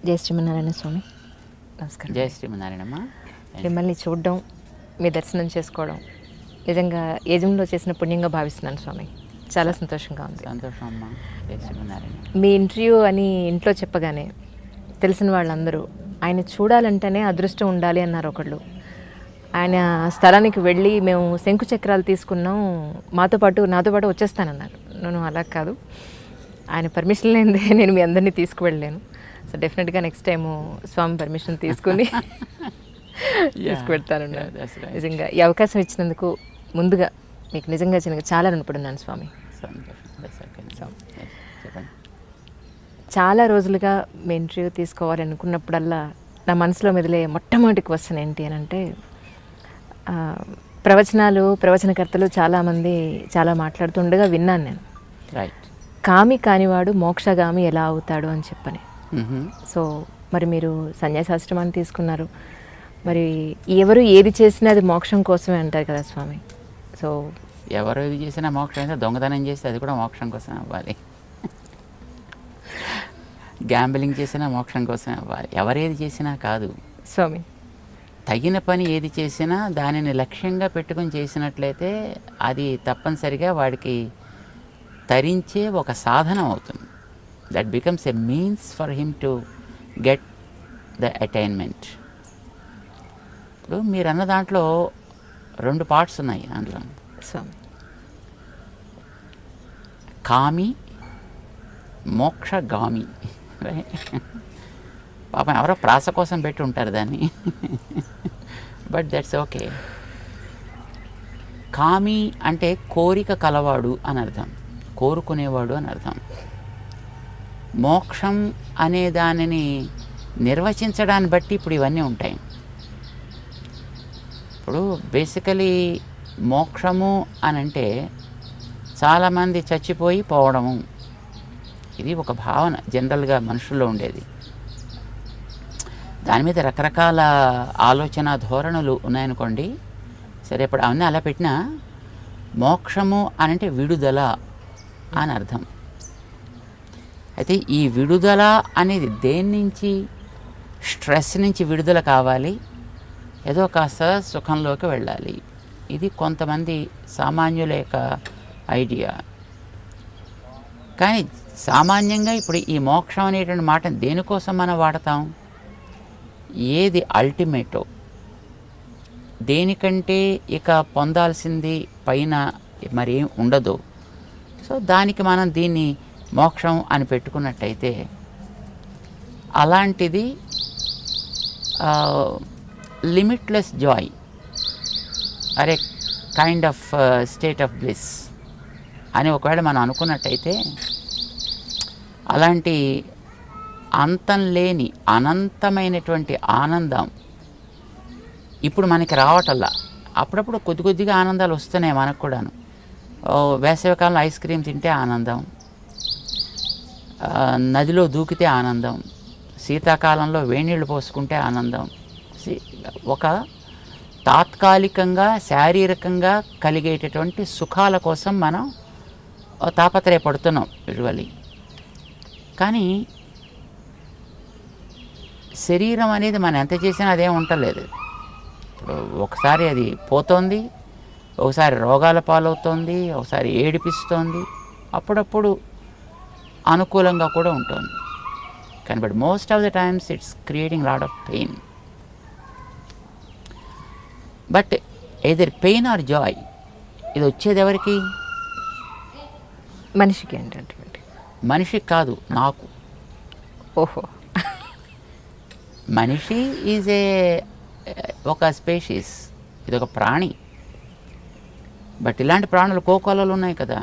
జై శ్రీమన్నారాయణ స్వామి. నమస్కారం. జై శ్రీమన్నారాయణమ్మ. మిమ్మల్ని చూడడం, మీ దర్శనం చేసుకోవడం నిజంగా యజంలో చేసిన పుణ్యంగా భావిస్తున్నాను స్వామి. చాలా సంతోషంగా ఉంది. సంతోషం అమ్మ. జై శ్రీమన్నారాయణ. మీ ఇంటర్వ్యూ అని ఇంట్లో చెప్పగానే తెలిసిన వాళ్ళందరూ ఆయన చూడాలంటేనే అదృష్టం ఉండాలి అన్నారు ఒకళ్ళు. ఆయన స్థలానికి వెళ్ళి మేము శంకు చక్రాలు తీసుకున్నాం, నాతో పాటు వచ్చేస్తానన్నారు. నేను అలా కాదు, ఆయన పర్మిషన్ లేనిదే నేను మీ అందరినీ తీసుకువెళ్ళలేను. సో డెఫినెట్గా నెక్స్ట్ టైము స్వామి పర్మిషన్ తీసుకుని తీసుకువెళ్తాను. నిజంగా ఈ అవకాశం ఇచ్చినందుకు ముందుగా మీకు నిజంగా చాలా రుణపడున్నాను స్వామి. చాలా రోజులుగా మీ ఇంటర్వ్యూ తీసుకోవాలి అనుకున్నప్పుడల్లా నా మనసులో మెదిలే మొట్టమొదటి క్వశ్చన్ ఏంటి అని అంటే, ప్రవచనకర్తలు చాలామంది చాలా మాట్లాడుతుండగా విన్నాను నేను, కామి కానివాడు మోక్షగామి ఎలా అవుతాడు అని చెప్పని. సో మరి మీరు సన్యాసాశ్రమాన్ని తీసుకున్నారు, మరి ఎవరు ఏది చేసినా అది మోక్షం కోసమే అంటారు కదా స్వామి. సో ఎవరు ఏది చేసినా మోక్షం అయితే, దొంగతనం చేస్తే అది కూడా మోక్షం కోసం అవ్వాలి, గ్యాంబ్లింగ్ చేసినా మోక్షం కోసం అవ్వాలి. ఎవరేది చేసినా కాదు స్వామి. తగిన పని ఏది చేసినా దానిని లక్ష్యంగా పెట్టుకుని చేసినట్లయితే అది తప్పనిసరిగా వాడికి తరించే ఒక సాధనం అవుతుంది. That becomes a means for him to get the attainment. ఇప్పుడు మీరు అన్న దాంట్లో 2 పార్ట్స్ ఉన్నాయి. అందులో కామి, మోక్షగామి. పాపం ఎవరో ప్రాస కోసం పెట్టి ఉంటారు దాన్ని, బట్ దట్స్ ఓకే. కామి అంటే కోరిక కలవాడు అని అర్థం, కోరుకునేవాడు అని అర్థం. మోక్షం అనే దానిని నిర్వచించడాన్ని బట్టి ఇప్పుడు ఇవన్నీ ఉంటాయి. ఇప్పుడు బేసికలీ మోక్షము అని అంటే చాలామంది చచ్చిపోయి పోవడము, ఇది ఒక భావన జనరల్గా మనుషుల్లో ఉండేది. దాని మీద రకరకాల ఆలోచన ధోరణులు ఉన్నాయనుకోండి. సరే, ఇప్పుడు అవన్నీ అలా పెట్టినా మోక్షము అని అంటే విడుదల అని అర్థం. అయితే ఈ విడుదల అనేది దేని నుంచి? స్ట్రెస్ నుంచి విడుదల కావాలి, ఏదో కాస్త సుఖంలోకి వెళ్ళాలి. ఇది కొంతమంది సామాన్యుల యొక్క ఐడియా. కానీ సామాన్యంగా ఇప్పుడు ఈ మోక్షం అనేటువంటి మాట దేనికోసం మనం వాడతాం? ఏది అల్టిమేటో, దేనికంటే ఇక పొందాల్సింది పైన మరేం ఉండదు. సో దానికి మనం దీన్ని మోక్షం అని పెట్టుకున్నట్టయితే అలాంటిది limitless Joy are A kind of state of bliss అని ఒకవేళ మనం అనుకున్నట్టయితే, అలాంటి అంతం లేని అనంతమైనటువంటి ఆనందం ఇప్పుడు మనకి రావటల్లా. అప్పుడప్పుడు కొద్ది కొద్దిగా ఆనందాలు వస్తున్నాయి మనకు కూడాను. వేసవికాలంలో ఐస్ క్రీమ్ తింటే ఆనందం, నదిలో దూకితే ఆనందం, శీతాకాలంలో వేణీళ్ళు పోసుకుంటే ఆనందం. ఒక తాత్కాలికంగా శారీరకంగా కలిగేటటువంటి సుఖాల కోసం మనం తాపత్రయపడుతున్నాం యూజువల్లీ. కానీ శరీరం అనేది మనం ఎంత చేసినా అదేం ఉండలేదు. ఇప్పుడు ఒకసారి అది పోతోంది, ఒకసారి రోగాల పాలవుతోంది, ఒకసారి ఏడిపిస్తోంది, అప్పుడప్పుడు అనుకూలంగా కూడా ఉంటుంది. కానీ but most of the times it's creating lot of pain. But either pain or Joy, ఇది వచ్చేది ఎవరికి? మనిషికి. ఏంటంటే మనిషికి కాదు, నాకు. ఓహో. మనిషి ఈజ్ ఒక స్పేషీస్, ఇది ఒక ప్రాణి. బట్ ఇలాంటి ప్రాణులు కోకొల్లలు ఉన్నాయి కదా,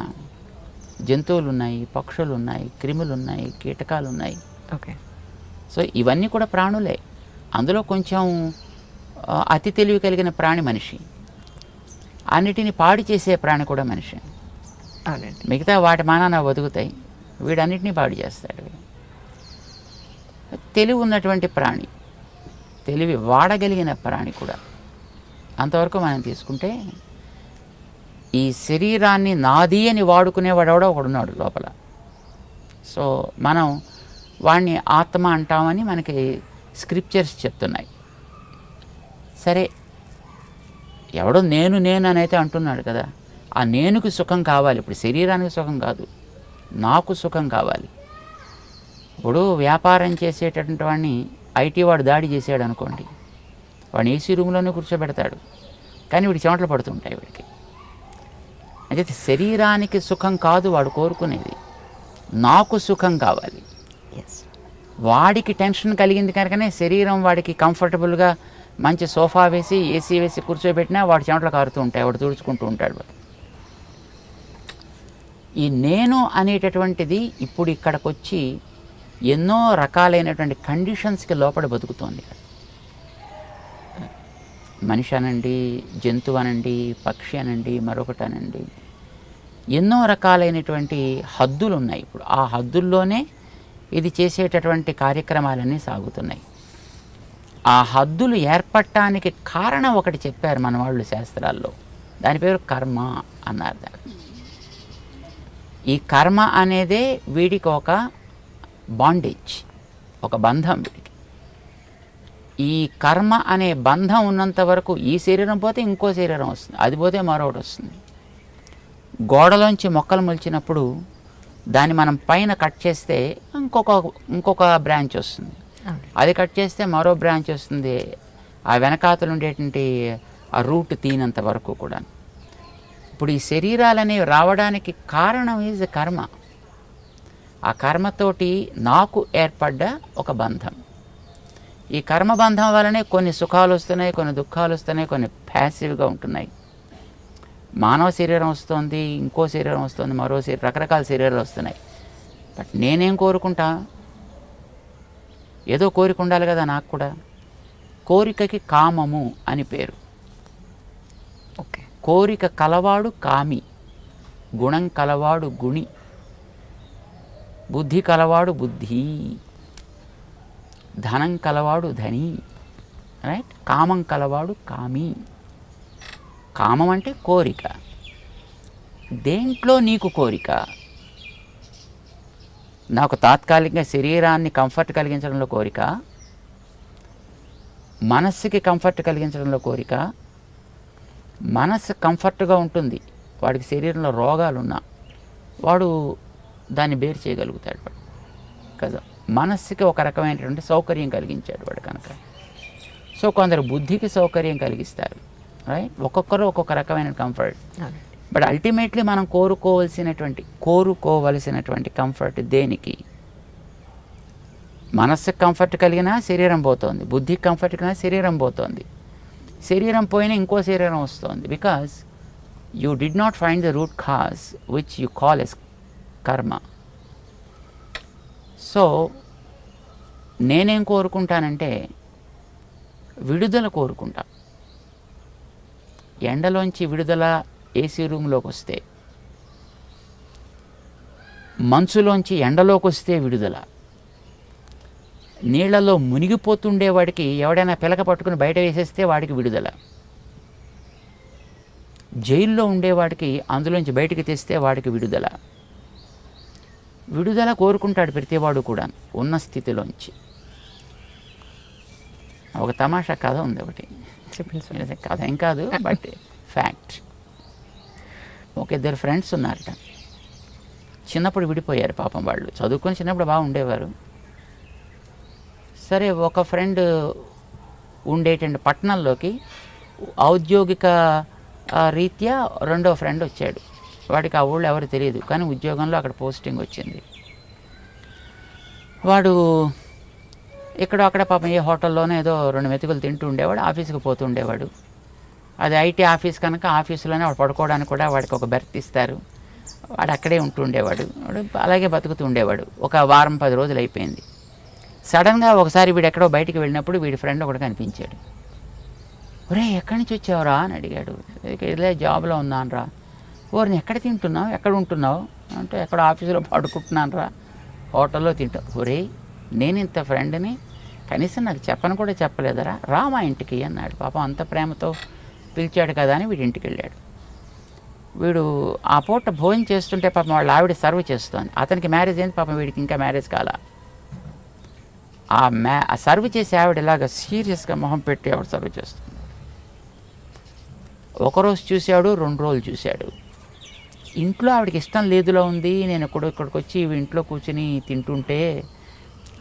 జంతువులు ఉన్నాయి, పక్షులు ఉన్నాయి, క్రిములు ఉన్నాయి, కీటకాలు ఉన్నాయి. ఓకే. సో ఇవన్నీ కూడా ప్రాణులే. అందులో కొంచెం అతి తెలివి కలిగిన ప్రాణి మనిషి, అన్నిటిని పాడు చేసే ప్రాణి కూడా మనిషి. మిగతా వాటి మానాన బతుకుతాయి, వీడన్నిటినీ పాడు చేస్తాడు. తెలివి ఉన్నటువంటి ప్రాణి, తెలివి వాడగలిగిన ప్రాణి కూడా. అంతవరకు మనం తీసుకుంటే ఈ శరీరాన్ని నాది అని వాడుకునేవాడెవడో ఒకడున్నాడు లోపల. సో మనం వాడిని ఆత్మ అంటామని మనకి స్క్రిప్చర్స్ చెప్తున్నాయి. సరే, ఎవడో నేను అని అయితే అంటున్నాడు కదా, ఆ నేనుకి సుఖం కావాలి. ఇప్పుడు శరీరానికి సుఖం కాదు, నాకు సుఖం కావాలి. ఇప్పుడు వ్యాపారం చేసేటటువంటి వాడిని ఐటీ వాడు దాడి చేసాడు అనుకోండి, వాడిని ఏసీ రూమ్లోనే కూర్చోబెడతాడు, కానీ వీడికి చెమటలు పడుతుంటాయి వీడికి. అయితే శరీరానికి సుఖం కాదు వాడు కోరుకునేది, నాకు సుఖం కావాలి. వాడికి టెన్షన్ కలిగింది కనుకనే శరీరం వాడికి కంఫర్టబుల్గా మంచి సోఫా వేసి ఏసీ వేసి కూర్చోబెట్టినా వాడు చెమటలు కారుతూ ఉంటాయి, వాడు తుడుచుకుంటూ ఉంటాడు. ఈ నేను అనేటటువంటిది ఇప్పుడు ఇక్కడికి వచ్చి ఎన్నో రకాలైనటువంటి కండిషన్స్కి లోపల బతుకుతోంది. మనిషి అనండి, జంతువు అనండి, పక్షి అనండి, మరొకటి అనండి, ఎన్నో రకాలైనటువంటి హద్దులు ఉన్నాయి. ఇప్పుడు ఆ హద్దుల్లోనే ఇది చేసేటటువంటి కార్యక్రమాలన్నీ సాగుతున్నాయి. ఆ హద్దులు ఏర్పడటానికి కారణం ఒకటి చెప్పారు మన వాళ్ళు శాస్త్రాల్లో, దాని పేరు కర్మ అన్నారు. దాన్ని ఈ కర్మ అనేదే వీడికి ఒక బాండేజ్, ఒక బంధం వీడికి. ఈ కర్మ అనే బంధం ఉన్నంత వరకు ఈ శరీరం పోతే ఇంకో శరీరం వస్తుంది, అది పోతే మరొకటి వస్తుంది. గోడలోంచి మొక్కలు మొలిచినప్పుడు దాన్ని మనం పైన కట్ చేస్తే ఇంకొక బ్రాంచ్ వస్తుంది, అది కట్ చేస్తే మరో బ్రాంచ్ వస్తుంది. ఆ వెనకాతలు ఉండేటువంటి ఆ రూట్ తీనంత వరకు కూడా. ఇప్పుడు ఈ శరీరాలనేవి రావడానికి కారణం ఈజ్ కర్మ. ఆ కర్మతోటి నాకు ఏర్పడ్డ ఒక బంధం. ఈ కర్మబంధం వల్లనే కొన్ని సుఖాలు వస్తున్నాయి, కొన్ని దుఃఖాలు వస్తున్నాయి, కొన్ని ప్యాసివ్గా ఉంటున్నాయి. మానవ శరీరం వస్తుంది, ఇంకో శరీరం వస్తుంది, మరో శరీరం, రకరకాల శరీరాలు వస్తున్నాయి. బట్ నేనేం కోరుకుంటా? ఏదో కోరిక ఉండాలి కదా నాకు కూడా. కోరికకి కామము అని పేరు. ఓకే, కోరిక కలవాడు కామి, గుణం కలవాడు గుణి, బుద్ధి కలవాడు బుద్ధి, ధనం కలవాడు ధని, రైట్? కామం కలవాడు కామి. కామం అంటే కోరిక. దేంట్లో నీకు కోరిక? నాకు తాత్కాలికంగా శరీరాన్ని కంఫర్ట్ కలిగించడంలో కోరిక, మనస్సుకి కంఫర్ట్ కలిగించడంలో కోరిక. మనస్సు కంఫర్ట్గా ఉంటుంది, వాడికి శరీరంలో రోగాలున్నా వాడు దాన్ని బేర్ చేయగలుగుతాడు వాడు కదా. మనస్సుకి ఒక రకమైనటువంటి సౌకర్యం కలిగించాడు వాడు కనుక. సో కొందరు బుద్ధికి సౌకర్యం కలిగిస్తారు, రైట్? ఒక్కొక్కరు ఒక్కొక్క రకమైన కంఫర్ట్. బట్ అల్టిమేట్లీ మనం కోరుకోవలసినటువంటి కంఫర్ట్ దేనికి? మనస్సుకి కంఫర్ట్ కలిగినా శరీరం పోతుంది, బుద్ధికి కంఫర్ట్ కలిగినా శరీరం పోతుంది. శరీరం పోయినా ఇంకో శరీరం వస్తుంది. Because you did not find the root cause which you call as karma. So నేనేం కోరుకుంటానంటే విడుదల కోరుకుంటా. ఎండలోంచి విడుదల ఏసీ రూమ్లోకి వస్తే, మంచులోంచి ఎండలోకి వస్తే విడుదల. నీళ్లలో మునిగిపోతుండేవాడికి ఎవడైనా పిలక పట్టుకుని బయట వేసేస్తే వాడికి విడుదల. జైల్లో ఉండేవాడికి అందులోంచి బయటికి తెస్తే వాడికి విడుదల. విడుదల కోరుకుంటాడు ప్రతివాడు కూడా ఉన్న స్థితిలోంచి. ఒక తమాషా కథ ఉంది ఒకటి, కథ ఏం కాదు బట్ ఫ్యాక్ట్. ఒక ఇద్దరు ఫ్రెండ్స్ ఉన్నారట, చిన్నప్పుడు విడిపోయారు పాపం. వాళ్ళు చదువుకొని చిన్నప్పుడు బాగా ఉండేవారు. సరే, ఒక ఫ్రెండ్ ఉండేటువంటి పట్టణంలోకి ఔద్యోగిక రీత్యా రెండో ఫ్రెండ్ వచ్చాడు. వాడికి ఆ ఊళ్ళో ఎవరు తెలియదు, కానీ ఉద్యోగంలో అక్కడ పోస్టింగ్ వచ్చింది. వాడు ఇక్కడ అక్కడ పాపం ఏ హోటల్లోనే ఏదో 2 మెతుకులు తింటూ ఉండేవాడు, ఆఫీస్కి పోతూ ఉండేవాడు. అది ఐటీ ఆఫీస్ కనుక ఆఫీసులోనే వాడు పడుకోవడానికి కూడా వాడికి ఒక బెర్త్ ఇస్తారు. వాడు అక్కడే ఉంటూ ఉండేవాడు, వాడు అలాగే బతుకుతూ ఉండేవాడు. ఒక వారం 10 రోజులు అయిపోయింది. సడన్గా ఒకసారి వీడు ఎక్కడో బయటికి వెళ్ళినప్పుడు వీడి ఫ్రెండ్ ఒకటి కనిపించాడు. ఒరే, ఎక్కడి నుంచి వచ్చావురా అని అడిగాడు. ఇలా జాబ్లో ఉన్నాను రా. ఓరిని ఎక్కడ తింటున్నావు, ఎక్కడ ఉంటున్నావు అంటే, ఎక్కడ ఆఫీసులో పడుకుంటున్నాను రా, హోటల్లో తింటావు. ఒరే, నేను ఇంత ఫ్రెండ్ని కనీసం నాకు చెప్పను కూడా చెప్పలేదరా, రా మా ఇంటికి అన్నాడు. పాపం అంత ప్రేమతో పిలిచాడు కదా అని వీడి ఇంటికి వెళ్ళాడు. వీడు ఆ పూట భోజనం చేస్తుంటే పాపం వాళ్ళ ఆవిడ సర్వ్ చేస్తుంది. అతనికి మ్యారేజ్ అయింది, పాపం వీడికి ఇంకా మ్యారేజ్ కాల. ఆ సర్వ్ చేసి ఆవిడ ఇలాగ సీరియస్గా మొహం పెట్టి ఆవిడ సర్వ్ చేస్తుంది. ఒకరోజు చూశాడు, 2 రోజులు చూశాడు. ఇంట్లో ఆవిడకి ఇష్టం లేదులో ఉంది. నేను ఇక్కడికి వచ్చి ఇంట్లో కూర్చుని తింటుంటే,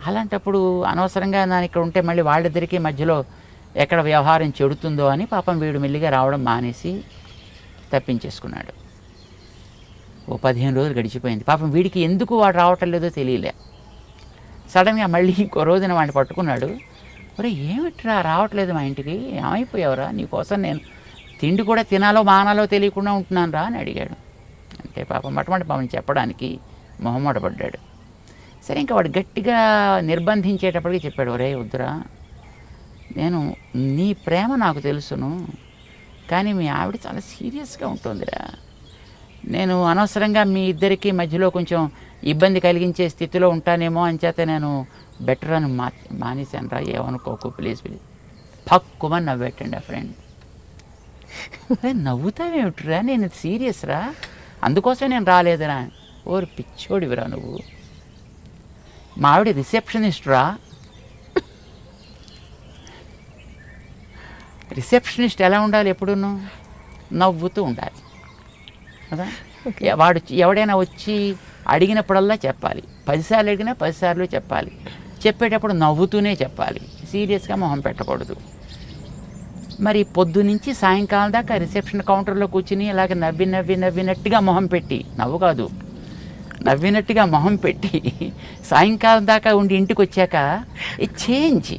అలాంటప్పుడు అనవసరంగా నేను ఇక్కడ ఉంటే మళ్ళీ వాళ్ళిద్దరికీ మధ్యలో ఎక్కడ వ్యవహారం చెడుతుందో అని పాపం వీడు మెల్లిగా రావడం మానేసి తప్పించేసుకున్నాడు. ఓ 15 రోజులు గడిచిపోయింది. పాపం వీడికి ఎందుకు వాడు రావటం లేదో తెలియలే. సడన్గా మళ్ళీ ఇంకో రోజున వాడిని పట్టుకున్నాడు. ఒరే ఏమిట్రా రావట్లేదు మా ఇంటికి, ఏమైపోయావురా, నీకోసం నేను తిండి కూడా తినాలో మానాలో తెలియకుండా ఉంటున్నాను రా అని అడిగాడు. అంటే పాపం పాపం చెప్పడానికి మొహమాట పడ్డాడు. సరే ఇంకా వాడు గట్టిగా నిర్బంధించేటప్పటికి చెప్పాడు, ఒరే వద్దురా, నేను నీ ప్రేమ నాకు తెలుసును, కానీ మీ ఆవిడ చాలా సీరియస్గా ఉంటుందిరా. నేను అనవసరంగా మీ ఇద్దరికి మధ్యలో కొంచెం ఇబ్బంది కలిగించే స్థితిలో ఉంటానేమో అని చేత నేను బెటర్ అని మానేశాను రా, ఏమనుకోకు ప్లీజ్ ప్లీజ్. పక్కుమని నవ్వెట్టండి ఆ ఫ్రెండ్. నవ్వుతావేమిట్రా, నేను సీరియస్ రా, అందుకోసమే నేను రాలేదురా. ఓరు పిచ్చోడివిరా నువ్వు, మా ఆవిడ రిసెప్షనిస్ట్ రా. రిసెప్షనిస్ట్ ఎలా ఉండాలి, ఎప్పుడూను నవ్వుతూ ఉండాలి కదా. వాడు ఎవడైనా వచ్చి అడిగినప్పుడల్లా చెప్పాలి, 10 సార్లు అడిగినా 10 సార్లు చెప్పాలి. చెప్పేటప్పుడు నవ్వుతూనే చెప్పాలి, సీరియస్గా మొహం పెట్టకూడదు. మరి పొద్దు నుంచి సాయంకాలం దాకా రిసెప్షన్ కౌంటర్లో కూర్చుని ఇలాగ నవ్వినట్టుగా మొహం పెట్టి, నవ్వు కాదు నవ్వినట్టుగా మొహం పెట్టి సాయంకాలం దాకా ఉండి ఇంటికి వచ్చాక ఈ చేంజ్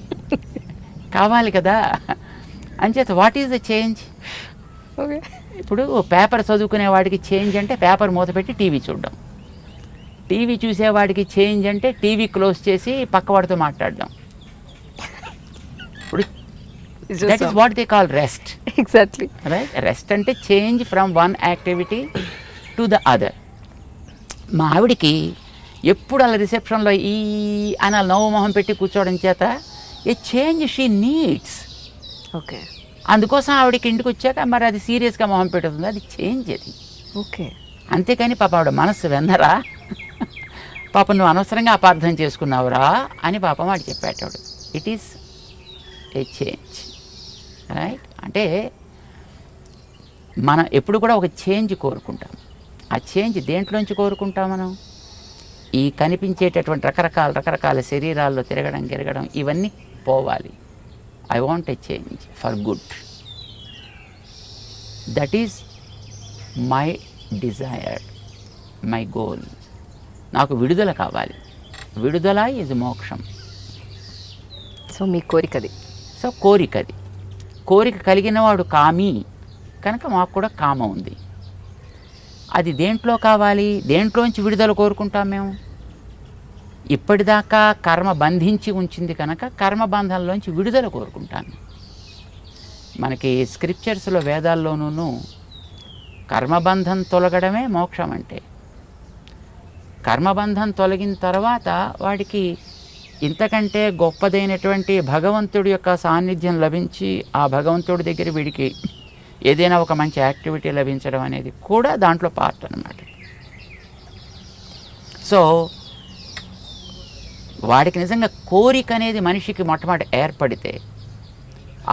కావాలి కదా. అంచేత what is the change? Okay, ఇప్పుడు పేపర్ చదువుకునే వాడికి చేంజ్ అంటే పేపర్ మూత పెట్టి టీవీ చూడడం. టీవీ చూసేవాడికి చేంజ్ అంటే టీవీ క్లోజ్ చేసి పక్కవాడితో మాట్లాడడం. ఇప్పుడు that is what they call rest. Exactly right. Rest అంటే change from one activity to the other. మా ఆవిడికి ఎప్పుడు అలా రిసెప్షన్లో ఈ అని అలా నవ్వు మొహం పెట్టి కూర్చోవడం చేత ఏ చేంజ్ షీ నీడ్స్. ఓకే, అందుకోసం ఆవిడకి ఇంటికి వచ్చాక మరి అది సీరియస్గా మొహం పెడుతుంది, అది చేంజ్ అది. ఓకే, అంతేకాని పాప ఆవిడ మనస్సు వెన్నరా, పాపం నువ్వు అనవసరంగా అపార్థం చేసుకున్నావురా అని పాపం వాడు చెప్పేటాడు. It is a change, right. అంటే మనం ఎప్పుడు కూడా ఒక చేంజ్ కోరుకుంటాం. ఆ చేంజ్ దేంట్లోంచి కోరుకుంటాం మనం? ఈ కనిపించేటటువంటి రకరకాల శరీరాల్లో తిరగడం ఇవన్నీ పోవాలి. I want a change for good. That is my Dzire, my goal. నాకు విడుదల కావాలి. విడుదల ఈజ్ మోక్షం. సో మీ కోరికది. సో కోరికది. కోరిక కలిగిన వాడు కామి కనుక మాకు కూడా కామ ఉంది. అది దేంట్లో కావాలి? దేంట్లోంచి విడుదల కోరుకుంటాం మేము? ఇప్పటిదాకా కర్మ బంధించి ఉంచింది కనుక కర్మబంధంలోంచి విడుదల కోరుకుంటాను. మనకి స్క్రిప్చర్స్లో వేదాల్లోనూ కర్మబంధం తొలగడమే మోక్షం అంటే. కర్మబంధం తొలగిన తర్వాత వాడికి ఇంతకంటే గొప్పదైనటువంటి భగవంతుడి యొక్క సాన్నిధ్యం లభించి ఆ భగవంతుడి దగ్గర వీడికి ఏదైనా ఒక మంచి యాక్టివిటీ లభించడం అనేది కూడా దాంట్లో పార్ట్ అన్నమాట. సో వాడికి నిజంగా కోరిక అనేది మనిషికి మొట్టమొదటి ఏర్పడితే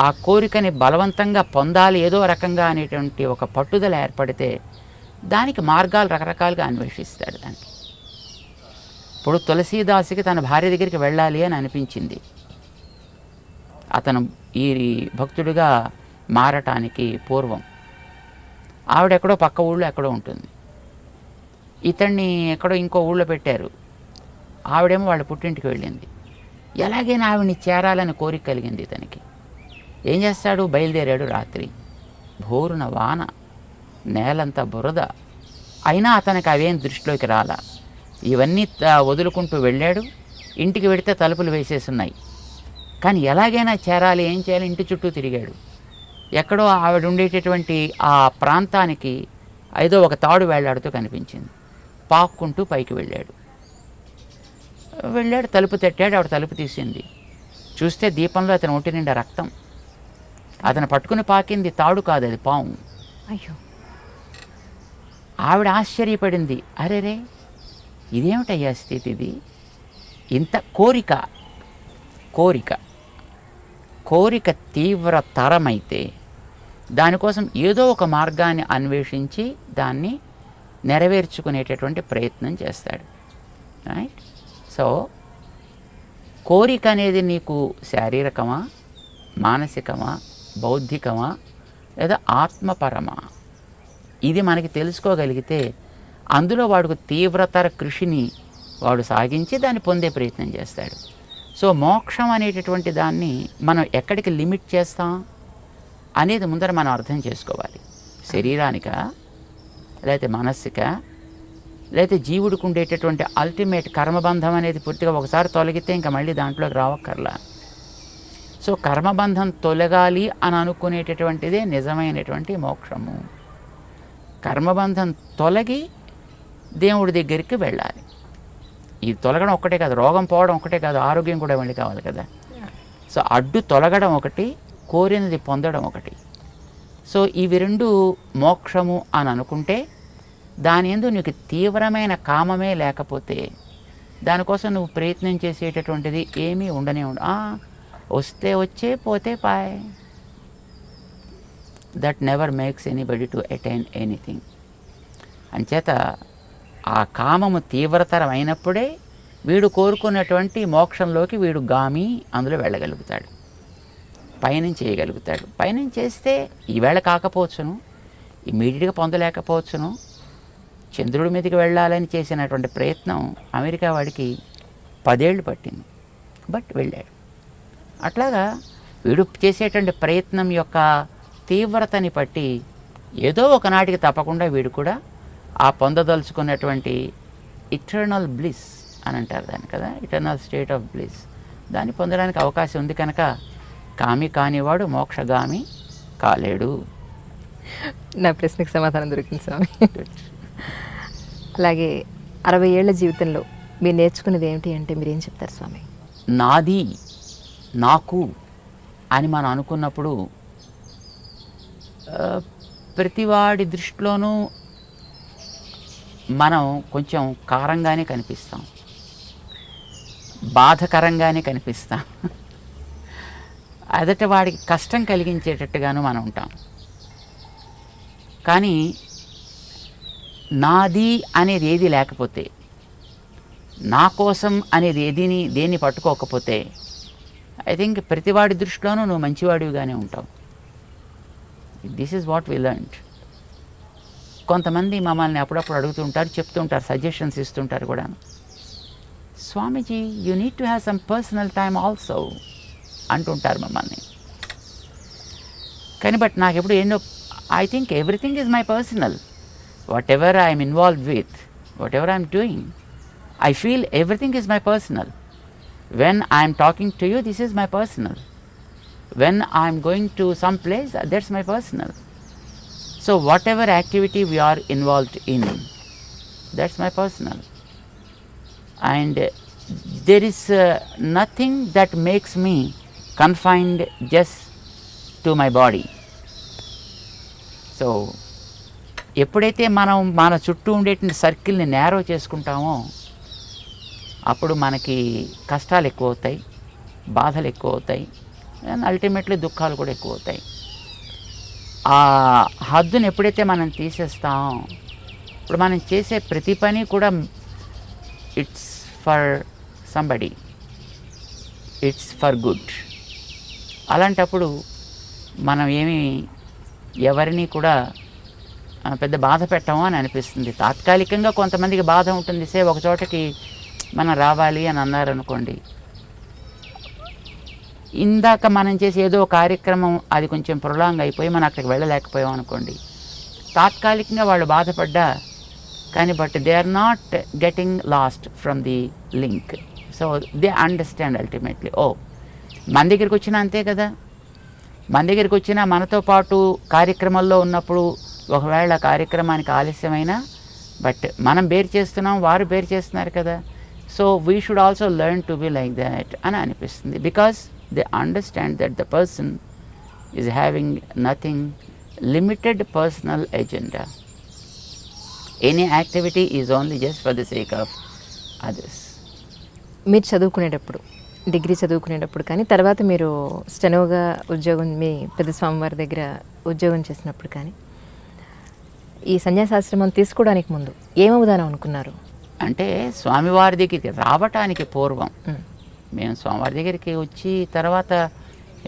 ఆ కోరికని బలవంతంగా పొందాలి ఏదో రకంగా అనేటువంటి ఒక పట్టుదల ఏర్పడితే దానికి మార్గాలు రకరకాలుగా అన్వేషిస్తాడు. దానికి ఇప్పుడు తులసీదాసుకి తన భార్య దగ్గరికి వెళ్ళాలి అని అనిపించింది. అతను ఈ భక్తుడిగా మారటానికి పూర్వం ఆవిడ ఎక్కడో పక్క ఊళ్ళో ఎక్కడో ఉంటుంది. ఇతన్ని ఎక్కడో ఇంకో ఊళ్ళో పెట్టారు. ఆవిడేమో వాళ్ళ పుట్టింటికి వెళ్ళింది. ఎలాగైనా ఆవిడని చేరాలని కోరిక కలిగింది ఇతనికి. ఏం చేస్తాడు? బయలుదేరాడు. రాత్రి భోరున వాన, నేలంతా బురద. అయినా అతనికి అవేం దృష్టిలోకి రాలా. ఇవన్నీ వదులుకుంటూ వెళ్ళాడు. ఇంటికి వెడితే తలుపులు వేసేస్తున్నాయి. కానీ ఎలాగైనా చేరాలి, ఏం చేయాలి? ఇంటి చుట్టూ తిరిగాడు. ఎక్కడో ఆవిడ ఉండేటటువంటి ఆ ప్రాంతానికి ఏదో ఒక తాడు వేళ్లాడుతూ కనిపించింది. పాక్కుంటూ పైకి వెళ్ళాడు. తలుపు తట్టాడు. ఆవిడ తలుపు తీసింది. చూస్తే దీపంలో అతని ఒంటి నిండా రక్తం. అతను పట్టుకుని పాకింది తాడు కాదు, అది పాము. అయ్యో! ఆవిడ ఆశ్చర్యపడింది. అరేరే, ఇదేమిటయ్యా స్థితి ఇది? ఇంత కోరిక, కోరిక తీవ్రతరమైతే దానికోసం ఏదో ఒక మార్గాన్ని అన్వేషించి దాన్ని నెరవేర్చుకునేటటువంటి ప్రయత్నం చేస్తాడు. రైట్? సో కోరిక అనేది నీకు శారీరకమా, మానసికమా, బౌద్ధికమా, లేదా ఆత్మపరమా, ఇది మనకి తెలుసుకోగలిగితే అందులో వాడికి తీవ్రతర కృషిని వాడు సాగించి దాన్ని పొందే ప్రయత్నం చేస్తాడు. సో మోక్షం అనేటటువంటి దాన్ని మనం ఎక్కడికి లిమిట్ చేస్తాం అనేది ముందర మనం అర్థం చేసుకోవాలి. శరీరానికా, లేకపోతే మనస్సుకా, లేకపోతే జీవుడికి ఉండేటటువంటి అల్టిమేట్ కర్మబంధం అనేది పూర్తిగా ఒకసారి తొలగితే ఇంకా మళ్ళీ దాంట్లోకి రావక్కర్లా. సో కర్మబంధం తొలగాలి అని అనుకునేటటువంటిదే నిజమైనటువంటి మోక్షము. కర్మబంధం తొలగి దేవుడి దగ్గరికి వెళ్ళాలి. ఇది తొలగడం ఒక్కటే కాదు, రోగం పోవడం ఒకటే కాదు, ఆరోగ్యం కూడా మళ్ళీ కావాలి కదా. సో అడ్డు తొలగడం ఒకటి, కోరినది పొందడం ఒకటి. సో ఇవి రెండు మోక్షము అని అనుకుంటే దాని యందు నీకు తీవ్రమైన కామమే లేకపోతే దానికోసం నువ్వు ప్రయత్నం చేసేటటువంటిది ఏమీ ఉండనే వస్తే వచ్చే, పోతే పాయ్. That never makes anybody to attain anything. అంచేత ఆ కామము తీవ్రతరం అయినప్పుడే వీడు కోరుకున్నటువంటి మోక్షంలోకి వీడు గామి అందులో వెళ్ళగలుగుతాడు, పయనం చేయగలుగుతాడు. పయనం చేస్తే ఈవేళ కాకపోవచ్చును, ఇమీడియట్గా పొందలేకపోవచ్చును. చంద్రుడి మీదకి వెళ్ళాలని చేసినటువంటి ప్రయత్నం అమెరికా వాడికి 10 ఏళ్ళు పట్టింది, బట్ వెళ్ళాడు. అట్లాగా వీడు చేసేటువంటి ప్రయత్నం యొక్క తీవ్రతని బట్టి ఏదో ఒకనాటికి తప్పకుండా వీడు కూడా ఆ పొందదలుచుకున్నటువంటి ఇటర్నల్ బ్లిస్ అని అంటారు దాన్ని కదా, ఇటర్నల్ స్టేట్ ఆఫ్ బ్లిస్, దాన్ని పొందడానికి అవకాశం ఉంది. కనుక కామి కానివాడు మోక్షగామి కాలేడు. నా ప్రశ్నకు సమాధానం దొరికింది స్వామి. అలాగే 60 ఏళ్ల జీవితంలో మీరు నేర్చుకున్నది ఏమిటి అంటే మీరేం చెప్తారు స్వామి? నాది, నాకు అని మనం అనుకున్నప్పుడు ప్రతివాడి దృష్టిలోనూ మనం కొంచెం కారంగానే కనిపిస్తాం, బాధకరంగానే కనిపిస్తాం, అదట వాడికి కష్టం కలిగించేటట్టుగాను మనం ఉంటాం. కానీ నాది అనేది ఏది లేకపోతే, నా కోసం అనేది దేన్ని పట్టుకోకపోతే ఐ థింక్ ప్రతివాడి దృష్టిలోనూ నువ్వు మంచివాడివిగానే ఉంటావు. This is what we learned. కొంతమంది మమ్మల్ని అప్పుడప్పుడు అడుగుతుంటారు, చెప్తుంటారు, సజెషన్స్ ఇస్తుంటారు కూడా. Swamiji, you need to have some personal time also అంటుంటారు మమ్మల్ని. కానీ బట్ నాకు ఎప్పుడు ఏంటో, I think everything is my personal. Whatever I'm involve with, whatever I'm doing, I feel everything is my personal. When I am talking to you, this is my personal. When I am going to some place, that's my personal. So whatever activity we are involved in, that's my personal. And there is nothing that makes me confined just to my body. So ఎప్పుడైతే మనం మన చుట్టూ ఉండేటువంటి సర్కిల్ని narrow చేసుకుంటామో అప్పుడు మనకి కష్టాలు ఎక్కువ అవుతాయి, బాధలు ఎక్కువ అవుతాయి, అండ్ అల్టిమేట్లీ దుఃఖాలు కూడా ఎక్కువ అవుతాయి. ఆ హద్దును ఎప్పుడైతే మనం తీసేస్తాం, ఇప్పుడు మనం చేసే ప్రతి పని కూడా it's for somebody, it's for good. అలాంటప్పుడు మనం ఏమీ ఎవరిని కూడా పెద్ద బాధ పెట్టాము అని అనిపిస్తుంది. తాత్కాలికంగా కొంతమందికి బాధ ఉంటుంది, ఒక చోటకి మనం రావాలి అని అన్నారనుకోండి, ఇందాక మనం చేసే ఏదో కార్యక్రమం అది కొంచెం ప్రొలాంగ్ అయిపోయి మనం అక్కడికి వెళ్ళలేకపోయాం అనుకోండి, తాత్కాలికంగా వాళ్ళు బాధపడ్డా కానీ but they are not getting lost from the link. So they understand ultimately, ఓ మన దగ్గరికి వచ్చినా అంతే కదా, మన దగ్గరికి వచ్చినా మనతో పాటు కార్యక్రమంలో ఉన్నప్పుడు ఒకవేళ కార్యక్రమానికి ఆలస్యమైనా బట్ మనం బేర్ చేస్తున్నాం, వారు బేర్ చేస్తున్నారు కదా. So we should also learn to be like that అని అనిపిస్తుంది. Because they understand that the person is having nothing limited personal agenda. Any activity is only just for the sake of others. మీరు చదువుకునేటప్పుడు degree చదువుకునేటప్పుడు కానీ తర్వాత మీరు స్టెనోగా ఉద్యోగం మీ పెద్ద స్వామివారి దగ్గర ఉద్యోగం చేసినప్పుడు కానీ ఈ సన్యాసాశ్రమం తీసుకోవడానికి ముందు ఏమవుదానం అనుకున్నారు? అంటే స్వామివారి దగ్గరికి రావటానికి పూర్వం మేము స్వామివారి దగ్గరికి వచ్చి తర్వాత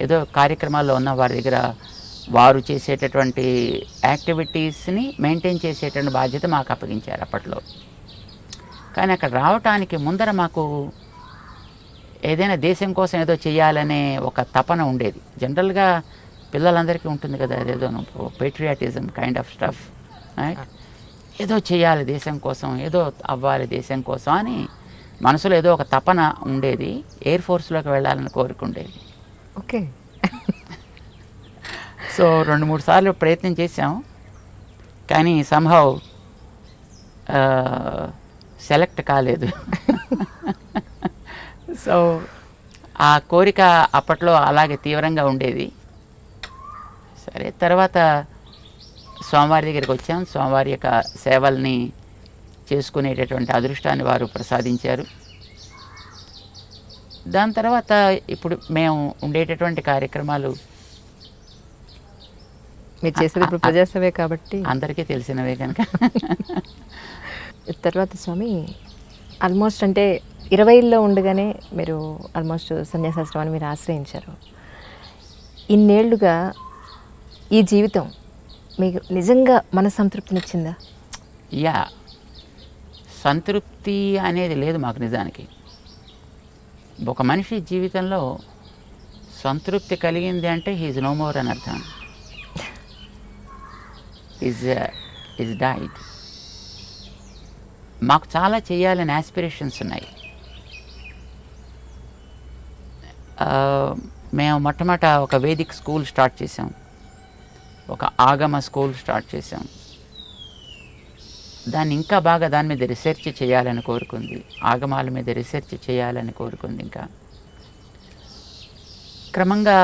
ఏదో కార్యక్రమాల్లో ఉన్న వారి దగ్గర వారు చేసేటటువంటి యాక్టివిటీస్ని మెయింటైన్ చేసేటువంటి బాధ్యత మాకు అప్పగించారు అప్పట్లో. కానీ అక్కడ రావటానికి ముందర మాకు ఏదైనా దేశం కోసం ఏదో చేయాలనే ఒక తపన ఉండేది. జనరల్గా పిల్లలందరికీ ఉంటుంది కదా, అదేదో పేట్రియాటిజం కైండ్ ఆఫ్ స్టఫ్, ఏదో చేయాలి దేశం కోసం, ఏదో అవ్వాలి దేశం కోసం అని మనసులో ఏదో ఒక తపన ఉండేది. ఎయిర్ ఫోర్స్లోకి వెళ్ళాలని కోరుకుండేది. ఓకే. సో 2-3 సార్లు ప్రయత్నం చేశాం, కానీ సంహౌ సెలెక్ట్ కాలేదు. సో ఆ కోరిక అప్పట్లో అలాగే తీవ్రంగా ఉండేది. సరే, తర్వాత స్వామివారి దగ్గరికి వచ్చాం. స్వామివారి యొక్క సేవల్ని చేసుకునేటటువంటి అదృష్టాన్ని వారు ప్రసాదించారు. దాని తర్వాత ఇప్పుడు మేము ఉండేటటువంటి కార్యక్రమాలు మీరు చేసేది ఇప్పుడు ప్రజాసేవే కాబట్టి అందరికీ తెలిసినవే కనుక. తర్వాత స్వామి ఆల్మోస్ట్ అంటే 20లో ఉండగానే మీరు ఆల్మోస్ట్ సన్యాసాశ్రమాన్ని మీరు ఆశ్రయించారు. ఇన్నేళ్లుగా ఈ జీవితం మీకు నిజంగా మనసంతృప్తినిచ్చిందా? యా, సంతృప్తి అనేది లేదు మాకు నిజానికి. ఒక మనిషి జీవితంలో సంతృప్తి కలిగింది అంటే హీజ్ నో మోర్ అని అర్థం. Is died. మాకు చాలా చేయాలని యాస్పిరేషన్స్ ఉన్నాయి. మేము మొట్టమొదట ఒక వేదిక్ స్కూల్ స్టార్ట్ చేసాం, ఒక ఆగమ స్కూల్ స్టార్ట్ చేసాం. దాన్ని ఇంకా బాగా దాని మీద రీసెర్చ్ చేయాలని కోరుకుంది, ఆగమాల మీద రీసెర్చ్ చేయాలని కోరుకుంది. ఇంకా క్రమంగా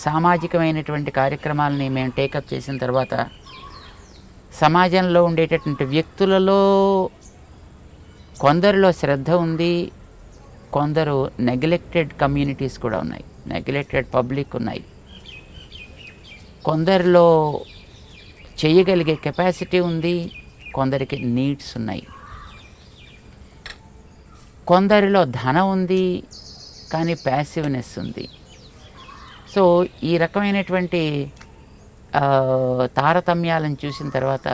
సామాజికమైనటువంటి కార్యక్రమాలని మేము టేకప్ చేసిన తర్వాత సమాజంలో ఉండేటటువంటి వ్యక్తులలో కొందరిలో శ్రద్ధ ఉంది, కొందరు నెగ్లెక్టెడ్ కమ్యూనిటీస్ కూడా ఉన్నాయి, నెగ్లెక్టెడ్ పబ్లిక్ ఉన్నాయి. కొందరిలో చేయగలిగే కెపాసిటీ ఉంది, కొందరికి నీడ్స్ ఉన్నాయి. కొందరిలో ధనం ఉంది కానీ ప్యాసివ్నెస్ ఉంది. సో ఈ రకమైనటువంటి తారతమ్యాలను చూసిన తర్వాత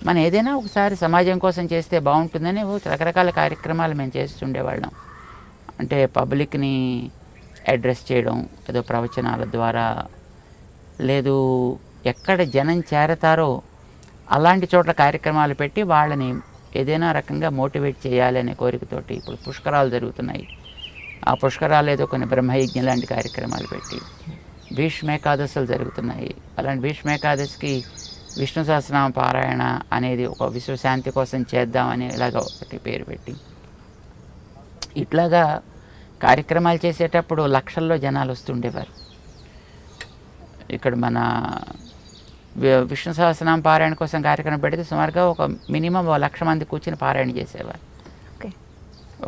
మనం ఏదైనా ఒకసారి సమాజం కోసం చేస్తే బాగుంటుందని రకరకాల కార్యక్రమాలు మేము చేస్తుండేవాళ్ళం. అంటే పబ్లిక్ని అడ్రస్ చేయడం, ఏదో ప్రవచనాల ద్వారా, లేదు ఎక్కడ జనం చేరతారో అలాంటి చోట్ల కార్యక్రమాలు పెట్టి వాళ్ళని ఏదైనా రకంగా మోటివేట్ చేయాలి అనే కోరికతోటి ఇప్పుడు పుష్కరాలు జరుగుతున్నాయి. ఆ పుష్కరాలు ఏదో కొన్ని బ్రహ్మయజ్ఞం లాంటి కార్యక్రమాలు పెట్టి, భీష్మేకాదశులు జరుగుతున్నాయి. అలాంటి భీష్మేకాదశికి విష్ణు సహస్రనామ పారాయణ అనేది ఒక విశ్వశాంతి కోసం చేద్దామని ఇలాగ ఒకటి పేరు పెట్టి ఇట్లాగా కార్యక్రమాలు చేసేటప్పుడు లక్షల్లో జనాలు వస్తుండేవారు. ఇక్కడ మన విష్ణు సహస్రనామ పారాయణ కోసం కార్యక్రమం పెడితే సుమారుగా ఒక మినిమం 1,00,000 మంది కూర్చుని పారాయణ చేసేవారు.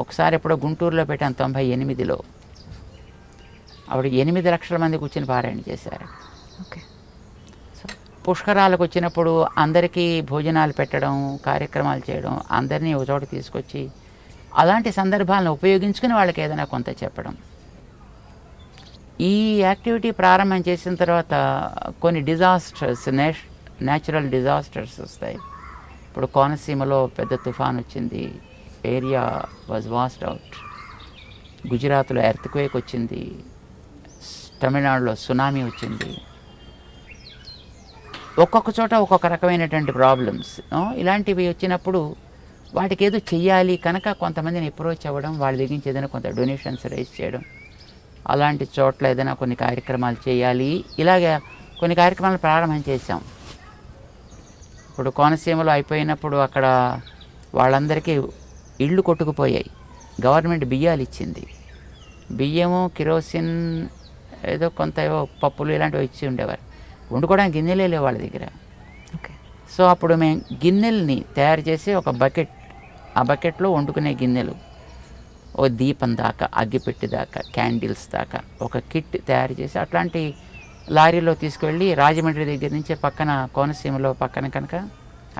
ఒకసారి ఎప్పుడో గుంటూరులో పెట్టాను 98లో. అప్పుడు 8 లక్షల మంది కూర్చుని పారాయణ చేశారు. ఓకే. పుష్కరాలకు వచ్చినప్పుడు అందరికీ భోజనాలు పెట్టడం, కార్యక్రమాలు చేయడం, అందరినీ ఒక చోట తీసుకొచ్చి అలాంటి సందర్భాలను ఉపయోగించుకుని వాళ్ళకి ఏదైనా కొంత చెప్పడం. ఈ యాక్టివిటీ ప్రారంభం చేసిన తర్వాత కొన్ని డిజాస్టర్స్, న్యాచురల్ డిజాస్టర్స్ వస్తాయి. ఇప్పుడు కోనసీమలో పెద్ద తుఫాన్ వచ్చింది, ఏరియా వాజ్ వాస్డ్ అవుట్. గుజరాత్లో ఎర్త్క్వేక్ వచ్చింది, తమిళనాడులో సునామీ వచ్చింది. ఒక్కొక్క చోట ఒక్కొక్క రకమైనటువంటి ప్రాబ్లమ్స్. ఇలాంటివి వచ్చినప్పుడు వాటికి ఏదో చెయ్యాలి కనుక కొంతమందిని అప్రోచ్ అవ్వడం, వాళ్ళ దగ్గర నుంచి ఏదైనా కొంత డొనేషన్స్ రైజ్ చేయడం, అలాంటి చోట్ల ఏదైనా కొన్ని కార్యక్రమాలు చేయాలి. ఇలాగ కొన్ని కార్యక్రమాలు ప్రారంభం చేశాం. ఇప్పుడు కోనసీమలో అయిపోయినప్పుడు అక్కడ వాళ్ళందరికీ ఇళ్ళు కొట్టుకుపోయాయి. గవర్నమెంట్ బియ్యాలు ఇచ్చింది. బియ్యము, కిరోసిన్, ఏదో కొంత ఏవో పప్పులు ఇలాంటివి ఇచ్చి ఉండేవారు. వండుకోవడానికి గిన్నెలే లేవు వాళ్ళ దగ్గర. సో అప్పుడు మేము గిన్నెల్ని తయారు చేసి ఒక బకెట్, ఆ బకెట్లో వండుకునే గిన్నెలు ఓ దీపం దాకా, అగ్గిపెట్టి దాకా, క్యాండిల్స్ దాకా ఒక కిట్ తయారు చేసి అట్లాంటి లారీలో తీసుకువెళ్ళి రాజమండ్రి దగ్గర నుంచి పక్కన కోనసీమలో పక్కన కనుక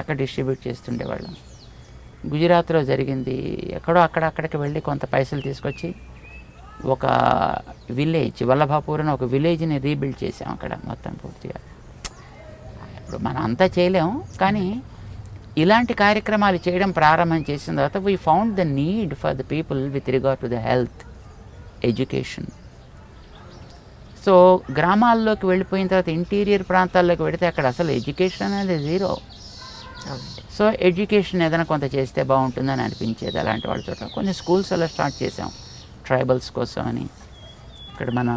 అక్కడ డిస్ట్రిబ్యూట్ చేస్తుండేవాళ్ళం. గుజరాత్లో జరిగింది. ఎక్కడో అక్కడికి వెళ్ళి కొంత పైసలు తీసుకొచ్చి ఒక విలేజ్, వల్లభాపూర్ అని ఒక విలేజ్ని రీబిల్డ్ చేసాం అక్కడ మొత్తం పూర్తిగా. ఇప్పుడు మనం అంతా చేయలేము, కానీ ఇలాంటి కార్యక్రమాలు చేయడం ప్రారంభం చేసిన తర్వాత we found the need for the people with regard to the health, education. So గ్రామాల్లోకి వెళ్ళిపోయిన తర్వాత ఇంటీరియర్ ప్రాంతాల్లోకి వెళితే అక్కడ అసలు ఎడ్యుకేషన్ అనేది జీరో. సో ఎడ్యుకేషన్ ఏదైనా కొంత చేస్తే బాగుంటుందని అనిపించేది అలాంటి వాళ్ళ చోట. కొన్ని స్కూల్స్ అలా స్టార్ట్ చేసాం ట్రైబల్స్ కోసం అని. ఇక్కడ మన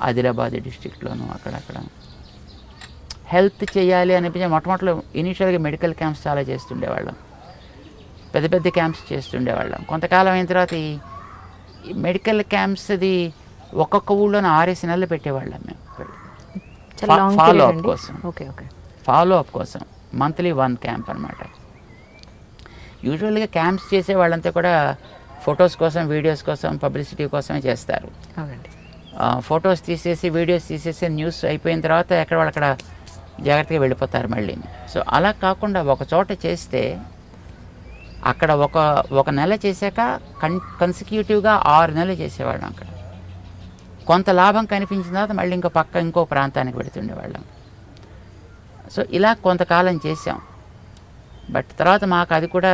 ఆదిలాబాద్ డిస్ట్రిక్ట్లోనూ అక్కడక్కడ హెల్త్ చేయాలి అనిపించే మొట్టమొదటిలో ఇనీషియల్గా మెడికల్ క్యాంప్స్ చాలా చేస్తుండేవాళ్ళం, పెద్ద పెద్ద క్యాంప్స్ చేస్తుండేవాళ్ళం. కొంతకాలం అయిన తర్వాత ఈ మెడికల్ క్యాంప్స్ది ఒక్కొక్క ఊళ్ళోనే 6 నెలలు పెట్టేవాళ్ళం మేము. ఫాలో అప్ కోసం, ఫాలో అప్ కోసం మంత్లీ 1 క్యాంప్ అనమాట. యూజువల్గా క్యాంప్స్ చేసే వాళ్ళంతా కూడా ఫొటోస్ కోసం, వీడియోస్ కోసం, పబ్లిసిటీ కోసమే చేస్తారు. ఫొటోస్ తీసేసి, వీడియోస్ తీసేసి న్యూస్ అయిపోయిన తర్వాత ఎక్కడ వాళ్ళు అక్కడ జాగ్రత్తగా వెళ్ళిపోతారు మళ్ళీ. సో అలా కాకుండా ఒక చోట చేస్తే అక్కడ ఒక నెల చేశాక కన్సిక్యూటివ్గా 6 నెలలు చేసేవాళ్ళం. అక్కడ కొంత లాభం కనిపించిన తర్వాత మళ్ళీ ఇంకో ప్రాంతానికి పెడుతుండేవాళ్ళం. సో ఇలా కొంతకాలం చేసాం. బట్ తర్వాత మాకు అది కూడా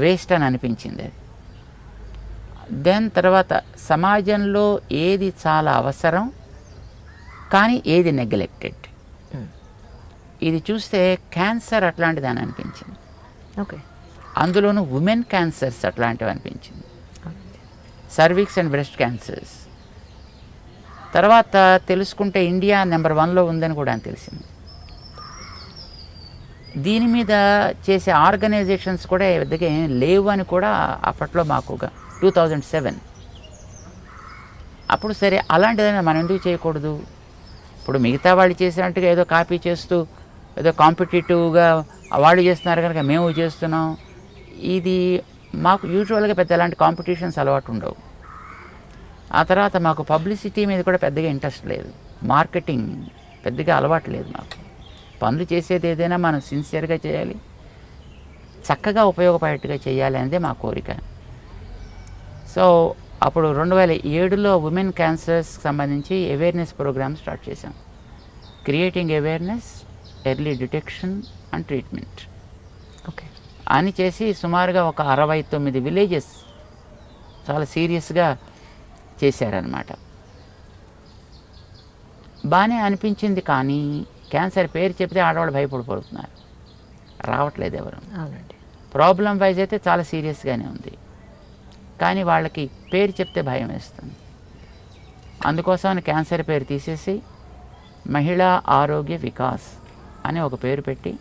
వేస్ట్ అని అనిపించింది. దెన్ తర్వాత సమాజంలో ఏది చాలా అవసరం కానీ ఏది నెగ్లెక్టెడ్, ఇది చూస్తే క్యాన్సర్ అట్లాంటిది అని అనిపించింది. అందులోనూ ఉమెన్ క్యాన్సర్స్ అట్లాంటివి అనిపించింది, సర్విక్స్ అండ్ బ్రెస్ట్ క్యాన్సర్స్. తర్వాత తెలుసుకుంటే ఇండియా నెంబర్ 1లో ఉందని కూడా తెలిసింది. దీని మీద చేసే ఆర్గనైజేషన్స్ కూడా పెద్దగా ఏం లేవు అని కూడా అప్పట్లో మాకు 2007. అప్పుడు సరే అలాంటిదైనా మనం ఎందుకు చేయకూడదు? ఇప్పుడు మిగతా వాళ్ళు చేసినట్టుగా ఏదో కాపీ చేస్తూ ఏదో కాంపిటేటివ్గా వాళ్ళు చేస్తున్నారు కనుక మేము చేస్తున్నాం. ఇది మాకు యూజువల్గా పెద్ద అలాంటి కాంపిటీషన్స్ అలవాటు ఉండవు. ఆ తర్వాత మాకు పబ్లిసిటీ మీద కూడా పెద్దగా ఇంట్రెస్ట్ లేదు, మార్కెటింగ్ పెద్దగా అలవాటు లేదు మాకు. పనులు చేసేది ఏదైనా మనం సిన్సియర్గా చేయాలి, చక్కగా ఉపయోగపడేట్టుగా చేయాలి అనేదే మా కోరిక. సో అప్పుడు 2007లో ఉమెన్ క్యాన్సర్స్కి సంబంధించి అవేర్నెస్ ప్రోగ్రామ్ స్టార్ట్ చేశాం. Creating awareness, early detection and treatment అని చేసి సుమారుగా ఒక 69 విలేజెస్ చాలా సీరియస్గా చేశారనమాట. బాగానే అనిపించింది, కానీ క్యాన్సర్ పేరు చెప్తే ఆడవాళ్ళు భయపడిపోతున్నారు, రావట్లేదు ఎవరు. ప్రాబ్లం వైజ్ అయితే చాలా సీరియస్గానే ఉంది, కానీ వాళ్ళకి పేరు చెప్తే భయం వేస్తుంది. అందుకోసం క్యాన్సర్ పేరు తీసేసి మహిళా ఆరోగ్య వికాస్ అని ఒక పేరు పెట్టి,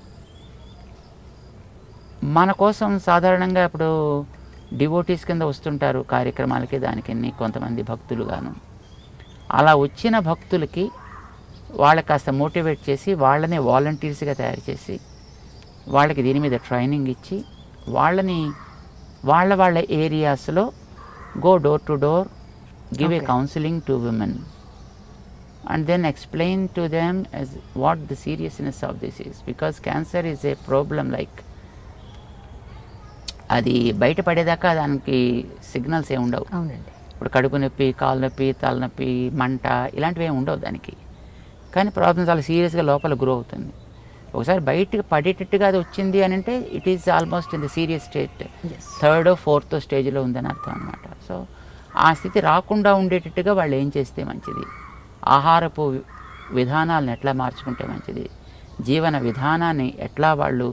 మన కోసం సాధారణంగా ఇప్పుడు డివోటీస్ కింద వస్తుంటారు కార్యక్రమాలకి, దానికి కొంతమంది భక్తులుగాను. అలా వచ్చిన భక్తులకి వాళ్ళకి కాస్త మోటివేట్ చేసి వాళ్ళని వాలంటీర్స్గా తయారు చేసి వాళ్ళకి దీని మీద ట్రైనింగ్ ఇచ్చి వాళ్ళని వాళ్ళ ఏరియాస్లో go door to door, give a counselling to women and then explain to them as what the seriousness of this is, because cancer is a problem like అది బయటపడేదాకా దానికి సిగ్నల్స్ ఏమి ఉండవు. ఇప్పుడు కడుపు నొప్పి, కాలు నొప్పి, తలనొప్పి, మంట ఇలాంటివి ఏమి ఉండవు దానికి, కానీ ప్రాబ్లం చాలా సీరియస్గా లోపల గ్రో అవుతుంది. ఒకసారి బయటకు పడేటట్టుగా అది వచ్చింది అని అంటే it is almost in the serious state, 3rd or 4th స్టేజ్లో ఉందని అర్థం అనమాట. సో ఆ స్థితి రాకుండా ఉండేటట్టుగా వాళ్ళు ఏం చేస్తే మంచిది, ఆహారపు విధానాలను ఎట్లా మార్చుకుంటే మంచిది, జీవన విధానాన్ని ఎట్లా వాళ్ళు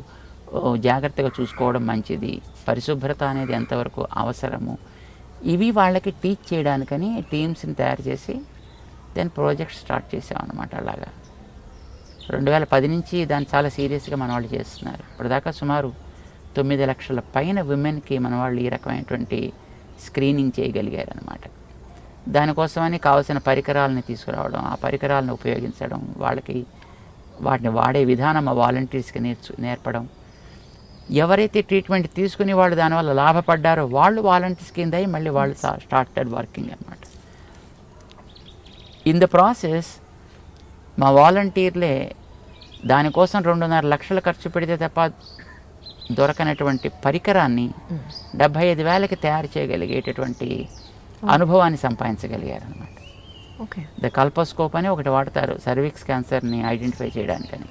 జాగ్రత్తగా చూసుకోవడం మంచిది, పరిశుభ్రత అనేది ఎంతవరకు అవసరము, ఇవి వాళ్ళకి టీచ్ చేయడానికని టీమ్స్ని తయారు చేసి దెన్ ప్రాజెక్ట్ స్టార్ట్ చేసాం అనమాట. అలాగా 2010 నుంచి దాన్ని చాలా సీరియస్గా మన వాళ్ళు చేస్తున్నారు. ఇప్పటిదాకా సుమారు 9 లక్షల పైన విమెన్కి మన వాళ్ళు ఈ రకమైనటువంటి స్క్రీనింగ్ చేయగలిగారు అనమాట. దానికోసమని కావాల్సిన పరికరాలని తీసుకురావడం, ఆ పరికరాలను ఉపయోగించడం, వాళ్ళకి వాటిని వాడే విధానం ఆ వాలంటీర్స్కి నేర్పడం, ఎవరైతే ట్రీట్మెంట్ తీసుకుని వాళ్ళు దానివల్ల లాభపడ్డారో వాళ్ళు వాలంటీర్స్ కింద అయ్యి మళ్ళీ వాళ్ళు స్టార్టెడ్ వర్కింగ్ అనమాట. ఇన్ ద ప్రాసెస్ మా వాలంటీర్లే దానికోసం 2.5 లక్షలు ఖర్చు పెడితే తప్ప దొరకనటువంటి పరికరాన్ని 75,000కి తయారు చేయగలిగేటటువంటి అనుభవాన్ని సంపాదించగలిగారనమాట. ఓకే. ద కల్పోస్కోప్ అని ఒకటి వాడతారు సర్విక్స్ క్యాన్సర్ని ఐడెంటిఫై చేయడానికని.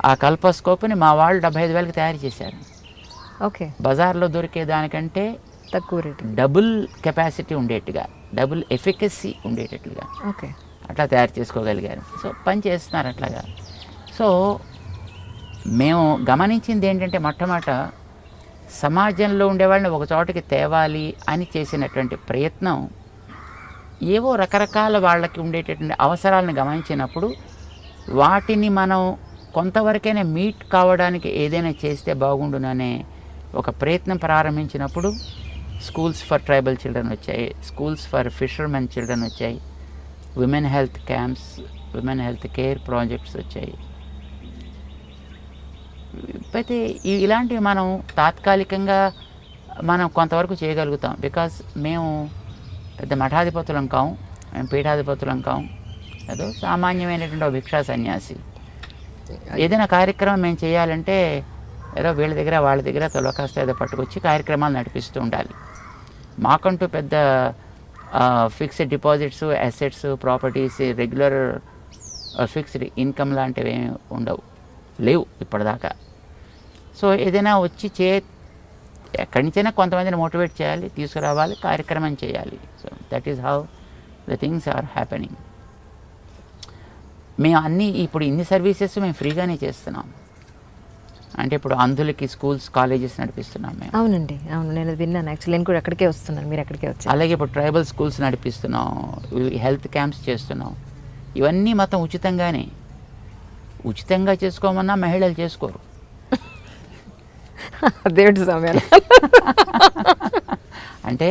ఆ కల్పోస్కోప్ని మా వాళ్ళు 75,000కి తయారు చేశారు. ఓకే. బజార్లో దొరికే దానికంటే తక్కువ రేటు, డబుల్ కెపాసిటీ ఉండేట్టుగా, డబుల్ ఎఫికసీ ఉండేటట్లుగా ఓకే, అట్లా తయారు చేసుకోగలిగారు. సో పని చేస్తున్నారు అట్లాగా. సో మేము గమనించింది ఏంటంటే మొట్టమొదట సమాజంలో ఉండేవాళ్ళని ఒక చోటకి తేవాలి అని చేసినటువంటి ప్రయత్నం ఏవో రకరకాల వాళ్ళకి ఉండేటటువంటి అవసరాలను గమనించినప్పుడు వాటిని మనం కొంతవరకైనా మీట్ కావడానికి ఏదైనా చేస్తే బాగుండుననే ఒక ప్రయత్నం ప్రారంభించినప్పుడు స్కూల్స్ ఫర్ ట్రైబల్ చిల్డ్రన్ వచ్చాయి, స్కూల్స్ ఫర్ ఫిషర్మెన్ చిల్డ్రన్ వచ్చాయి, women health camps, women health care projects వచ్చాయి. అయితే ఇలాంటివి మనం తాత్కాలికంగా మనం కొంతవరకు చేయగలుగుతాం. బికాస్ మేము పెద్ద మఠాధిపతులం కాం, మేము పీఠాధిపతులం కాం, ఏదో సామాన్యమైనటువంటి భిక్షా సన్యాసి. ఏదైనా కార్యక్రమం మేము చేయాలంటే ఏదో వీళ్ళ దగ్గర వాళ్ళ దగ్గర తొలకాస్త ఏదో పట్టుకొచ్చి కార్యక్రమాలు నడిపిస్తూ ఉండాలి. మాకంటూ పెద్ద fixed deposits, assets, properties, regular fixed income లాంటివి ఏమి ఉండవు, లేవు ఇప్పటిదాకా. సో ఏదైనా వచ్చి ఎక్కడి నుంచైనా కొంతమందిని మోటివేట్ చేయాలి, తీసుకురావాలి, కార్యక్రమం చేయాలి. So that is how the things are happening. మేము అన్నీ ఇప్పుడు ఇన్ని సర్వీసెస్ మేము ఫ్రీగానే చేస్తున్నాం. అంటే ఇప్పుడు అంధులకి స్కూల్స్, కాలేజెస్ నడిపిస్తున్నాం మేము. అవునండి, అవును, నేను విన్నాను. యాక్చువల్లీ నేను కూడా అక్కడికే వస్తున్నాను, మీరు అక్కడికే వచ్చారు. అలాగే ఇప్పుడు ట్రైబల్ స్కూల్స్ నడిపిస్తున్నాం, హెల్త్ క్యాంప్స్ చేస్తున్నాం. ఇవన్నీ మొత్తం ఉచితంగానే. ఉచితంగా చేసుకోమన్నా మహిళలు చేసుకోరు. దేవుడి సమయాలు అంటే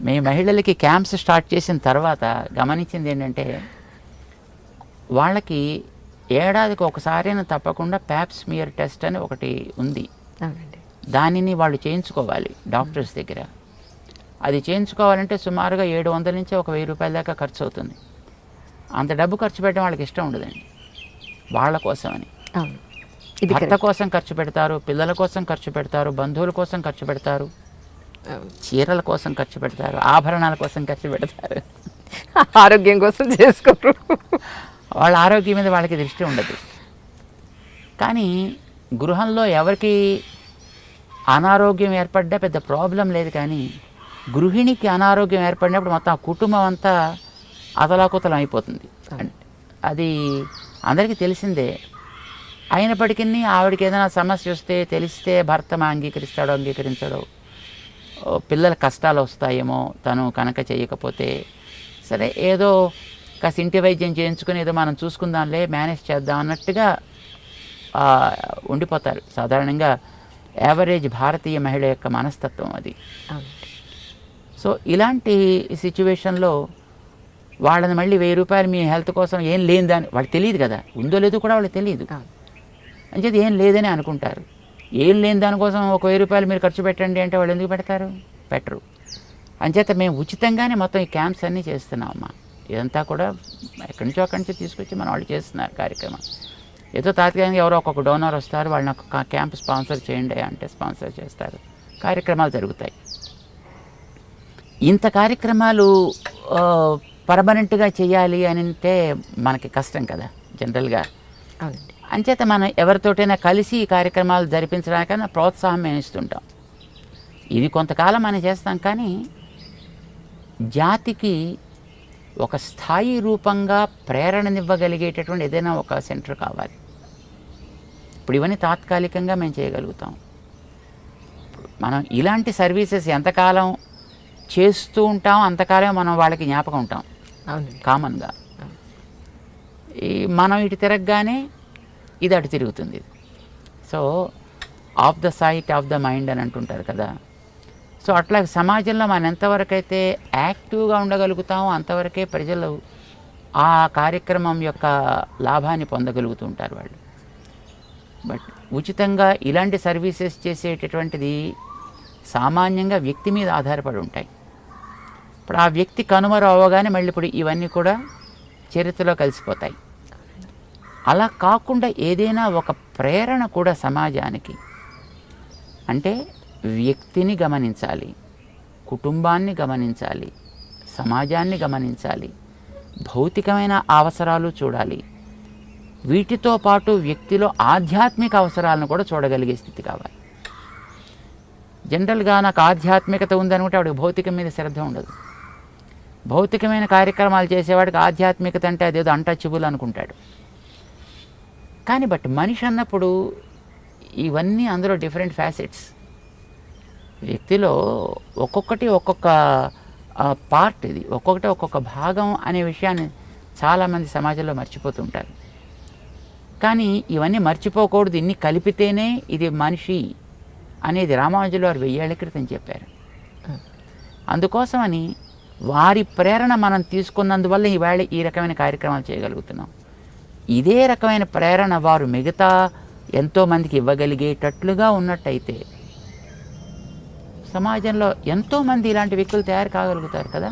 మీ మహిళలకి క్యాంప్స్ స్టార్ట్ చేసిన తర్వాత గమనించింది ఏంటంటే వాళ్ళకి ఏడాదికి ఒకసారైనా తప్పకుండా ప్యాప్స్మియర్ టెస్ట్ అని ఒకటి ఉంది. దానిని వాళ్ళు చేయించుకోవాలి డాక్టర్స్ దగ్గర. అది చేయించుకోవాలంటే సుమారుగా 700 నుంచి 1,000 రూపాయల దాకా ఖర్చు అవుతుంది. అంత డబ్బు ఖర్చు పెట్టడం వాళ్ళకి ఇష్టం ఉండదండి. వాళ్ళ కోసమని భర్త కోసం ఖర్చు పెడతారు, పిల్లల కోసం ఖర్చు పెడతారు, బంధువుల కోసం ఖర్చు పెడతారు, చీరల కోసం ఖర్చు పెడతారు, ఆభరణాల కోసం ఖర్చు పెడతారు, ఆరోగ్యం కోసం చేసుకోరు. వాళ్ళ ఆరోగ్యం మీద వాళ్ళకి దృష్టి ఉండదు. కానీ గృహంలో ఎవరికి అనారోగ్యం ఏర్పడ్డా పెద్ద ప్రాబ్లం లేదు. కానీ గృహిణికి అనారోగ్యం ఏర్పడినప్పుడు మొత్తం ఆ కుటుంబం అంతా అతలాకుతలం అయిపోతుంది. అది అందరికీ తెలిసిందే. అయినప్పటికీ ఆవిడకి ఏదైనా సమస్య వస్తే తెలిస్తే భర్త అంగీకరిస్తాడో అంగీకరించాడో, పిల్లల కష్టాలు వస్తాయేమో తను కనుక చేయకపోతే, సరే ఏదో కాస్త ఇంటి వైద్యం చేయించుకుని ఏదో మనం చూసుకుందాంలే, మేనేజ్ చేద్దాం అన్నట్టుగా ఉండిపోతారు. సాధారణంగా యావరేజ్ భారతీయ మహిళ యొక్క మనస్తత్వం అది. సో ఇలాంటి సిచ్యువేషన్లో వాళ్ళని మళ్ళీ 1000 రూపాయలు మీ హెల్త్ కోసం ఏం లేని దాన్ని వాళ్ళకి తెలియదు కదా, ఉందో లేదో కూడా వాళ్ళకి తెలియదు. అంచేది ఏం లేదని అనుకుంటారు. ఏం లేని దానికోసం 1,000 రూపాయలు మీరు ఖర్చు పెట్టండి అంటే వాళ్ళు ఎందుకు పెడతారు? పెట్టరు. అంచేత మేము ఉచితంగానే మొత్తం ఈ క్యాంప్స్ అన్నీ చేస్తున్నామమ్మా. ఇదంతా కూడా ఎక్కడి నుంచో అక్కడి నుంచి తీసుకొచ్చి మన వాళ్ళు చేస్తున్నారు కార్యక్రమం. ఏదో తాత్కాలికంగా ఎవరో ఒక్కొక్క డోనర్ వస్తారు, వాళ్ళని ఒక క్యాంప్ స్పాన్సర్ చేయండి అంటే స్పాన్సర్ చేస్తారు, కార్యక్రమాలు జరుగుతాయి. ఇంత కార్యక్రమాలు పర్మనెంట్గా చేయాలి అని అంటే మనకి కష్టం కదా జనరల్గా. అంచేత మనం ఎవరితోటైనా కలిసి ఈ కార్యక్రమాలు జరిపించడానికైనా ప్రోత్సాహం మేము ఇస్తుంటాం. ఇది కొంతకాలం మనం చేస్తాం. కానీ జాతికి ఒక స్థాయి రూపంగా ప్రేరణనివ్వగలిగేటటువంటి ఏదైనా ఒక సెంటర్ కావాలి. ఇప్పుడు ఇవన్నీ తాత్కాలికంగా మేము చేయగలుగుతాం. మనం ఇలాంటి సర్వీసెస్ ఎంతకాలం చేస్తూ ఉంటాం అంతకాలం మనం వాళ్ళకి జ్ఞాపకం ఉంటాం కామన్గా. మనం ఇటు తిరగగానే ఇది అటు తిరుగుతుంది. So of the sight of the mind అని అంటుంటారు కదా. సో అట్లా సమాజంలో మనం ఎంతవరకు అయితే యాక్టివ్గా ఉండగలుగుతామో అంతవరకే ప్రజలు ఆ కార్యక్రమం యొక్క లాభాన్ని పొందగలుగుతూ ఉంటారు వాళ్ళు. బట్ ఉచితంగా ఇలాంటి సర్వీసెస్ చేసేటటువంటిది సామాన్యంగా వ్యక్తి మీద ఆధారపడి ఉంటాయి. ఇప్పుడు ఆ వ్యక్తి కనుమరువగానే మళ్ళీ ఇప్పుడు ఇవన్నీ కూడా చరిత్రలో కలిసిపోతాయి. అలా కాకుండా ఏదైనా ఒక ప్రేరణ కూడా సమాజానికి, అంటే వ్యక్తిని గమనించాలి, కుటుంబాన్ని గమనించాలి, సమాజాన్ని గమనించాలి, భౌతికమైన అవసరాలు చూడాలి, వీటితో పాటు వ్యక్తిలో ఆధ్యాత్మిక అవసరాలను కూడా చూడగలిగే స్థితి కావాలి. జనరల్గా నాకు ఆధ్యాత్మికత ఉందనుకుంటే వాడికి భౌతికం మీద శ్రద్ధ ఉండదు. భౌతికమైన కార్యక్రమాలు చేసేవాడికి ఆధ్యాత్మికత అంటే అదేదో అన్టచబుల్ అనుకుంటాడు. కానీ బట్ మనిషి అన్నప్పుడు ఇవన్నీ అందులో డిఫరెంట్ ఫ్యాసెట్స్. వ్యక్తిలో ఒక్కొక్కటి ఒక్కొక్క పార్ట్, ఇది ఒక్కొక్కటి ఒక్కొక్క భాగం అనే విషయాన్ని చాలామంది సమాజంలో మర్చిపోతుంటారు. కానీ ఇవన్నీ మర్చిపోకూడదు, ఇన్ని కలిపితేనే ఇది మనిషి అనేది రామానుజులు వారు 1000 ఏళ్ల క్రితం చెప్పారు. అందుకోసమని వారి ప్రేరణ మనం తీసుకున్నందువల్ల ఈవేళ ఈ రకమైన కార్యక్రమాలు చేయగలుగుతున్నాం. ఇదే రకమైన ప్రేరణ వారు మిగతా ఎంతోమందికి ఇవ్వగలిగేటట్లుగా ఉన్నట్టయితే సమాజంలో ఎంతోమంది ఇలాంటి వ్యక్తులు తయారు కాగలుగుతారు కదా.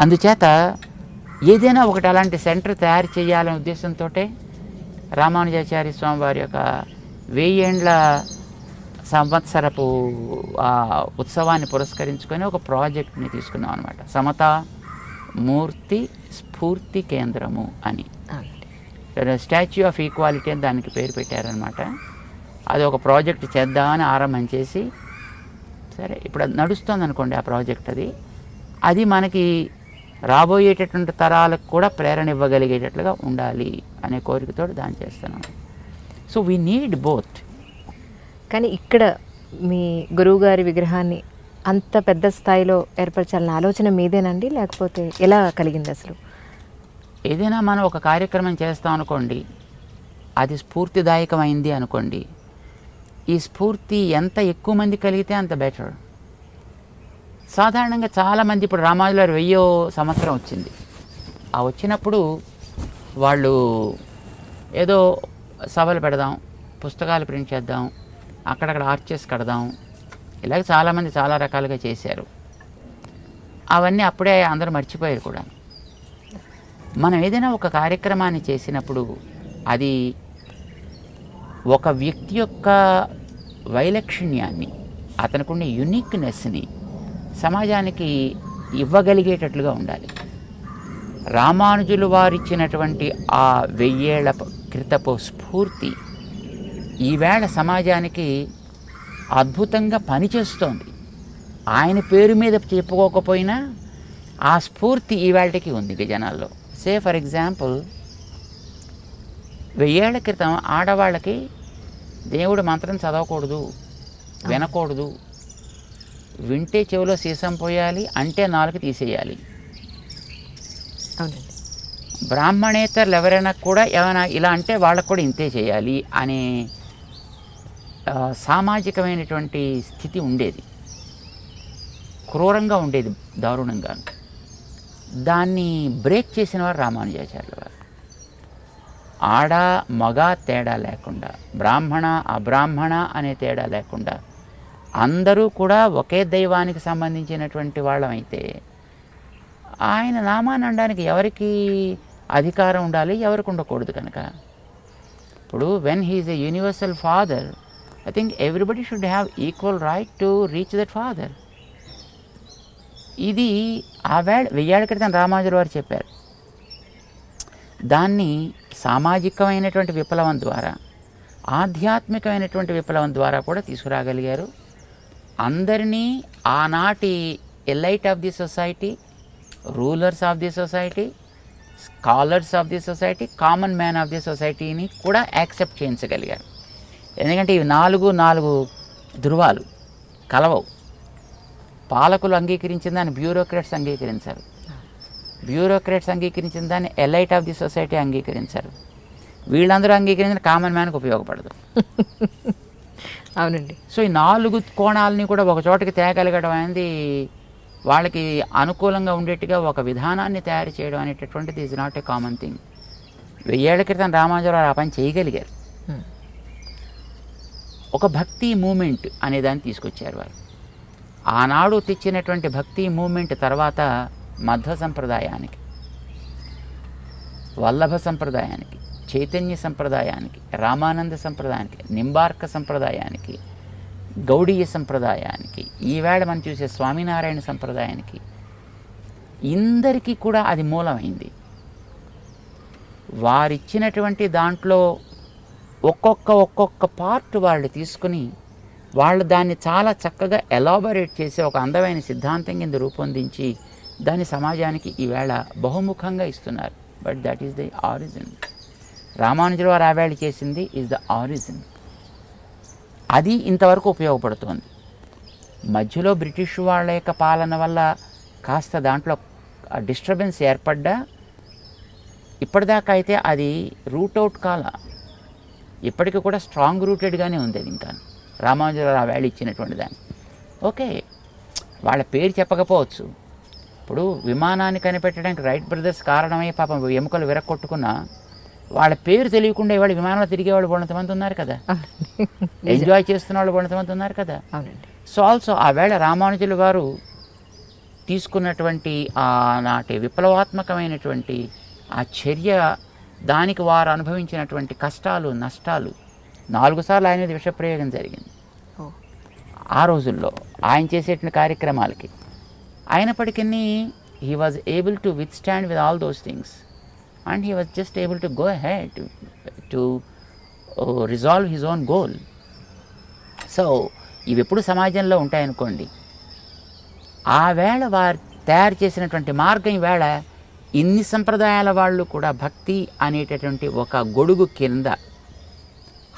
అందుచేత ఏదైనా ఒకటి అలాంటి సెంటర్ తయారు చేయాలనే ఉద్దేశంతో రామానుజాచార్య స్వామి వారి యొక్క 1000 ఏండ్ల సంవత్సరపు ఉత్సవాన్ని పురస్కరించుకొని ఒక ప్రాజెక్ట్ని తీసుకున్నాం అనమాట. సమతా మూర్తి స్ఫూర్తి కేంద్రము అని, స్టాచ్యూ ఆఫ్ ఈక్వాలిటీ అని దానికి పేరు పెట్టారనమాట. అది ఒక ప్రాజెక్ట్ చేద్దామని ఆరంభం చేసి, సరే ఇప్పుడు అది నడుస్తుంది అనుకోండి ఆ ప్రాజెక్ట్. అది మనకి రాబోయేటటువంటి తరాలకు కూడా ప్రేరణ ఇవ్వగలిగేటట్లుగా ఉండాలి అనే కోరికతో దాన్ని చేస్తున్నాం. So we need both. కానీ ఇక్కడ మీ గురువుగారి విగ్రహాన్ని అంత పెద్ద స్థాయిలో ఏర్పరచాలన్న ఆలోచన మీదేనండి, లేకపోతే ఎలా కలిగింది అసలు? ఏదైనా మనం ఒక కార్యక్రమం చేస్తాం అనుకోండి, అది స్ఫూర్తిదాయకమైంది అనుకోండి, ఈ స్ఫూర్తి ఎంత ఎక్కువ మంది కలిగితే అంత బెటర్. సాధారణంగా చాలామంది ఇప్పుడు రామానుజుల 1000వ సంవత్సరం వచ్చింది. ఆ వచ్చినప్పుడు వాళ్ళు ఏదో సభలు పెడదాం, పుస్తకాలు ప్రింట్ చేద్దాం, అక్కడక్కడ ఆర్చెస్ కడదాం, ఇలాగ చాలామంది చాలా రకాలుగా చేశారు. అవన్నీ అప్పుడే అందరూ మర్చిపోయారు కూడా. మనం ఏదైనా ఒక కార్యక్రమాన్ని చేసినప్పుడు అది ఒక వ్యక్తి యొక్క వైలక్షణ్యాన్ని, అతనికున్న యునిక్నెస్ని సమాజానికి ఇవ్వగలిగేటట్లుగా ఉండాలి. రామానుజులు వారిచ్చినటువంటి ఆ 1000 ఏళ్ల క్రితపు స్ఫూర్తి ఈవేళ సమాజానికి అద్భుతంగా పనిచేస్తోంది. ఆయన పేరు మీద చెప్పుకోకపోయినా ఆ స్ఫూర్తి ఈవేళకి ఉంది జనాల్లో. సే ఫర్ ఎగ్జాంపుల్ 1000 ఏళ్ల క్రితం ఆడవాళ్ళకి దేవుడు మంత్రం చదవకూడదు, వినకూడదు, వింటే చెవిలో సీసం పోయాలి, అంటే నాలుగు తీసేయాలి. అవునండి. బ్రాహ్మణేతరులు ఎవరైనా కూడా ఏమైనా ఇలా అంటే వాళ్ళకు కూడా ఇంతే చేయాలి అనే సామాజికమైనటువంటి స్థితి ఉండేది. క్రూరంగా ఉండేది, దారుణంగా. దాన్ని బ్రేక్ చేసిన వారు రామానుజాచార్యుల వారు. ఆడ మగ తేడా లేకుండా, బ్రాహ్మణ అబ్రాహ్మణ అనే తేడా లేకుండా అందరూ కూడా ఒకే దైవానికి సంబంధించినటువంటి వాళ్ళమైతే ఆయన నామాన్ని అనడానికి ఎవరికి అధికారం ఉండాలి, ఎవరికి ఉండకూడదు. కనుక ఇప్పుడు when he is a universal father, I think everybody should have equal right to reach that father. ఇది ఆ 1000 ఏళ్ల క్రితం రామానుజుల వారు చెప్పారు. దాన్ని సామాజికమైనటువంటి విప్లవం ద్వారా, ఆధ్యాత్మికమైనటువంటి విప్లవం ద్వారా కూడా తీసుకురాగలిగారు. అందరినీ ఆనాటి elite of the society, rulers of the society, scholars of the society, common man of the సొసైటీని కూడా యాక్సెప్ట్ చేయించగలిగారు. ఎందుకంటే ఇవి 4 ధృవాలు కలవవు. పాలకులు అంగీకరించిన దాన్ని బ్యూరోక్రాట్స్ అంగీకరించారు, బ్యూరోక్రాట్స్ అంగీకరించిన దాన్ని ఎలైట్ ఆఫ్ ది సొసైటీ అంగీకరించారు. వీళ్ళందరూ అంగీకరించిన కామన్ మ్యాన్కి ఉపయోగపడదు. అవునండి. సో ఈ 4 కోణాలని కూడా ఒక చోటకి తేగలగడం అనేది, వాళ్ళకి అనుకూలంగా ఉండేట్టుగా ఒక విధానాన్ని తయారు చేయడం అనేటటువంటిది is not a common thing. 1000 ఏళ్ల క్రితం రామానుజరావు ఆ పని చేయగలిగారు. ఒక భక్తి మూమెంట్ అనే దాన్ని తీసుకొచ్చారు వారు. ఆనాడు తెచ్చినటువంటి భక్తి మూమెంట్ తర్వాత మధ్వ సంప్రదాయానికి, వల్లభ సంప్రదాయానికి, చైతన్య సంప్రదాయానికి, రామానంద సంప్రదాయానికి, నింబార్క సంప్రదాయానికి, గౌడీయ సంప్రదాయానికి, ఈవేళ మనం చూసే స్వామినారాయణ సంప్రదాయానికి, ఇందరికీ కూడా అది మూలమైంది. వారిచ్చినటువంటి దాంట్లో ఒక్కొక్క పార్ట్ వాళ్ళు తీసుకుని వాళ్ళు దాన్ని చాలా చక్కగా ఎలాబొరేట్ చేసి ఒక అందమైన సిద్ధాంతం కింద రూపొందించి దాన్ని సమాజానికి ఈవేళ బహుముఖంగా ఇస్తున్నారు. But that is the origin. రామానుజుల వారు ఆవేళ చేసింది ఈజ్ ద ఆరిజిన్. అది ఇంతవరకు ఉపయోగపడుతోంది. మధ్యలో బ్రిటిష్ వాళ్ళ యొక్క పాలన వల్ల కాస్త దాంట్లో డిస్టర్బెన్స్ ఏర్పడ్డా ఇప్పటిదాకా అయితే అది రూట్ అవుట్ కాల, ఇప్పటికీ కూడా స్ట్రాంగ్ రూటెడ్గానే ఉంది అది. ఇంకా రామానుజరావు ఆ వేళ ఇచ్చినటువంటి దాన్ని ఓకే, వాళ్ళ పేరు చెప్పకపోవచ్చు. ఇప్పుడు విమానాన్ని కనిపెట్టడానికి రైట్ బ్రదర్స్ కారణమై పాపం ఎముకలు విరక్కొట్టుకున్నా వాళ్ళ పేరు తెలియకుండా ఇవాళ విమానంలో తిరిగేవాళ్ళు కొంతమంది ఉన్నారు కదా, ఎంజాయ్ చేస్తున్న వాళ్ళు కొంతమంది ఉన్నారు కదా. సో ఆల్సో ఆ వేళ రామానుజుల వారు తీసుకున్నటువంటి ఆనాటి విప్లవాత్మకమైనటువంటి ఆ చర్య, దానికి వారు అనుభవించినటువంటి కష్టాలు నష్టాలు, 4 సార్లు ఆయన మీద విషప్రయోగం జరిగింది ఆ రోజుల్లో ఆయన చేసేటువంటి కార్యక్రమాలకి. అయినప్పటికీ he was able to with stand with all those things and he was just able to go ahead to resolve his own goal. So ఇవి ఎప్పుడు సమాజంలో ఉంటాయనుకోండి. ఆ వేళ వారు తయారు చేసినటువంటి మార్గం ఈవేళ ఇన్ని సంప్రదాయాల వాళ్ళు కూడా భక్తి అనేటటువంటి ఒక గొడుగు కింద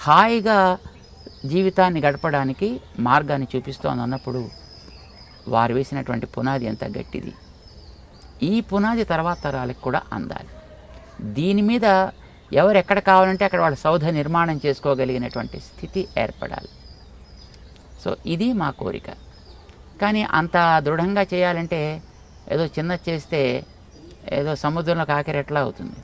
హాయిగా జీవితాన్ని గడపడానికి మార్గాన్ని చూపిస్తోంది అన్నప్పుడు వారు వేసినటువంటి పునాది ఎంత గట్టిది. ఈ పునాది తర్వాత తరాలకు కూడా అందాలి. దీని మీద ఎవరు ఎక్కడ కావాలంటే అక్కడ వాళ్ళ సౌధ నిర్మాణం చేసుకోగలిగినటువంటి స్థితి ఏర్పడాలి. సో ఇది మా కోరిక. కానీ అంత దృఢంగా చేయాలంటే ఏదో చిన్న చేస్తే ఏదో సముద్రంలో కాకిరి ఎట్లా అవుతుంది.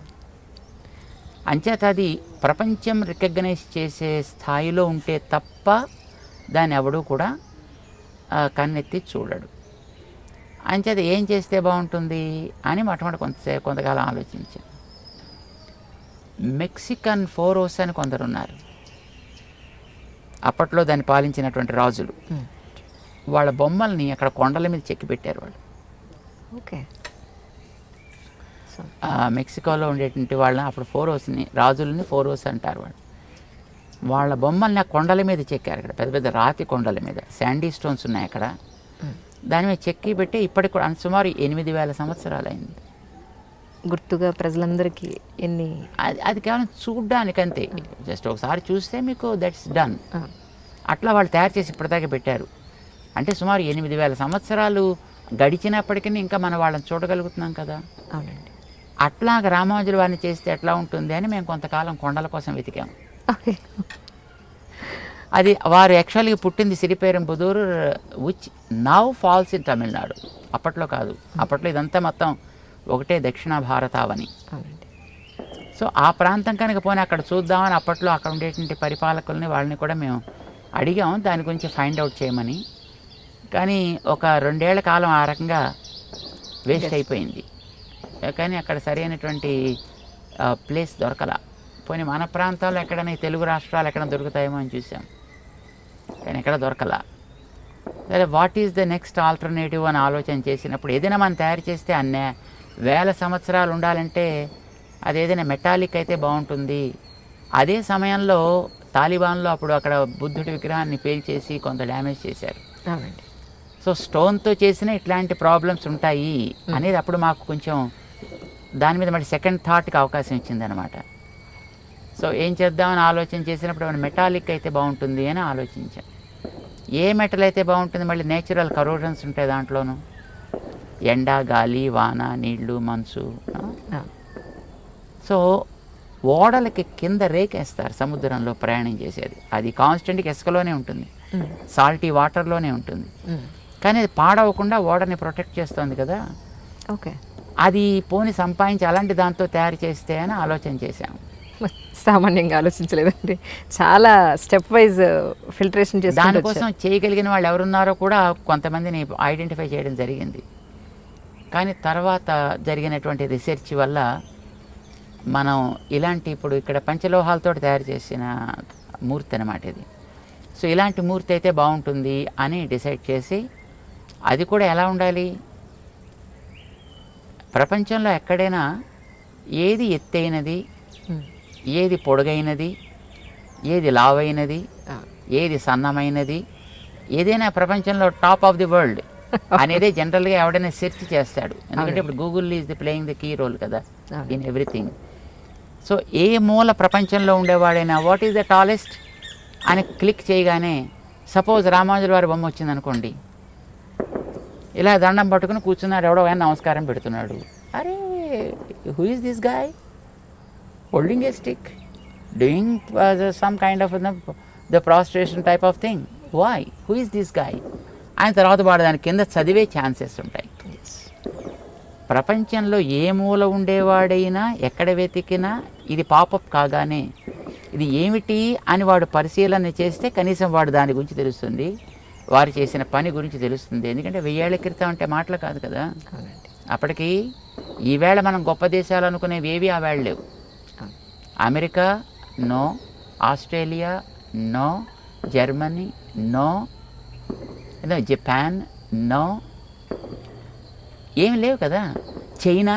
అంచేత అది ప్రపంచం రికగ్నైజ్ చేసే స్థాయిలో ఉంటే తప్ప దాన్ని ఎవడూ కూడా కన్నెత్తి చూడడు. అంచేత ఏం చేస్తే బాగుంటుంది అని మొట్టమొదటి కొంతకాలం ఆలోచించాను. మెక్సికన్ ఫోరోస్ అని కొందరు ఉన్నారు. అప్పట్లో దాన్ని పాలించినటువంటి రాజులు. వాళ్ళ బొమ్మల్ని అక్కడ కొండల మీద చెక్కి పెట్టారు వాళ్ళు. ఓకే. మెక్సికోలో ఉండేటువంటి వాళ్ళని అప్పుడు ఫోరోస్ని, రాజులని ఫోరోస్ అంటారు వాళ్ళు. వాళ్ళ బొమ్మల్ని ఆ కొండల మీద చెక్కారు. అక్కడ పెద్ద పెద్ద రాతి కొండల మీద శాండీ స్టోన్స్ ఉన్నాయి అక్కడ. దాని మీద చెక్కి పెట్టి ఇప్పటికి కూడా సుమారు 8000 సంవత్సరాలు అయింది. గుర్తుగా ప్రజలందరికీ ఎన్ని అది కేవలం చూడ్డానికంతే. జస్ట్ ఒకసారి చూస్తే మీకు దట్స్ డన్. అట్లా వాళ్ళు తయారు చేసి ఇప్పటిదాకా పెట్టారు. అంటే సుమారు 8000 సంవత్సరాలు గడిచినప్పటికీ ఇంకా మనం వాళ్ళని చూడగలుగుతున్నాం కదా. అవునండి. అట్లాగ రామానుజుల వారిని చేస్తే ఎట్లా ఉంటుంది అని మేము కొంతకాలం కొండల కోసం వెతికాము. అది వారు యాక్చువల్గా పుట్టింది Sriperumbudur, which now falls in Tamil Nadu. అప్పట్లో కాదు, అప్పట్లో ఇదంతా మొత్తం ఒకటే దక్షిణ భారతావని. సో ఆ ప్రాంతం కనుక పోనీ అక్కడ చూద్దామని అప్పట్లో అక్కడ ఉండేటువంటి పరిపాలకుల్ని వాళ్ళని కూడా మేము అడిగాము దాని గురించి ఫైండ్ అవుట్ చేయమని. కానీ ఒక 2 ఏళ్ల కాలం ఆ రకంగా వేస్ట్ అయిపోయింది. కానీ అక్కడ సరైనటువంటి ప్లేస్ దొరకలా. పోనీ మన ప్రాంతాల్లో ఎక్కడైనా తెలుగు రాష్ట్రాలు ఎక్కడైనా దొరుకుతాయేమో అని చూసాం, కానీ ఎక్కడ దొరకలా. సరే what is the next alternative అని ఆలోచన చేసినప్పుడు ఏదైనా మనం తయారు చేస్తే అన్నీ 1000 సంవత్సరాలు ఉండాలంటే అది ఏదైనా మెటాలిక్ అయితే బాగుంటుంది. అదే సమయంలో తాలిబాన్లో అప్పుడు అక్కడ బుద్ధుడి విగ్రహాన్ని పేల్చేసి కొంత డ్యామేజ్ చేశారు. సో స్టోన్తో చేసిన ఇట్లాంటి ప్రాబ్లమ్స్ ఉంటాయి అనేది అప్పుడు మాకు కొంచెం దాని మీద మళ్ళీ సెకండ్ థాట్కి అవకాశం ఇచ్చిందనమాట. సో ఏం చేద్దామని ఆలోచన చేసినప్పుడు మన మెటాలిక్ అయితే బాగుంటుంది అని ఆలోచించాం. ఏ మెటల్ అయితే బాగుంటుంది, మళ్ళీ నేచురల్ కరోజన్స్ ఉంటాయి దాంట్లోనూ, ఎండ గాలి వాన నీళ్లు మంచు. సో ఓడలకి కింద రేకేస్తారు సముద్రంలో ప్రయాణం చేసేది, అది కాన్స్టెంట్గా ఇసుకలోనే ఉంటుంది, సాల్టీ వాటర్లోనే ఉంటుంది. కానీ అది పాడవకుండా ఓడని ప్రొటెక్ట్ చేస్తుంది కదా. ఓకే. అది పోని సంపాదించి అలాంటి దాంతో తయారు చేస్తే అని ఆలోచన చేశాం. సామాన్యంగా ఆలోచించలేదండి. చాలా స్టెప్ వైజ్ ఫిల్టరేషన్ చేసి దానికోసం చేయగలిగిన వాళ్ళు ఎవరున్నారో కూడా కొంతమందిని ఐడెంటిఫై చేయడం జరిగింది. కానీ తర్వాత జరిగినటువంటి రీసెర్చ్ వల్ల మనం ఇలాంటి ఇప్పుడు ఇక్కడ పంచలోహాలతో తయారు చేసిన మూర్తి అన్నమాట ఇది. సో ఇలాంటి మూర్తి అయితే బాగుంటుంది అని డిసైడ్ చేసి, అది కూడా ఎలా ఉండాలి, ప్రపంచంలో ఎక్కడైనా ఏది ఎత్తైనది, ఏది పొడుగైనది, ఏది లావైనది, ఏది సన్నమైనది, ఏదైనా ప్రపంచంలో టాప్ ఆఫ్ ది వరల్డ్ అనేది జనరల్గా ఎవడైనా సెర్చ్ చేస్తాడు. ఎందుకంటే ఇప్పుడు Google is the playing the key role కదా ఇన్ ఎవ్రీథింగ్. సో ఏ మూల ప్రపంచంలో ఉండేవాడైనా వాట్ ఈజ్ ద టాలెస్ట్ అని క్లిక్ చేయగానే, సపోజ్ రామానుజుల వారి బొమ్మ వచ్చిందనుకోండి, ఇలా దండం పట్టుకుని కూర్చున్నాడు, ఎవడో ఆయన నమస్కారం పెడుతున్నాడు. అరే who is this guy holding a stick, doing some kind of the prostration type of thing. Why? Who is this guy? ఆయన తర్వాత వాడు దాని కింద చదివే ఛాన్సెస్ ఉంటాయి. ప్రపంచంలో ఏ మూల ఉండేవాడైనా ఎక్కడ వెతికినా ఇది పాపప్ కాగానే ఇది ఏమిటి అని వాడు పరిశీలన చేస్తే కనీసం వాడు దాని గురించి తెలుస్తుంది, వారు చేసిన పని గురించి తెలుస్తుంది. ఎందుకంటే 1000 ఏళ్ల క్రితం అంటే మాటలు కాదు కదా. అప్పటికి ఈవేళ మనం గొప్ప దేశాలు అనుకునేవి ఏవి ఆ వేళ లేవు. America no, Australia no, Germany no, Japan no, ఏమి లేవు కదా. చైనా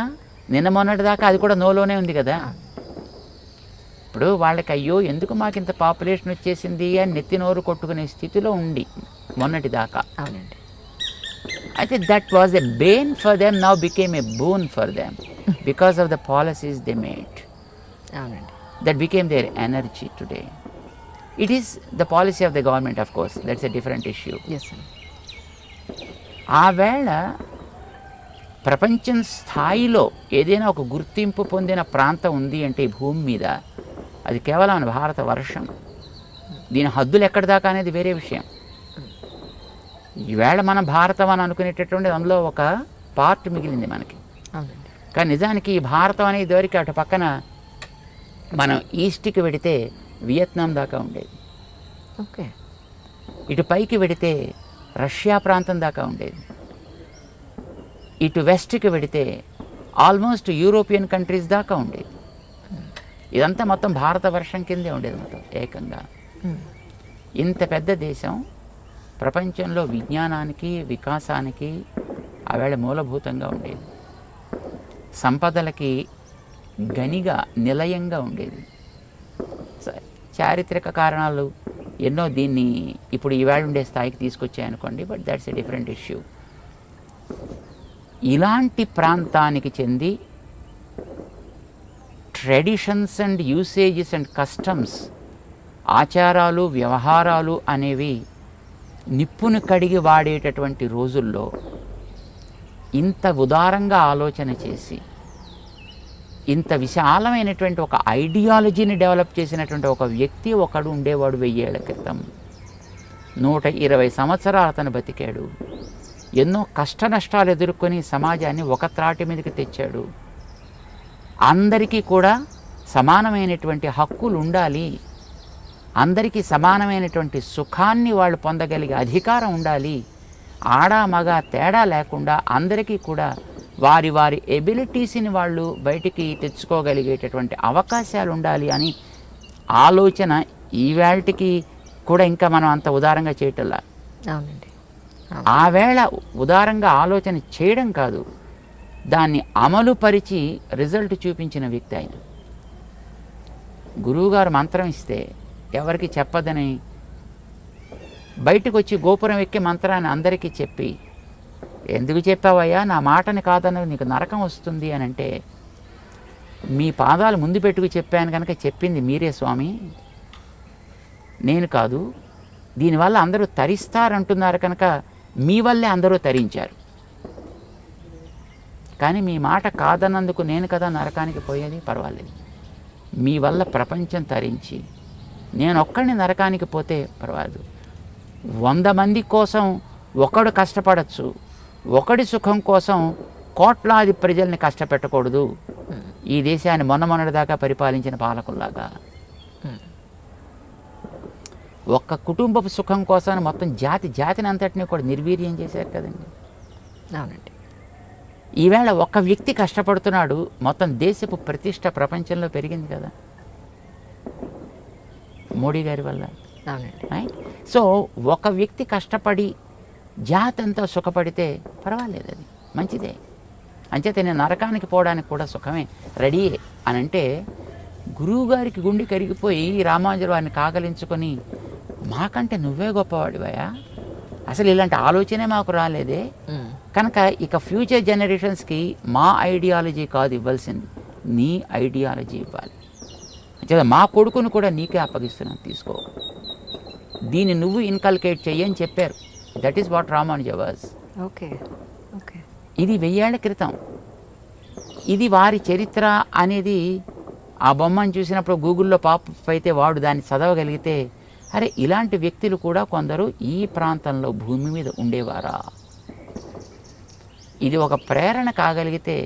నిన్న మొన్నటి దాకా అది కూడా నోలోనే ఉంది కదా. ఇప్పుడు వాళ్ళకి అయ్యో ఎందుకు మాకు ఇంత పాపులేషన్ వచ్చేసింది అని నెత్తి నోరు కొట్టుకునే స్థితిలో ఉండి మొన్నటి దాకా. అవునండి. అయితే that was a bane for them, now became a boon for them because of the policies they made. అవునండి. That became their energy today. It is the policy of the government, of course. That's a different issue. Yes, sir. ఆ వేళ ప్రపంచం స్థాయిలో ఏదైనా ఒక గుర్తింపు పొందిన ప్రాంతం ఉంది అంటే ఈ భూమి మీద, అది కేవలం మన భారతవర్షం. దీని హద్దులు ఎక్కడి దాకా అనేది వేరే విషయం. ఈవేళ మనం భారతం అని అనుకునేటటువంటి అందులో ఒక పార్ట్ మిగిలింది మనకి. కానీ నిజానికి ఈ భారతం అనేది ఇదివరకు అటు పక్కన మనం ఈస్ట్కి వెడితే వియత్నాం దాకా ఉండేది, ఓకే, ఇటు పైకి వెడితే రష్యా ప్రాంతం దాకా ఉండేది, ఇటు వెస్ట్కి వెడితే ఆల్మోస్ట్ యూరోపియన్ కంట్రీస్ దాకా ఉండేది. ఇదంతా మొత్తం భారతవర్షం కిందే ఉండేది మొత్తం ఏకంగా. ఇంత పెద్ద దేశం ప్రపంచంలో విజ్ఞానానికి వికాసానికి ఆవేళ మూలభూతంగా ఉండేది, సంపదలకి గనిగా నిలయంగా ఉండేది. చారిత్రక కారణాలు ఎన్నో దీన్ని ఇప్పుడు ఈవేళ ఉండే స్థాయికి తీసుకొచ్చాయనుకోండి, but that's a different issue. ఇలాంటి ప్రాంతానికి చెంది traditions and usages and customs, ఆచారాలు వ్యవహారాలు అనేవి నిప్పును కడిగి వాడేటటువంటి రోజుల్లో ఇంత ఉదారంగా ఆలోచన చేసి ఇంత విశాలమైనటువంటి ఒక ఐడియాలజీని డెవలప్ చేసినటువంటి ఒక వ్యక్తి ఒకడు ఉండేవాడు 1000 ఏళ్ల క్రితం. 120 సంవత్సరాలు అతను బతికాడు. ఎన్నో కష్ట నష్టాలు ఎదుర్కొని సమాజాన్ని ఒక త్రాటి మీదకి తెచ్చాడు. అందరికీ కూడా సమానమైనటువంటి హక్కులు ఉండాలి, అందరికీ సమానమైనటువంటి సుఖాన్ని వాళ్ళు పొందగలిగే అధికారం ఉండాలి, ఆడ మగ తేడా లేకుండా అందరికీ కూడా వారి వారి ఎబిలిటీస్ని వాళ్ళు బయటికి తెచ్చుకోగలిగేటటువంటి అవకాశాలు ఉండాలి అని ఆలోచన ఈవేళకి కూడా ఇంకా మనం అంత ఉదారంగా చేయటంలా. అవునండి. ఆ వేళ ఉదారంగా ఆలోచన చేయడం కాదు, దాన్ని అమలు పరిచి రిజల్ట్ చూపించిన వ్యక్తి ఆయన. గురువుగారు మంత్రం ఇస్తే ఎవరికి చెప్పదని బయటకు వచ్చి గోపురం ఎక్కి మంత్రాన్ని అందరికీ చెప్పి, ఎందుకు చెప్పావయ్యా, నా మాటని కాదన్నది నీకు నరకం వస్తుంది అని అంటే, మీ పాదాలు ముందు పెట్టుకు చెప్పాను కనుక చెప్పింది మీరే స్వామి, నేను కాదు, దీనివల్ల అందరూ తరిస్తారంటున్నారు కనుక మీ వల్లే అందరూ తరించారు, కానీ మీ మాట కాదన్నందుకు నేను కదా నరకానికి పోయేది, పర్వాలేదు, మీ వల్ల ప్రపంచం తరించి నేను ఒక్కడిని నరకానికి పోతే పర్వాలేదు, 100 మంది కోసం ఒకడు కష్టపడచ్చు, ఒకడి సుఖం కోసం కోట్లాది ప్రజల్ని కష్టపెట్టకూడదు, ఈ దేశాన్ని మొన్నటిదాకా పరిపాలించిన పాలకుల్లాగా. ఒక్క కుటుంబపు సుఖం కోసం మొత్తం జాతిని అంతటినీ కూడా నిర్వీర్యం చేశారు కదండి. అవునండి. ఈవేళ ఒక్క వ్యక్తి కష్టపడుతున్నాడు, మొత్తం దేశపు ప్రతిష్ట ప్రపంచంలో పెరిగింది కదా మోడీ గారి వల్ల. అవునండి. సో ఒక వ్యక్తి కష్టపడి జాతి అంతా సుఖపడితే పర్వాలేదు, అది మంచిదే. అంచేత నేను నరకానికి పోవడానికి కూడా సుఖమే, రెడీ అని అంటే గురువుగారికి గుండె కరిగిపోయి రామానుజులు వారిని కాగలించుకొని, మాకంటే నువ్వే గొప్పవాడివయా, అసలు ఇలాంటి ఆలోచనే మాకు రాలేదే, కనుక ఇక ఫ్యూచర్ జనరేషన్స్కి మా ఐడియాలజీ కాదు ఇవ్వాల్సింది, నీ ఐడియాలజీ ఇవ్వాలి. అంచేత మా కొడుకును కూడా నీకే అప్పగిస్తున్నాను, తీసుకో, దీన్ని నువ్వు ఇన్కల్కేట్ చెయ్యని చెప్పారు. That is what Ramanuja was. Okay okay. ఇది 1000 ఏళ్ల క్రితం. ఇది వారి చరిత్ర అనేది ఆ బొమ్మను చూసినప్పుడు గూగుల్లో పాపప్ అయితే వాడు దాన్ని చదవగలిగితే, అరే ఇలాంటి వ్యక్తులు కూడా కొందరు ఈ ప్రాంతంలో భూమి మీద ఉండేవారా, ఇది ఒక ప్రేరణ కాగలిగితే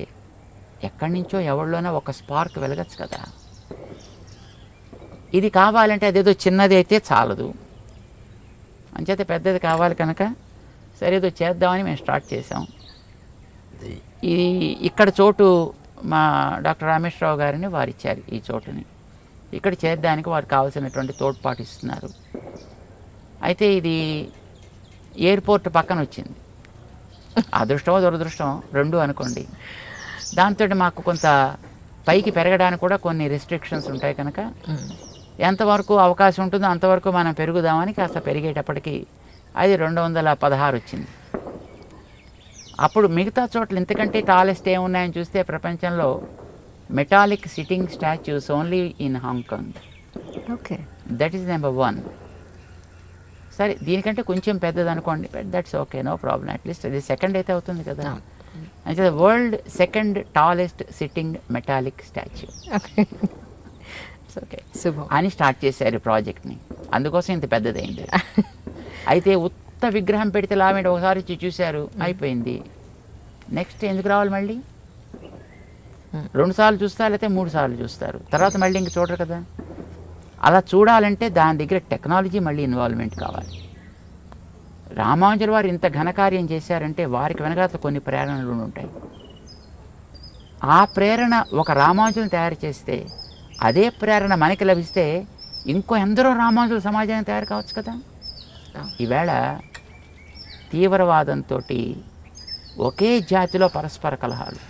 ఎక్కడి నుంచో ఎవరిలోనో ఒక స్పార్క్ వెలగచ్చు కదా. ఇది కావాలంటే అదేదో చిన్నది అయితే చాలదు, అంచేత పెద్దది కావాలి కనుక సరేదో చేద్దామని మేము స్టార్ట్ చేసాం. ఇది ఇక్కడ చోటు మా డాక్టర్ రామేశ్వరరావు గారిని వారు ఇచ్చారు ఈ చోటుని, ఇక్కడ చేరడానికి వారికి కావాల్సినటువంటి తోడ్పాటు ఇస్తున్నారు. అయితే ఇది ఎయిర్పోర్ట్ పక్కన వచ్చింది, అదృష్టమో దురదృష్టం రెండు అనుకోండి. దాంతో మాకు కొంత పైకి పెరగడానికి కూడా కొన్ని రెస్ట్రిక్షన్స్ ఉంటాయి కనుక ఎంతవరకు అవకాశం ఉంటుందో అంతవరకు మనం పెరుగుదామని కాస్త పెరిగేటప్పటికి అది 216 వచ్చింది. అప్పుడు మిగతా చోట్ల ఇంతకంటే టాలెస్ట్ ఏమున్నాయని చూస్తే ప్రపంచంలో metallic sitting statues only in Hong Kong. Okay, that is number 1. సరే దీనికంటే కొంచెం పెద్దది అనుకోండి, but that's okay, no problem. At least అది సెకండ్ అయితే అవుతుంది కదా. అంటే world second tallest sitting metallic statue okay అని స్టార్ట్ చేశారు ప్రాజెక్ట్ని. అందుకోసం ఇంత పెద్దదైంది. అయితే ఉత్త విగ్రహం పెడితే లావేంటి, ఒకసారి చూశారు అయిపోయింది, నెక్స్ట్ ఎందుకు రావాలి మళ్ళీ, 2 సార్లు చూస్తారు లేకపోతే 3 సార్లు చూస్తారు, తర్వాత మళ్ళీ ఇంక చూడరు కదా. అలా చూడాలంటే దాని దగ్గర టెక్నాలజీ మళ్ళీ ఇన్వాల్వ్మెంట్ కావాలి. రామానుజుల వారు ఇంత ఘనకార్యం చేశారంటే వారికి వెనకాల కొన్ని ప్రేరణలు ఉంటాయి. ఆ ప్రేరణ ఒక రామానుజులను తయారు చేస్తే అదే ప్రేరణ మనకి లభిస్తే ఇంకో ఎందరో రామానుజుల సమాజాన్ని తయారు కావచ్చు కదా. ఈవేళ తీవ్రవాదంతో ఒకే జాతిలో పరస్పర కలహాలు,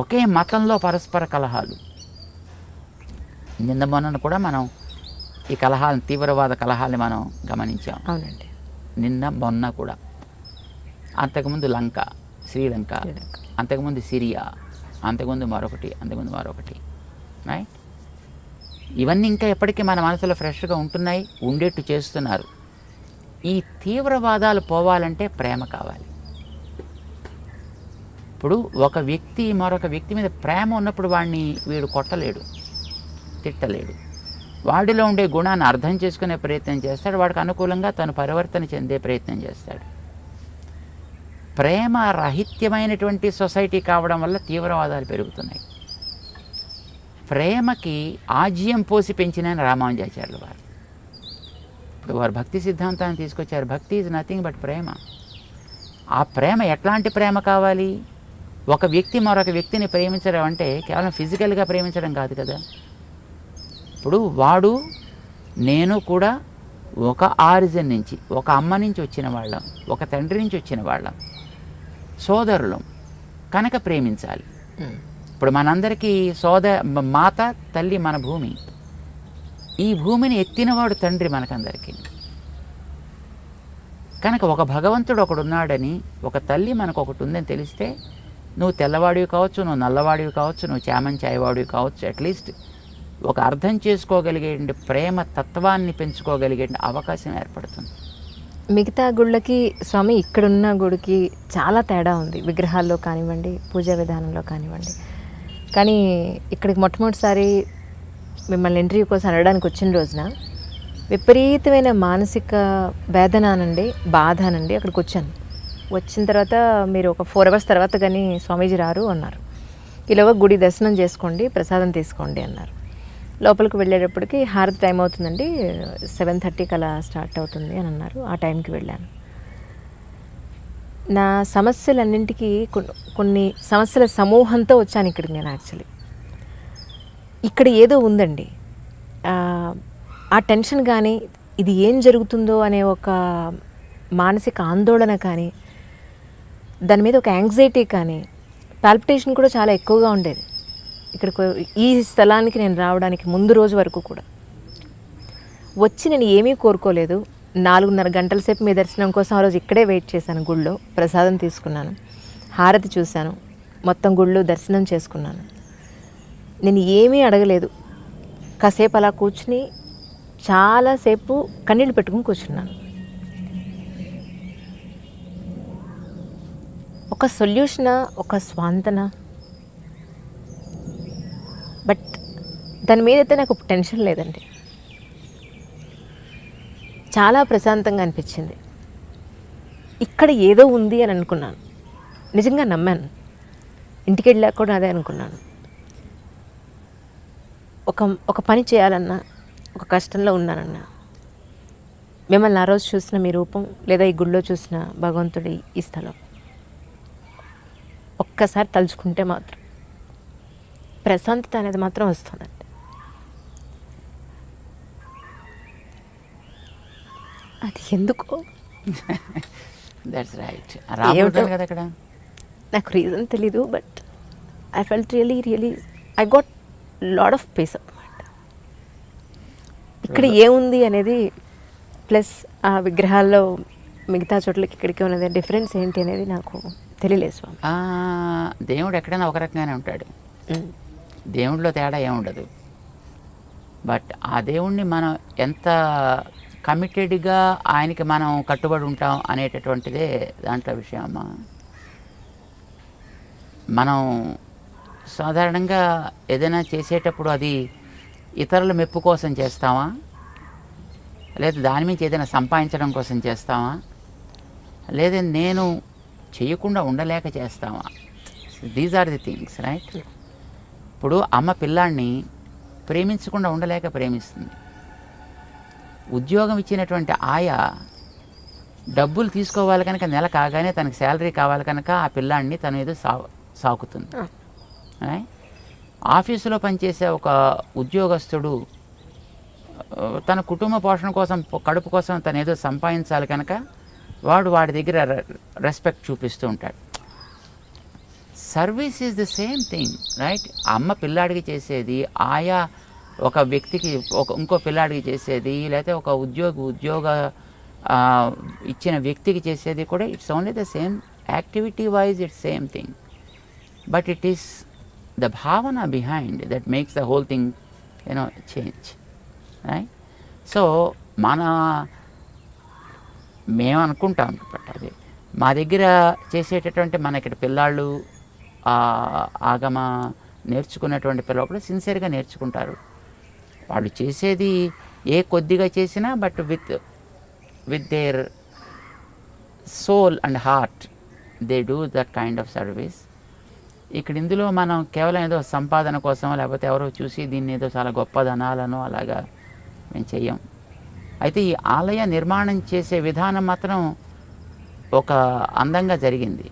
ఒకే మతంలో పరస్పర కలహాలు. నిన్న మొన్న కూడా మనం ఈ కలహాలను, తీవ్రవాద కలహాలని మనం గమనించాం. అవునండి, నిన్న మొన్న కూడా. అంతకుముందు లంక, శ్రీలంక, అంతకుముందు సిరియా, అంతకుముందు మరొకటి రైట్. ఇవన్నీ ఇంకా ఎప్పటికీ మన మనసులో ఫ్రెష్గా ఉంటున్నాయి, ఉండేట్టు చేస్తున్నారు. ఈ తీవ్రవాదాలు పోవాలంటే ప్రేమ కావాలి. ఇప్పుడు ఒక వ్యక్తి మరొక వ్యక్తి మీద ప్రేమ ఉన్నప్పుడు వాడిని వీడు కొట్టలేడు, తిట్టలేడు. వాడిలో ఉండే గుణాన్ని అర్థం చేసుకునే ప్రయత్నం చేస్తాడు, వాడికి అనుకూలంగా తను పరివర్తన చెందే ప్రయత్నం చేస్తాడు. ప్రేమ రహిత్యమైనటువంటి సొసైటీ కావడం వల్ల తీవ్రవాదాలు పెరుగుతున్నాయి. ప్రేమకి ఆజ్యం పోసి పెంచిన రామానుజాచార్యుల వారు. ఇప్పుడు వారు భక్తి సిద్ధాంతాన్ని తీసుకొచ్చారు. భక్తి ఈజ్ నథింగ్ బట్ ప్రేమ. ఆ ప్రేమ ఎట్లాంటి ప్రేమ కావాలి? ఒక వ్యక్తి మరొక వ్యక్తిని ప్రేమించడం అంటే కేవలం ఫిజికల్గా ప్రేమించడం కాదు కదా. ఇప్పుడు వాడు నేను కూడా ఒక ఆరిజిన్ నుంచి, ఒక అమ్మ నుంచి వచ్చిన వాళ్ళం, ఒక తండ్రి నుంచి వచ్చిన వాళ్ళం, సోదరులం కనుక ప్రేమించాలి. ఇప్పుడు మనందరికీ మాత తల్లి మన భూమి. ఈ భూమిని ఎత్తినవాడు తండ్రి మనకందరికీ. కనుక ఒక భగవంతుడు ఒకడున్నాడని, ఒక తల్లి మనకు ఒకటి ఉందని తెలిస్తే నువ్వు తెల్లవాడివి కావచ్చు, నువ్వు నల్లవాడివి కావచ్చు, నువ్వు చామంచాయవాడివి కావచ్చు, అట్లీస్ట్ ఒక అర్థం చేసుకోగలిగే ప్రేమ తత్వాన్ని పెంచుకోగలిగే అవకాశం ఏర్పడుతుంది. మిగతా గుళ్ళకి స్వామి ఇక్కడున్న గుడికి చాలా తేడా ఉంది, విగ్రహాల్లో కానివ్వండి, పూజా విధానంలో కానివ్వండి. కానీ ఇక్కడికి మొట్టమొదటిసారి మిమ్మల్ని ఇంటర్వ్యూ కోసం అనడానికి వచ్చిన రోజున విపరీతమైన మానసిక వేదన నుండి, బాధ నుండి అక్కడికి వచ్చాను. వచ్చిన తర్వాత మీరు ఒక 4 hours తర్వాత కానీ స్వామీజీ రారు అన్నారు. ఈలోగా గుడి దర్శనం చేసుకోండి, ప్రసాదం తీసుకోండి అన్నారు. లోపలికి వెళ్ళేటప్పటికి హారతి టైం అవుతుందండి, 7:30కి అలా స్టార్ట్ అవుతుంది అని అన్నారు. ఆ టైంకి వెళ్ళాను. నా సమస్యలన్నింటికి కొన్ని సమస్యల సమూహంతో వచ్చాను ఇక్కడికి. నేను యాక్చువల్లీ ఇక్కడ ఏదో ఉందండి, ఆ టెన్షన్ కానీ, ఇది ఏం జరుగుతుందో అనే ఒక మానసిక ఆందోళన కానీ, దాని మీద ఒక యాంగ్జైటీ కానీ, పాల్పిటేషన్ కూడా చాలా ఎక్కువగా ఉండేది. ఇక్కడికి ఈ స్థలానికి నేను రావడానికి ముందు రోజు వరకు కూడా వచ్చి నేను ఏమీ కోరుకోలేదు. 4:30 గంటల సేపు మీ దర్శనం కోసం ఆ రోజు ఇక్కడే వెయిట్ చేశాను. గుళ్ళో ప్రసాదం తీసుకున్నాను, హారతి చూశాను, మొత్తం గుళ్ళు దర్శనం చేసుకున్నాను. నేను ఏమీ అడగలేదు. కాసేపు అలా కూర్చుని చాలాసేపు కన్నీళ్ళు పెట్టుకుని కూర్చున్నాను. ఒక సొల్యూషనా, ఒక స్వాంతన, బట్ దాని మీద అయితే నాకు టెన్షన్ లేదండి. చాలా ప్రశాంతంగా అనిపించింది. ఇక్కడ ఏదో ఉంది అని అనుకున్నాను. నిజంగా నమ్మాను. ఇంటికి వెళ్ళాక కూడా అదే అనుకున్నాను. ఒక పని చేయాలన్నా, ఒక కష్టంలో ఉన్నానన్నా, మిమ్మల్ని ఆ రోజు చూసిన మీ రూపం, లేదా ఈ గుళ్ళో చూసిన భగవంతుడి ఈ స్థలం ఒక్కసారి తలుచుకుంటే మాత్రం ప్రశాంతత అనేది మాత్రం వస్తుందండి. అది ఎందుకో దట్స్ రైట్. రాబోతుంది కదా అక్కడ. నాకు రీజన్ తెలీదు, but I felt really I got lot of piece అన్నమాట. ఇక్కడ ఏముంది అనేది, ప్లస్ ఆ విగ్రహాల్లో మిగతా చోట్లకి ఇక్కడికి ఉన్నది డిఫరెన్స్ ఏంటి అనేది నాకు తెలియలేదు స్వామి. దేవుడు ఎక్కడైనా ఒక రకంగానే ఉంటాడు. దేవుడిలో తేడా ఏముండదు. బట్ ఆ దేవుణ్ణి మనం ఎంత కమిటెడ్గా ఆయనకి మనం కట్టుబడి ఉంటాం అనేటటువంటిదే దాంట్లో విషయం అమ్మా. మనం సాధారణంగా ఏదైనా చేసేటప్పుడు అది ఇతరుల మెప్పు కోసం చేస్తామా, లేదా దాని నుంచి ఏదైనా సంపాదించడం కోసం చేస్తామా, లేదా నేను చేయకుండా ఉండలేక చేస్తామా? These are the things, right? ఇప్పుడు అమ్మ పిల్లాడిని ప్రేమించకుండా ఉండలేక ప్రేమిస్తుంది. ఉద్యోగం ఇచ్చినటువంటి ఆయా డబ్బులు తీసుకోవాలి కనుక నెల కాగానే తనకి శాలరీ కావాలి కనుక ఆ పిల్లాడిని తన ఏదో సాకుతుంది. ఆఫీసులో పనిచేసే ఒక ఉద్యోగస్తుడు తన కుటుంబ పోషణ కోసం, కడుపు కోసం తను ఏదో సంపాదించాలి కనుక వాడి దగ్గర రెస్పెక్ట్ చూపిస్తూ ఉంటాడు. Service is the same thing, right? అమ్మ పిల్లాడికి చేసేది, ఆయా ఒక వ్యక్తికి ఇంకో పిల్లాడికి చేసేది, లేకపోతే ఒక ఉద్యోగ ఇచ్చిన వ్యక్తికి చేసేది కూడా it's only the same activity wise, it's same thing. But it is the భావన behind that makes the whole thing change, right? So మేము అనుకుంటాం అది మా దగ్గర చేసేటటువంటి మన ఇక్కడ పిల్లాళ్ళు ఆగమ నేర్చుకున్నటువంటి పిల్లలు కూడా సిన్సియర్గా నేర్చుకుంటారు. వాళ్ళు చేసేది ఏ కొద్దిగా చేసినా but with their soul and heart they do that kind of service. ఇక్కడ ఇందులో మనం కేవలం ఏదో సంపాదన కోసం, లేకపోతే ఎవరో చూసి దీన్ని ఏదో చాలా గొప్పదనాలను అలాగా మేము చెయ్యం. అయితే ఈ ఆలయ నిర్మాణం చేసే విధానం మాత్రం ఒక అందంగా జరిగింది.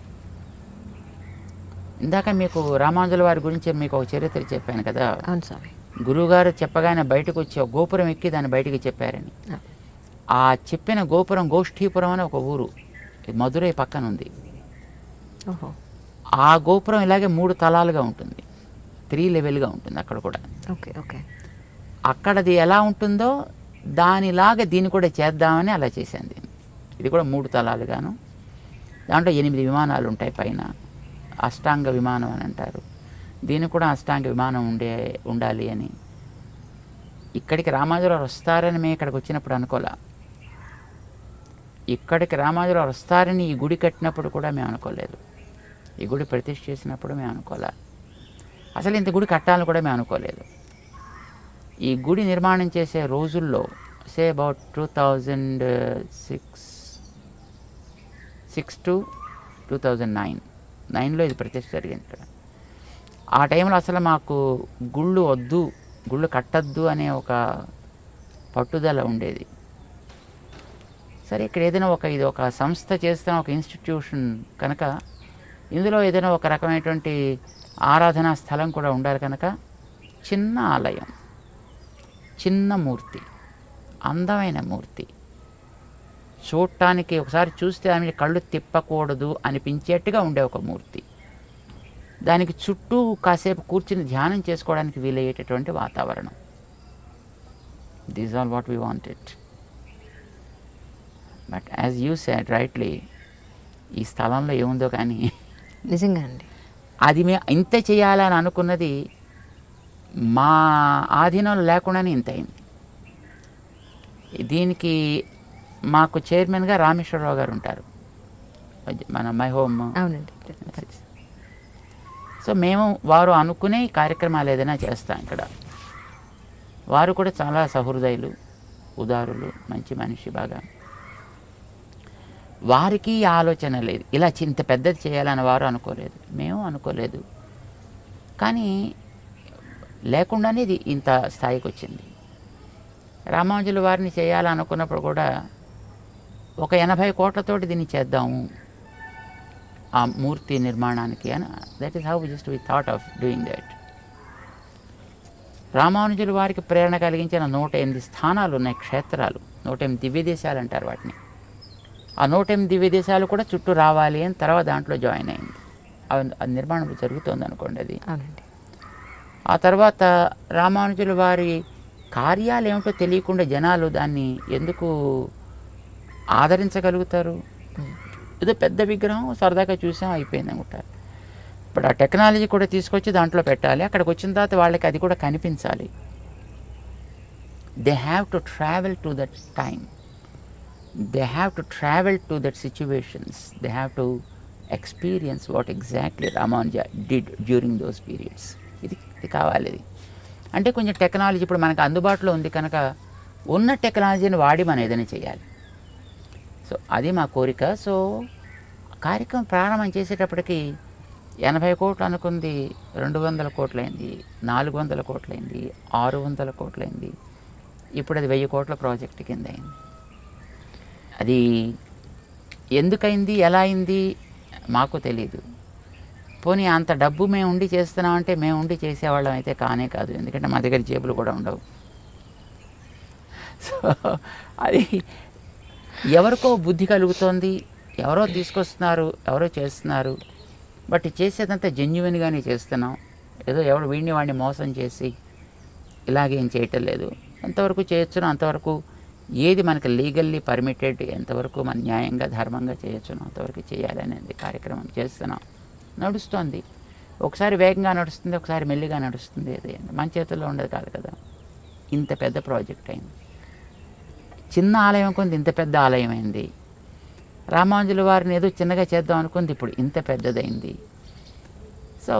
ఇందాక మీకు రామానుజుల వారి గురించి మీకు ఒక చరిత్ర చెప్పాను కదా. అవును స్వామి. గురువుగారు చెప్పగానే బయటకు వచ్చి ఒక గోపురం ఎక్కి దాన్ని బయటికి చెప్పారని. ఆ చెప్పిన గోపురం గోష్ఠీపురం అని ఒక ఊరు మధురై పక్కన ఉంది. ఆ గోపురం ఇలాగే 3 తలాలుగా ఉంటుంది, 3 లెవెల్గా ఉంటుంది అక్కడ కూడా. ఓకే. అక్కడది ఎలా ఉంటుందో దానిలాగా దీన్ని కూడా చేద్దామని అలా చేశాను. ఇది కూడా 3 తలాలుగాను. దాంట్లో 8 విమానాలు ఉంటాయి పైన. అష్టాంగ విమానం అని అంటారు. దీనికి కూడా అష్టాంగ విమానం ఉండాలి అని. ఇక్కడికి రామానుజులు వస్తారని మేము ఇక్కడికి వచ్చినప్పుడు అనుకోలే. ఇక్కడికి రామానుజులు వస్తారని ఈ గుడి కట్టినప్పుడు కూడా మేము అనుకోలేదు. ఈ గుడి ప్రతిష్ఠ చేసినప్పుడు మేము అనుకోలే. అసలు ఇంత గుడి కట్టాలని కూడా మేము అనుకోలేదు. ఈ గుడి నిర్మాణం చేసే రోజుల్లో అబౌట్ 2006 to 2009లో ఇది ప్రతిష్ఠ జరిగింది ఇక్కడ. ఆ టైంలో అసలు మాకు గుళ్ళు వద్దు, గుళ్ళు కట్టద్దు అనే ఒక పట్టుదల ఉండేది. సరే ఇక్కడ ఏదైనా ఇది ఒక సంస్థ చేస్తున్న ఒక ఇన్స్టిట్యూషన్ కనుక ఇందులో ఏదైనా ఒక రకమైనటువంటి ఆరాధనా స్థలం కూడా ఉండాలి కనుక చిన్న ఆలయం, చిన్న మూర్తి, అందమైన మూర్తి, చూడటానికి ఒకసారి చూస్తే ఆమె కళ్ళు తిప్పకూడదు అనిపించేట్టుగా ఉండే ఒక మూర్తి, దానికి చుట్టూ కాసేపు కూర్చుని ధ్యానం చేసుకోవడానికి వీలయ్యేటటువంటి వాతావరణం. These all what we wanted. But as you said rightly, ఈ స్థలంలో ఏముందో కానీ నిజంగా అండి అది ఇంత చేయాలని అనుకున్నది మా ఆధీనంలో లేకుండానే ఇంత అయింది. దీనికి మాకు చైర్మన్గా రామేశ్వరరావు గారు ఉంటారు, మన మై హోమ్. అవునండి. సో మేము వారు అనుకునే కార్యక్రమాలు ఏదైనా చేస్తాం ఇక్కడ. వారు కూడా చాలా సహృదయులు, ఉదారులు, మంచి మనిషి. బాగా వారికి ఆలోచన లేదు, ఇలా ఇంత పెద్దది చేయాలని వారు అనుకోలేదు, మేము అనుకోలేదు. కానీ లేకుండానే ఇది ఇంత స్థాయికి వచ్చింది. రామానుజుల వారిని చేయాలనుకున్నప్పుడు కూడా ఒక 80 కోట్లతోటి దీన్ని చేద్దాము ఆ మూర్తి నిర్మాణానికి అని. That is how just we thought of doing that. రామానుజుల వారికి ప్రేరణ కలిగించిన 108 స్థానాలు ఉన్నాయి, క్షేత్రాలు, 108 దివ్యదేశాలు అంటారు వాటిని. ఆ 108 దివ్యదేశాలు కూడా చుట్టూ రావాలి అని తర్వాత దాంట్లో జాయిన్ అయింది. అది నిర్మాణం జరుగుతుంది అనుకోండి అది. ఆ తర్వాత రామానుజుల వారి కార్యాలు ఏమిటో తెలియకుండా జనాలు దాన్ని ఎందుకు ఆదరించగలుగుతారు? ఏదో పెద్ద విగ్రహం సరదాగా చూసాం, అయిపోయింది అనుకుంటారు. ఇప్పుడు ఆ టెక్నాలజీ కూడా తీసుకొచ్చి దాంట్లో పెట్టాలి. అక్కడికి వచ్చిన తర్వాత వాళ్ళకి అది కూడా కనిపించాలి. They have to travel to that time, they have to travel to that situations, they have to experience what exactly Ramanuja did during those periods. ఇది కావాలి. ఇది అంటే కొంచెం టెక్నాలజీ ఇప్పుడు మనకు అందుబాటులో ఉంది కనుక ఉన్న టెక్నాలజీని వాడి మనం ఏదైనా చేయాలి. సో అది మా కోరిక. సో కార్యక్రమం ప్రారంభం చేసేటప్పటికి 80 కోట్లు అనుకుంది 200 కోట్లయింది, 400 కోట్లయింది, 600 కోట్లయింది. ఇప్పుడు అది 1000 కోట్ల ప్రాజెక్ట్ కింద అయింది. అది ఎందుకైంది, ఎలా అయింది మాకు తెలీదు. పోనీ అంత డబ్బు మేము ఉండి చేస్తున్నామంటే మేము ఉండి చేసేవాళ్ళం అయితే కానే కాదు, ఎందుకంటే మా దగ్గర జేబులు కూడా ఉండవు. సో అది ఎవరికో బుద్ధి కలుగుతోంది, ఎవరో తీసుకొస్తున్నారు, ఎవరో చేస్తున్నారు. బట్ చేసేదంతా జెన్యున్గానే చేస్తున్నాం. ఏదో ఎవరు వాడిని మోసం చేసి ఇలాగేం చేయటం లేదు. ఎంతవరకు చేయొచ్చునో అంతవరకు, ఏది మనకి లీగల్లీ పర్మిటెడ్, ఎంతవరకు మన న్యాయంగా ధర్మంగా చేయొచ్చునో అంతవరకు చేయాలనేది కార్యక్రమం చేస్తున్నాం. నడుస్తోంది. ఒకసారి వేగంగా నడుస్తుంది, ఒకసారి మెల్లిగా నడుస్తుంది. అది మన చేతుల్లో ఉండదు కాదు కదా. ఇంత పెద్ద ప్రాజెక్ట్ అయింది. చిన్న ఆలయం అనుకుంది ఇంత పెద్ద ఆలయం అయింది. రామానుజుల వారిని ఏదో చిన్నగా చేద్దాం అనుకుంది, ఇప్పుడు ఇంత పెద్దదైంది. సో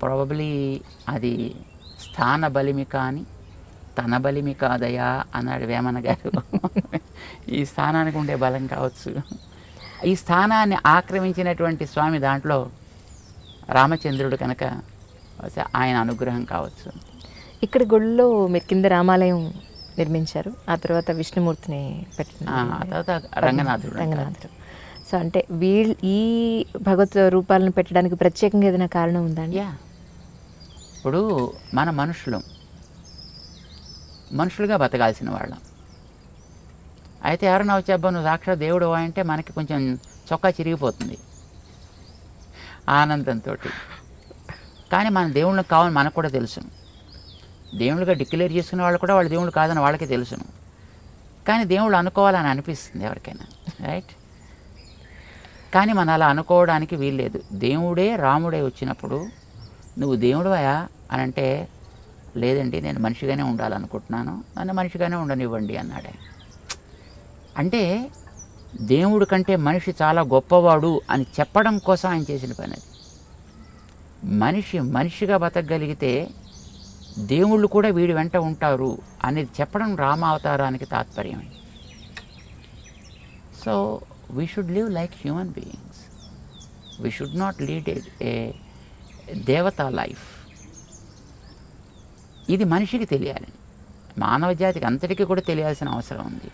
ప్రాబబ్లీ అది స్థాన బలిమి కానీ తన బలిమి కాదయా అన్నాడు వేమన గారు. ఈ స్థానానికి ఉండే బలం కావచ్చు. ఈ స్థానాన్ని ఆక్రమించినటువంటి స్వామి దాంట్లో రామచంద్రుడు కనుక ఆయన అనుగ్రహం కావచ్చు. ఇక్కడ గుడిలో మీరు కింద రామాలయం నిర్మించారు, ఆ తర్వాత విష్ణుమూర్తిని పెట్టిన, ఆ తర్వాత రంగనాథుడు. సో అంటే ఈ భగవత్ రూపాలను పెట్టడానికి ప్రత్యేకంగా ఏదైనా కారణం ఉందండి? ఇప్పుడు మన మనుషులుగా బతకాల్సిన వాళ్ళం. అయితే ఎవరైనా వచ్చి అబ్బా నువ్వు సాక్షాత్ దేవుడు అంటే మనకి కొంచెం చొక్కా చిరిగిపోతుంది ఆనందంతో. కానీ మన దేవుళ్ళకి కావాలని మనకు కూడా తెలుసును. దేవుళ్ళుగా డిక్లేర్ చేసుకునే వాళ్ళు కూడా వాళ్ళు దేవుళ్ళు కాదని వాళ్ళకే తెలుసును. కానీ దేవుళ్ళు అనుకోవాలని అనిపిస్తుంది ఎవరికైనా, రైట్? కానీ మనం అలా అనుకోవడానికి వీల్లేదు. దేవుడే రాముడే వచ్చినప్పుడు నువ్వు దేవుడువయా అని అంటే, లేదండి నేను మనిషిగానే ఉండాలనుకుంటున్నాను, నన్ను మనిషిగానే ఉండనివ్వండి అన్నాడే. అంటే దేవుడి కంటే మనిషి చాలా గొప్పవాడు అని చెప్పడం కోసం ఆయన చేసిన పని అది. మనిషిగా బతకగలిగితే దేవుళ్ళు కూడా వీడి వెంట ఉంటారు అనేది చెప్పడం రామావతారానికి తాత్పర్యం. So we should live like human beings. We should not lead a దేవతా లైఫ్. ఇది మనిషికి తెలియాలి, మానవ జాతికి అంతటికీ కూడా తెలియాల్సిన అవసరం ఉంది.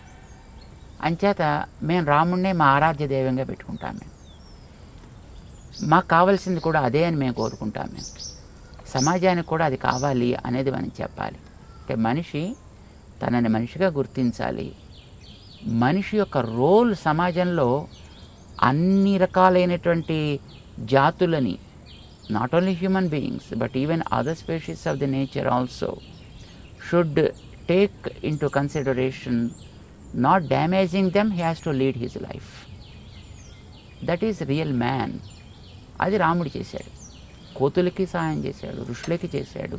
అంచేత మేము రాముడినే మా ఆరాధ్య దైవంగా పెట్టుకుంటాం. మేము మాకు కావాల్సింది కూడా అదే అని మేము కోరుకుంటాం. మేము సమాజానికి కూడా అది కావాలి అనేది మనం చెప్పాలి. అంటే మనిషి తనని మనిషిగా గుర్తించాలి. మనిషి యొక్క రోల్ సమాజంలో అన్ని రకాలైనటువంటి జాతులని, not only human beings but even other species of the nature also should take in to consideration, not damaging them, he has to lead his life. That is real man. అది రాముడు చేశాడు. కోతులకి సహాయం చేశాడు, ఋషులకి చేశాడు,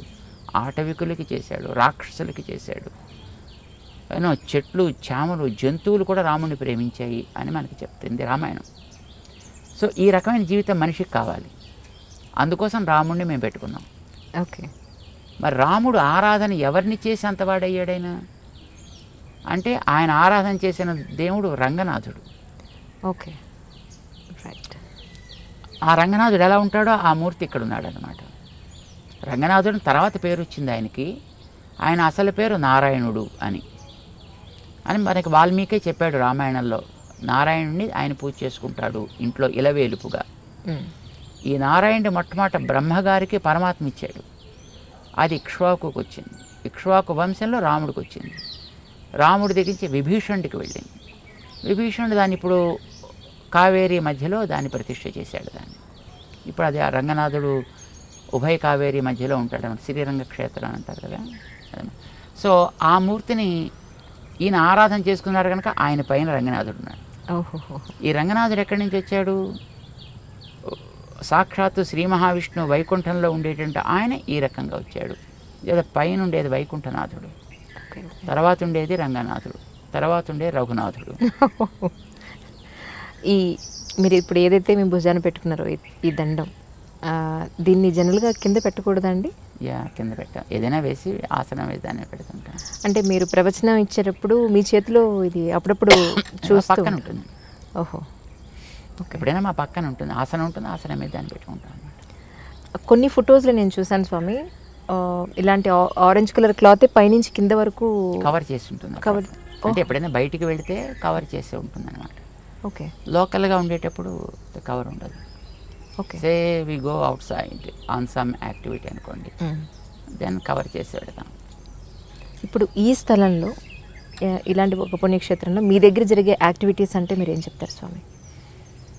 ఆటవికులకి చేశాడు, రాక్షసులకి చేశాడు. చెట్లు, చామలు, జంతువులు కూడా రాముడిని ప్రేమించాయి అని మనకి చెప్తుంది రామాయణం. సో ఈ రకమైన జీవితం మనిషికి కావాలి. అందుకోసం రాముడిని మేము పెట్టుకున్నాం. ఓకే. మరి రాముడు ఆరాధన ఎవరిని చేసి అంతవాడయ్యాడైనా అంటే ఆయన ఆరాధన చేసిన దేవుడు రంగనాథుడు. Okay, right. ఆ రంగనాథుడు ఎలా ఉంటాడో ఆ మూర్తి ఇక్కడ ఉన్నాడు అనమాట. రంగనాథుడు తర్వాత పేరు వచ్చింది ఆయనకి. ఆయన అసలు పేరు నారాయణుడు అని మనకి వాల్మీకి చెప్పాడు రామాయణంలో. నారాయణుడిని ఆయన పూజ చేసుకుంటాడు ఇంట్లో ఇలవేలుపుగా. ఈ నారాయణుడి మొట్టమొదట బ్రహ్మగారికి పరమాత్మ ఇచ్చాడు. అది ఇక్ష్వాకుకు వచ్చింది. ఇక్ష్వాకు వంశంలో రాముడికి వచ్చింది. రాముడి దగ్గరించి విభీషణుడికి వెళ్ళింది. విభీషణుడు దాన్ని ఇప్పుడు కావేరీ మధ్యలో దాన్ని ప్రతిష్ఠ చేశాడు. దాన్ని ఇప్పుడు అది ఆ రంగనాథుడు ఉభయ కావేరీ మధ్యలో ఉంటాడు. శ్రీరంగ క్షేత్రం అంటారు కదా. సో ఆ మూర్తిని ఈయన ఆరాధన చేసుకున్నారు కనుక ఆయన పైన రంగనాథుడు ఉన్నాడు. ఈ రంగనాథుడు ఎక్కడి నుంచి వచ్చాడు? సాక్షాత్తు శ్రీ మహావిష్ణువు వైకుంఠంలో ఉండేటువంటి ఆయన ఈ రకంగా వచ్చాడు. లేదా పైన ఉండేది వైకుంఠనాథుడు, తర్వాత ఉండేది రంగనాథుడు, తర్వాత ఉండేది రఘునాథుడు. ఈ మీరు ఇప్పుడు ఏదైతే మేము భుజాన పెట్టుకున్నారో ఈ దండం, దీన్ని జనరల్గా కింద పెట్టకూడదండి? కింద పెట్టాం. ఏదైనా వేసి ఆసనం వేసి దాన్ని పెడుతుంటాం. అంటే మీరు ప్రవచనం ఇచ్చేటప్పుడు మీ చేతిలో ఇది అప్పుడప్పుడు చూస్తూ పక్కన ఉంటుంది. ఓహో, ఎప్పుడైనా మా పక్కన ఉంటుంది, ఆసనం ఉంటుంది, ఆసనం మీద దాన్ని పెట్టుకుంటాం. కొన్ని ఫొటోస్లో నేను చూశాను స్వామి, ఇలాంటి ఆరెంజ్ కలర్ క్లాత్ పైనుంచి కింద వరకు కవర్ చేసి ఉంటుంది. కవర్ అంటే ఎప్పుడైనా బయటికి వెళితే కవర్ చేసి ఉంటుంది అనమాట. ఓకే. లోకల్గా ఉండేటప్పుడు కవర్ ఉండదు. Okay. Say we go outside on some activity అనుకోండి, దెన్ కవర్ చేసి పెడతాం. ఇప్పుడు ఈ స్థలంలో ఇలాంటి ఒక పుణ్యక్షేత్రంలో మీ దగ్గర జరిగే యాక్టివిటీస్ అంటే మీరు ఏం చెప్తారు స్వామి?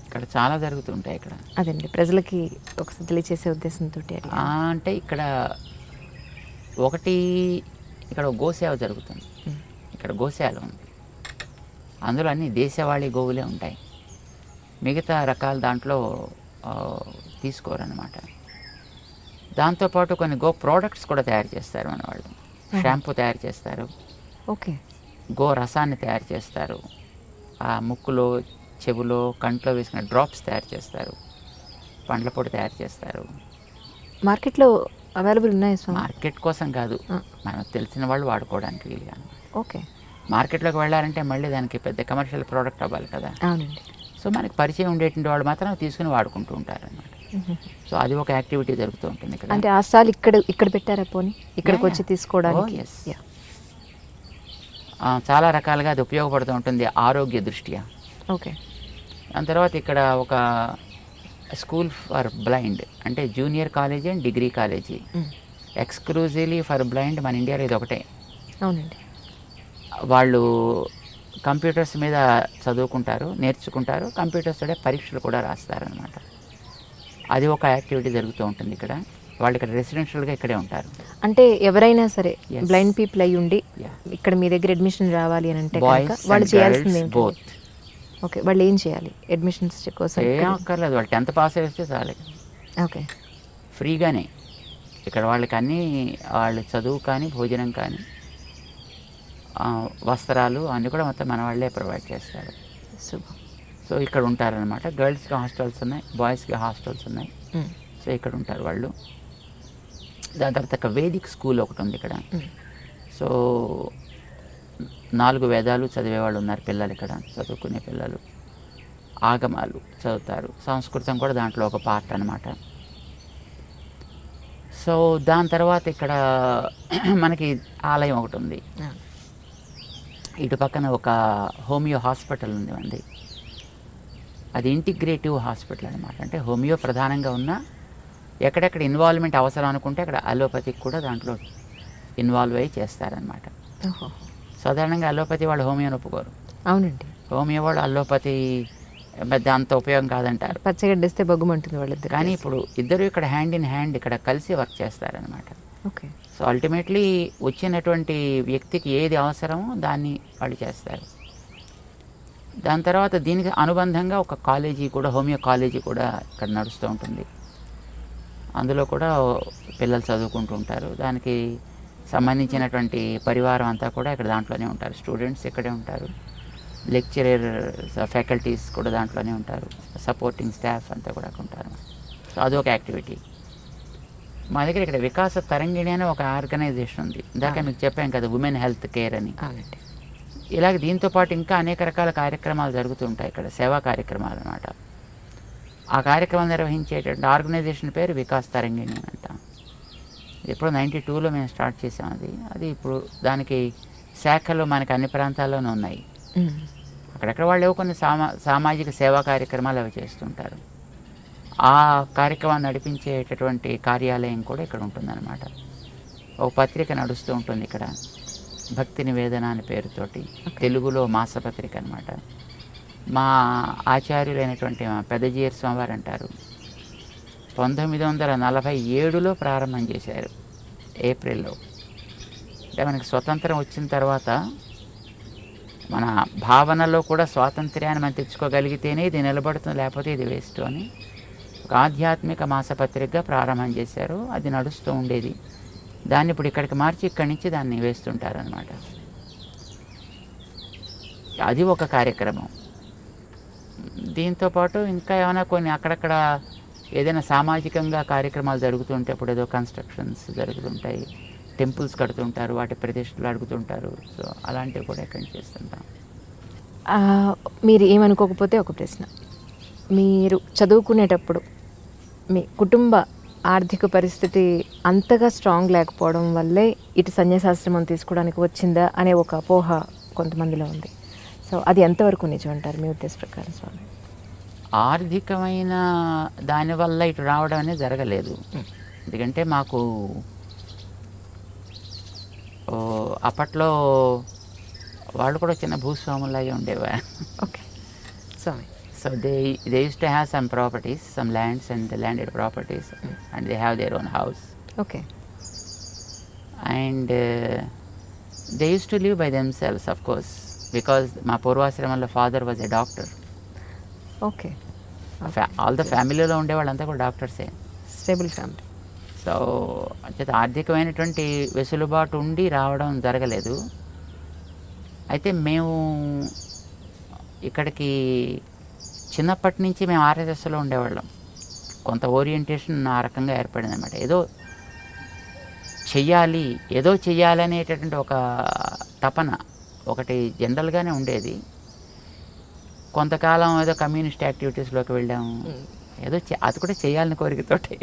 ఇక్కడ చాలా జరుగుతుంటాయి. ఇక్కడ అదండి ప్రజలకి ఒకసారి తెలియచేసే ఉద్దేశంతో. అంటే ఇక్కడ ఒకటి, ఇక్కడ గోసేవ జరుగుతుంది. ఇక్కడ గోశాల ఉంది. అందులో అన్ని దేశవాళీ గోవులే ఉంటాయి. మిగతా రకాల దాంట్లో తీసుకోరన్నమాట. దాంతోపాటు కొన్ని గో ప్రోడక్ట్స్ కూడా తయారు చేస్తారు మన వాళ్ళు. షాంపూ తయారు చేస్తారు. ఓకే. గో రసాన్ని తయారు చేస్తారు. ఆ ముక్కులో, చెవులో, కంట్లో వేసుకునే డ్రాప్స్ తయారు చేస్తారు. పండ్ల పొడి తయారు చేస్తారు. మార్కెట్లో అవైలబుల్ ఉన్నాయి స్వామి? మార్కెట్ కోసం కాదు, మనకు తెలిసిన వాళ్ళు వాడుకోవడానికి వీలుగా. ఓకే. మార్కెట్లోకి వెళ్ళాలంటే మళ్ళీ దానికి పెద్ద కమర్షియల్ ప్రోడక్ట్ అవ్వాలి కదా. అవునండి. సో మనకి పరిచయం ఉండేటువంటి వాళ్ళు మాత్రం తీసుకుని వాడుకుంటూ ఉంటారు అన్నమాట. సో అది ఒక యాక్టివిటీ జరుగుతూ ఉంటుంది ఇక్కడ. అంటే ఆ స్టాల్ ఇక్కడ పెట్టారా పోనీ ఇక్కడికి వచ్చి తీసుకోవడానికి? చాలా రకాలుగా అది ఉపయోగపడుతూ ఉంటుంది ఆరోగ్య దృష్ట్యా. ఓకే. దాని తర్వాత ఇక్కడ ఒక స్కూల్ ఫర్ బ్లైండ్, అంటే junior college and degree college exclusively for blind మన ఇండియాలో ఇది ఒకటే. అవునండి. వాళ్ళు కంప్యూటర్స్ మీద చదువుకుంటారు, నేర్చుకుంటారు, కంప్యూటర్స్ తోడే పరీక్షలు కూడా రాస్తారనమాట. అది ఒక యాక్టివిటీ జరుగుతూ ఉంటుంది ఇక్కడ. వాళ్ళు ఇక్కడ రెసిడెన్షియల్గా ఇక్కడే ఉంటారు. అంటే ఎవరైనా సరే బ్లైండ్ పీపుల్ అయ్యి ఉండి ఇక్కడ మీ దగ్గర అడ్మిషన్ రావాలి అని అంటే వాళ్ళు చేయాల్సింది బోత్. ఓకే. వాళ్ళు ఏం చేయాలి అడ్మిషన్స్ కోసం? ఏం అక్కర్లేదు, వాళ్ళు 10th పాస్ చేస్తే చాలు. ఓకే. ఫ్రీగానే ఇక్కడ వాళ్ళకి అన్నీ, వాళ్ళ చదువు కానీ, భోజనం కానీ, వస్త్రాలు అన్నీ కూడా మొత్తం మన వాళ్ళే ప్రొవైడ్ చేస్తారు. సో ఇక్కడ ఉంటారనమాట. గర్ల్స్కి హాస్టల్స్ ఉన్నాయి, బాయ్స్కి హాస్టల్స్ ఉన్నాయి. సో ఇక్కడ ఉంటారు వాళ్ళు. దాని తర్వాత ఒక వేదిక్ స్కూల్ ఒకటి ఉంది ఇక్కడ. సో 4 వేదాలు చదివే వాళ్ళు ఉన్నారు పిల్లలు ఇక్కడ, చదువుకునే పిల్లలు. ఆగమాలు చదువుతారు. సంస్కృతం కూడా దాంట్లో ఒక పార్ట్ అనమాట. సో దాని తర్వాత ఇక్కడ మనకి ఆలయం ఒకటి ఉంది. ఇటు పక్కన ఒక హోమియో హాస్పిటల్ ఉంది అండి. అది ఇంటిగ్రేటివ్ హాస్పిటల్ అనమాట. అంటే హోమియో ప్రధానంగా ఉన్న ఎక్కడెక్కడ ఇన్వాల్వ్మెంట్ అవసరం అనుకుంటే అక్కడ అలోపతికి కూడా దాంట్లో ఇన్వాల్వ్ అయ్యి చేస్తారనమాట. సాధారణంగా అలోపతి వాళ్ళు హోమియోని ఒప్పుకోరు. అవునండి. హోమియో వాళ్ళు అలోపతి పెద్ద అంత ఉపయోగం కాదంటారు. పచ్చగడ్డేస్తే బగ్గుమంటుంది వాళ్ళిద్దరు. కానీ ఇప్పుడు ఇద్దరు ఇక్కడ హ్యాండ్ ఇన్ హ్యాండ్ ఇక్కడ కలిసి వర్క్ చేస్తారనమాట. ఓకే. సో అల్టిమేట్లీ వచ్చినటువంటి వ్యక్తికి ఏది అవసరమో దాన్ని వాళ్ళు చేస్తారు. దాని తర్వాత దీనికి అనుబంధంగా ఒక కాలేజీ కూడా, హోమియో కాలేజీ కూడా ఇక్కడ నడుస్తూ ఉంటుంది. అందులో కూడా పిల్లలు చదువుకుంటూ ఉంటారు. దానికి సంబంధించినటువంటి పరివారం అంతా కూడా ఇక్కడ దాంట్లోనే ఉంటారు. స్టూడెంట్స్ ఇక్కడే ఉంటారు, లెక్చరర్ ఫ్యాకల్టీస్ కూడా దాంట్లోనే ఉంటారు, సపోర్టింగ్ స్టాఫ్ అంతా కూడా ఉంటారు. సో అదొక యాక్టివిటీ. మా దగ్గర ఇక్కడ వికాస తరంగిణి అనే ఒక ఆర్గనైజేషన్ ఉంది. ఇందాక మీకు చెప్పాం కదా, ఉమెన్ హెల్త్ కేర్ అని. ఇలాగ దీంతో పాటు ఇంకా అనేక రకాల కార్యక్రమాలు జరుగుతుంటాయి ఇక్కడ, సేవా కార్యక్రమాలు అన్నమాట. ఆ కార్యక్రమం నిర్వహించేటువంటి ఆర్గనైజేషన్ పేరు వికాస్ తరంగిణి అని అంటాం. ఎప్పుడో 92లో మేము స్టార్ట్ చేసాం. అది ఇప్పుడు దానికి శాఖలు మనకి అన్ని ప్రాంతాల్లోనూ ఉన్నాయి. అక్కడెక్కడ వాళ్ళు ఏవో కొన్ని సామాజిక సేవా కార్యక్రమాలు అవి చేస్తుంటారు. ఆ కార్యక్రమాన్ని నడిపించేటటువంటి కార్యాలయం కూడా ఇక్కడ ఉంటుందన్నమాట. ఒక పత్రిక నడుస్తూ ఉంటుంది ఇక్కడ, భక్తి నివేదన అనే పేరుతోటి, తెలుగులో మాసపత్రిక అనమాట. మా ఆచార్యులైనటువంటి మా పెద్దజీయర్ స్వామివారు అంటారు, 1947లో ప్రారంభం చేశారు, ఏప్రిల్లో. అంటే మనకి స్వతంత్రం వచ్చిన తర్వాత మన భావనలో కూడా స్వాతంత్ర్యాన్ని మనం తెచ్చుకోగలిగితేనే ఇది నిలబడుతుంది, లేకపోతే ఇది వేస్ట్ అని ఒక ఆధ్యాత్మిక మాసపత్రికగా ప్రారంభం చేశారు. అది నడుస్తూ ఉండేది. దాన్ని ఇప్పుడు ఇక్కడికి మార్చి ఇక్కడి నుంచి దాన్ని వేస్తుంటారనమాట. అది ఒక కార్యక్రమం. దీంతోపాటు ఇంకా ఏమైనా కొన్ని అక్కడక్కడ ఏదైనా సామాజికంగా కార్యక్రమాలు జరుగుతుంటే, ఇప్పుడు ఏదో కన్స్ట్రక్షన్స్ జరుగుతుంటాయి, టెంపుల్స్ కడుతుంటారు, వాటి ప్రతిష్టలు అడుగుతుంటారు. సో అలాంటివి కూడా ఇక్కడ చేస్తుంటాం. మీరు ఏమనుకోకపోతే ఒక ప్రశ్న, మీరు చదువుకునేటప్పుడు మీ కుటుంబ ఆర్థిక పరిస్థితి అంతగా స్ట్రాంగ్ లేకపోవడం వల్లే ఇటు సన్యాసాశ్రమం తీసుకోవడానికి వచ్చిందా అనే ఒక అపోహ కొంతమందిలో ఉంది. సో అది ఎంతవరకు నిజం అంటారు మీ ఉద్దేశ ప్రకారం స్వామి? ఆర్థికమైన దానివల్ల ఇటు రావడం అనేది జరగలేదు. ఎందుకంటే మాకు అప్పట్లో వాళ్ళు కూడా చిన్న భూస్వాములాగే ఉండేవారు. ఓకే స్వామి. So they used to have some properties, some lands and landed properties, and they have their own house. Okay. And they used to live by themselves, of course, because my పూర్వాశ్రమంలో father was a doctor. Okay. All the family లో ఉండే వాళ్ళంతా కూడా డాక్టర్సే. Stable family. So అంటే ఆర్థికమైనటువంటి వెసులుబాటు ఉండి రావడం జరగలేదు. అయితే మేము ఇక్కడికి చిన్నప్పటి నుంచి మేము ఆర్ఎస్ఎస్లో ఉండేవాళ్ళం. కొంత ఓరియంటేషన్ ఆ రకంగా ఏర్పడింది అనమాట. ఏదో చెయ్యాలి అనేటటువంటి ఒక తపన ఒకటి జనరల్గానే ఉండేది. కొంతకాలం ఏదో కమ్యూనిస్ట్ యాక్టివిటీస్లోకి వెళ్ళాము, ఏదో అది కూడా చేయాలని కోరికతోటి.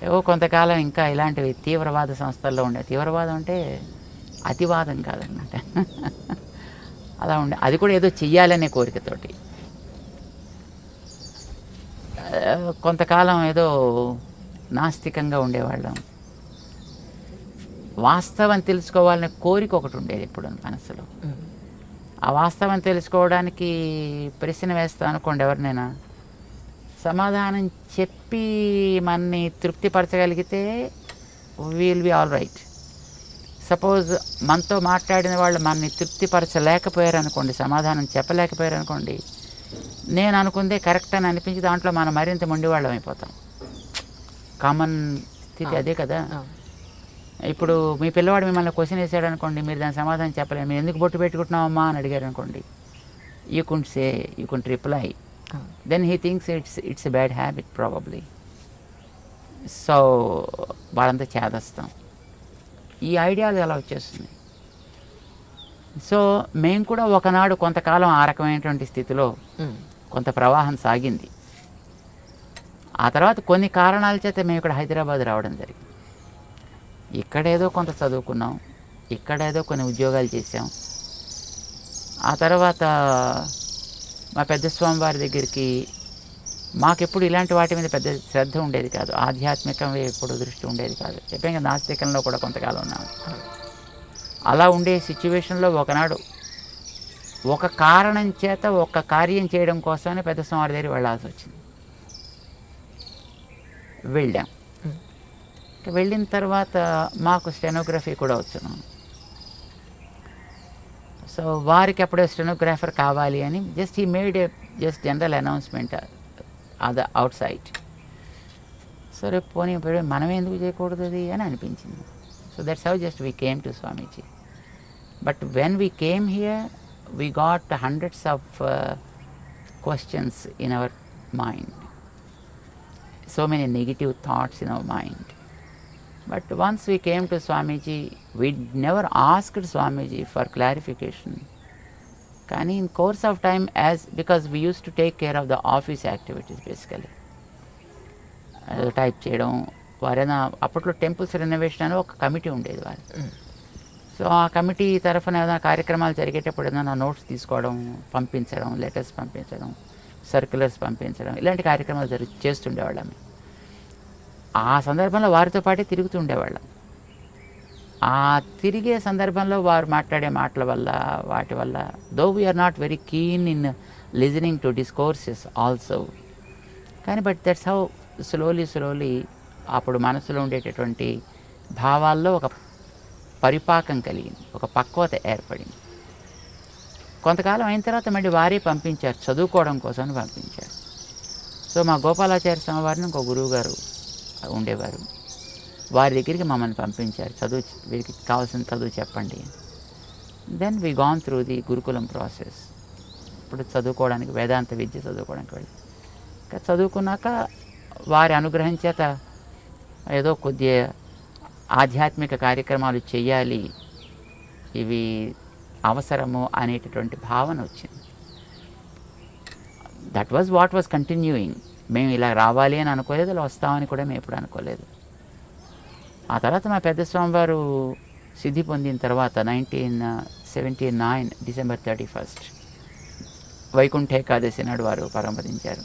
ఏవో కొంతకాలం ఇంకా ఇలాంటివి తీవ్రవాద సంస్థల్లో ఉండే, తీవ్రవాదం అంటే అతివాదం కాదన్నమాట, అలా ఉండే, అది కూడా ఏదో చెయ్యాలనే కోరికతోటి. కొంతకాలం ఏదో నాస్తికంగా ఉండేవాళ్ళం. వాస్తవం తెలుసుకోవాలనే కోరిక ఒకటి ఉండేది ఎప్పుడు మనసులో. ఆ వాస్తవం తెలుసుకోవడానికి ప్రశ్న వేస్తా అనుకోండి, ఎవరినైనా సమాధానం చెప్పి మనని తృప్తిపరచగలిగితే will be all right. Suppose మనతో మాట్లాడిన వాళ్ళు మనని తృప్తిపరచలేకపోయారు అనుకోండి, సమాధానం చెప్పలేకపోయారు అనుకోండి, నేను అనుకుందే కరెక్ట్ అని అనిపించి దాంట్లో మనం మరింత మొండివాళ్ళం అయిపోతాం. కామన్ స్థితి అదే కదా. ఇప్పుడు మీ పిల్లవాడు మిమ్మల్ని క్వశ్చన్ వేసాడు అనుకోండి, మీరు దాని సమాధానం చెప్పలేరు. మీరు ఎందుకు బొట్టు పెట్టుకుంటున్నావమ్మా అని అడిగారు అనుకోండి, you can't say, you can't reply. Then he thinks it's a bad habit probably. So వాళ్ళంతా చేదస్తాం. ఈ ఐడియాలు ఎలా వచ్చేస్తుంది? సో మేము కూడా ఒకనాడు కొంతకాలం ఆ రకమైనటువంటి స్థితిలో కొంత ప్రవాహం సాగింది. ఆ తర్వాత కొన్ని కారణాల చేత మేము ఇక్కడ హైదరాబాద్ రావడం జరిగింది. ఇక్కడేదో కొంత చదువుకున్నాం, ఇక్కడేదో కొన్ని ఉద్యోగాలు చేసాం. ఆ తర్వాత మా పెద్ద స్వామి వారి దగ్గరికి మాకెప్పుడు ఇలాంటి వాటి మీద పెద్ద శ్రద్ధ ఉండేది కాదు, ఆధ్యాత్మికం ఎప్పుడు దృష్టి ఉండేది కాదు. చెప్పాక నాస్తికంలో కూడా కొంతకాలం ఉన్నాము. అలా ఉండే సిచ్యువేషన్లో ఒకనాడు ఒక కారణం చేత ఒక కార్యం చేయడం కోసమని పెద్ద స్వామి వారి దగ్గర వెళ్ళాల్సి వచ్చింది. వెళ్ళాం. వెళ్ళిన తర్వాత మాకు స్టెనోగ్రఫీ కూడా వచ్చును. సో వారికి అప్పుడే స్టెనోగ్రాఫర్ కావాలి అని just he made A just general announcement అది అవుట్ సైడ్. సరే పోనీ మనం ఎందుకు చేయకూడదు అది అని అనిపించింది. So that's how just we came to Swamiji. But when we came here we got hundreds of questions in our mind, so many negative thoughts in our mind. But once we came to Swamiji, we never asked Swamiji for clarification. Kani in course of time, because we used to take care of the office activities basically. Type చేయడం, వారైనా అప్పట్లో temples renovation అని ఒక committee ఉండేది వారి. So ఆ committee తరఫున ఏదైనా కార్యక్రమాలు జరిగేటప్పుడు ఏదైనా నోట్స్ తీసుకోవడం, పంపించడం, లెటర్స్ పంపించడం, సర్క్యులర్స్ పంపించడం, ఇలాంటి కార్యక్రమాలు చేస్తుండేవాళ్ళం. ఆ సందర్భంలో వారితో పాటే తిరుగుతూ ఉండేవాళ్ళం. ఆ తిరిగే సందర్భంలో వారు మాట్లాడే మాటల వల్ల వాటి వల్ల though we're not very keen in listening to discourses also, కానీ బట్ దట్స్ హౌ స్లోలీ అప్పుడు మనసులో ఉండేటటువంటి భావాల్లో ఒక పరిపాకం కలిగింది, ఒక పక్వత ఏర్పడింది. కొంతకాలం అయిన తర్వాత మళ్ళీ వారే పంపించారు, చదువుకోవడం కోసం పంపించారు. సో మా గోపాలాచార్య స్వామి వారిని ఇంకో గురువు గారు ఉండేవారు, వారి దగ్గరికి మమ్మల్ని పంపించారు. వీరికి కావాల్సిన చదువు చెప్పండి. Then we gone through the gurukulam process. ఇప్పుడు చదువుకోవడానికి వేదాంత విద్య చదువుకోవడానికి వెళ్ళి ఇంకా చదువుకున్నాక వారి అనుగ్రహం చేత ఏదో కొద్దిగా ఆధ్యాత్మిక కార్యక్రమాలు చెయ్యాలి, ఇవి అవసరము అనేటటువంటి భావన వచ్చింది. That was what was continuing. మేము ఇలా రావాలి అని అనుకోలేదు, ఇలా వస్తామని కూడా మేము ఎప్పుడు అనుకోలేదు. ఆ తర్వాత మా పెద్ద స్వామివారు సిద్ధి పొందిన తర్వాత 1979 డిసెంబర్ 31 వైకుంఠ ఏకాదశి నాడు వారు పరమపదించారు.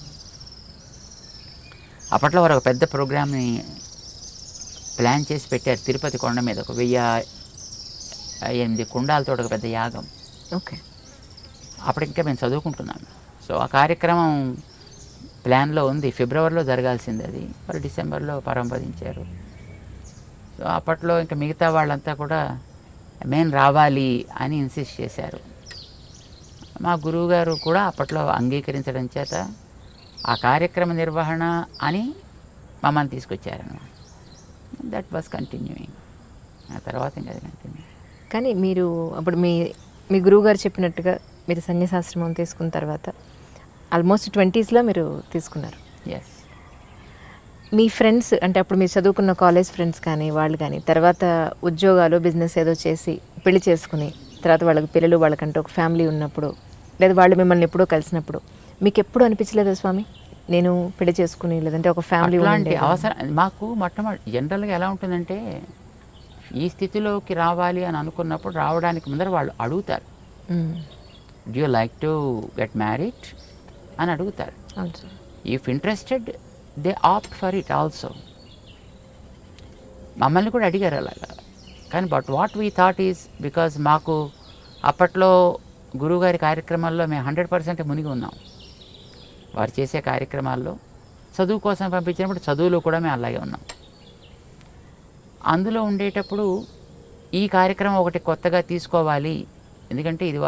అప్పట్లో వారు ఒక పెద్ద ప్రోగ్రామ్ని ప్లాన్ చేసి పెట్టారు తిరుపతి కొండ మీద. ఒక 1008 కుండాలతో ఒక పెద్ద యాగం. ఓకే. అప్పుడు ఇంకా మేము చదువుకుంటున్నాము. సో ఆ కార్యక్రమం ప్లాన్లో ఉంది, ఫిబ్రవరిలో జరగాల్సింది. అది వారు డిసెంబర్లో పరంపదించారు. సో అప్పట్లో ఇంకా మిగతా వాళ్ళంతా కూడా మేము రావాలి అని ఇన్సిస్ట్ చేశారు. మా గురువుగారు కూడా అప్పట్లో అంగీకరించడం చేత ఆ కార్యక్రమ నిర్వహణ అని మమ్మల్ని తీసుకొచ్చారన్నమాట. That was continuing. ఆ తర్వాత ఇంకా అది కంటిన్యూ. కానీ మీరు అప్పుడు మీ గురువుగారు చెప్పినట్టుగా మీరు సన్యాసాశ్రమం తీసుకున్న తర్వాత ఆల్మోస్ట్ 20s మీరు తీసుకున్నారు. ఎస్. మీ ఫ్రెండ్స్ అంటే అప్పుడు మీరు చదువుకున్న కాలేజ్ ఫ్రెండ్స్ కానీ వాళ్ళు కానీ తర్వాత ఉద్యోగాలు బిజినెస్ ఏదో చేసి పెళ్లి చేసుకుని తర్వాత వాళ్ళకి పిల్లలు వాళ్ళకంటే ఒక ఫ్యామిలీ ఉన్నప్పుడు లేదా వాళ్ళు మిమ్మల్ని ఎప్పుడో కలిసినప్పుడు మీకు ఎప్పుడు అనిపించలేదా స్వామి నేను పెళ్లి చేసుకుని లేదంటే ఒక ఫ్యామిలీ అలాంటి అవసరం మాకు మొట్టమొదటి జనరల్గా ఎలా ఉంటుందంటే ఈ స్థితిలోకి రావాలి అని అనుకున్నప్పుడు రావడానికి ముందర వాళ్ళు అడుగుతారు, do you like to get married అని అడుగుతారు. If interested they opt for it also. మమ్మల్ని కూడా అడిగారు అలాగా. కానీ but what we thought is because మాకు అప్పట్లో గురువుగారి కార్యక్రమాల్లో మేము 100% మునిగి ఉన్నాం. వారు చేసే కార్యక్రమాల్లో చదువు కోసం పంపించినప్పుడు చదువులో కూడా మేము అలాగే ఉన్నాం. అందులో ఉండేటప్పుడు ఈ కార్యక్రమం ఒకటి కొత్తగా తీసుకోవాలి, ఎందుకంటే ఇది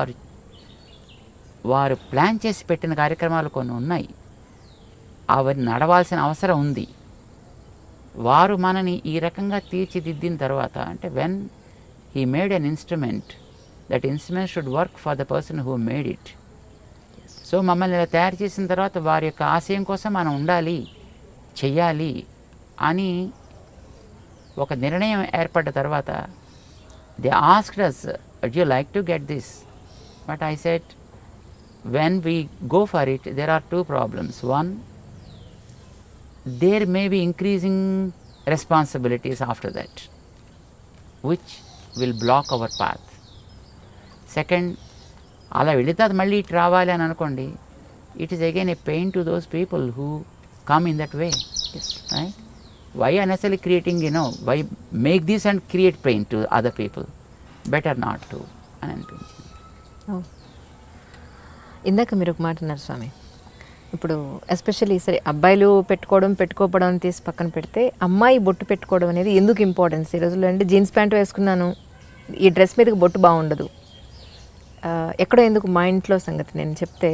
వారు ప్లాన్ చేసి పెట్టిన కార్యక్రమాలు కొన్ని ఉన్నాయి, అవి నడవాల్సిన అవసరం ఉంది. వారు మనని ఈ రకంగా తీర్చిదిద్దిన తర్వాత అంటే when he made an instrument, that instrument should work for the person who made it. So మమ్మల్ని ఇలా తయారు చేసిన తర్వాత వారి యొక్క ఆశయం కోసం మనం ఉండాలి, చెయ్యాలి అని ఒక నిర్ణయం ఏర్పడ్డ తర్వాత they asked us would you like to get this? But I said, when we go for it, there are two problems. One, there may be increasing responsibilities after that, which will block our path. Second, అలా వెళితే అది మళ్ళీ ఇటు రావాలి అని అనుకోండి, it is again a pain to those people who come in that way. Yes. Right? Why unnecessarily creating, why make this and create pain to other people? Better not to అని అనిపించింది. ఇందాక మీరు ఒక మాట అన్నారు స్వామి, ఇప్పుడు ఎస్పెషల్లీ సరే అబ్బాయిలు పెట్టుకోవడం తీసి పక్కన పెడితే అమ్మాయి బొట్టు పెట్టుకోవడం అనేది ఎందుకు ఇంపార్టెన్స్ ఈ రోజుల్లో? అంటే జీన్స్ ప్యాంట్ వేసుకున్నాను, ఈ డ్రెస్ మీదకి బొట్టు బాగుండదు, ఎక్కడో ఎందుకు మా ఇంట్లో సంగతి నేను చెప్తే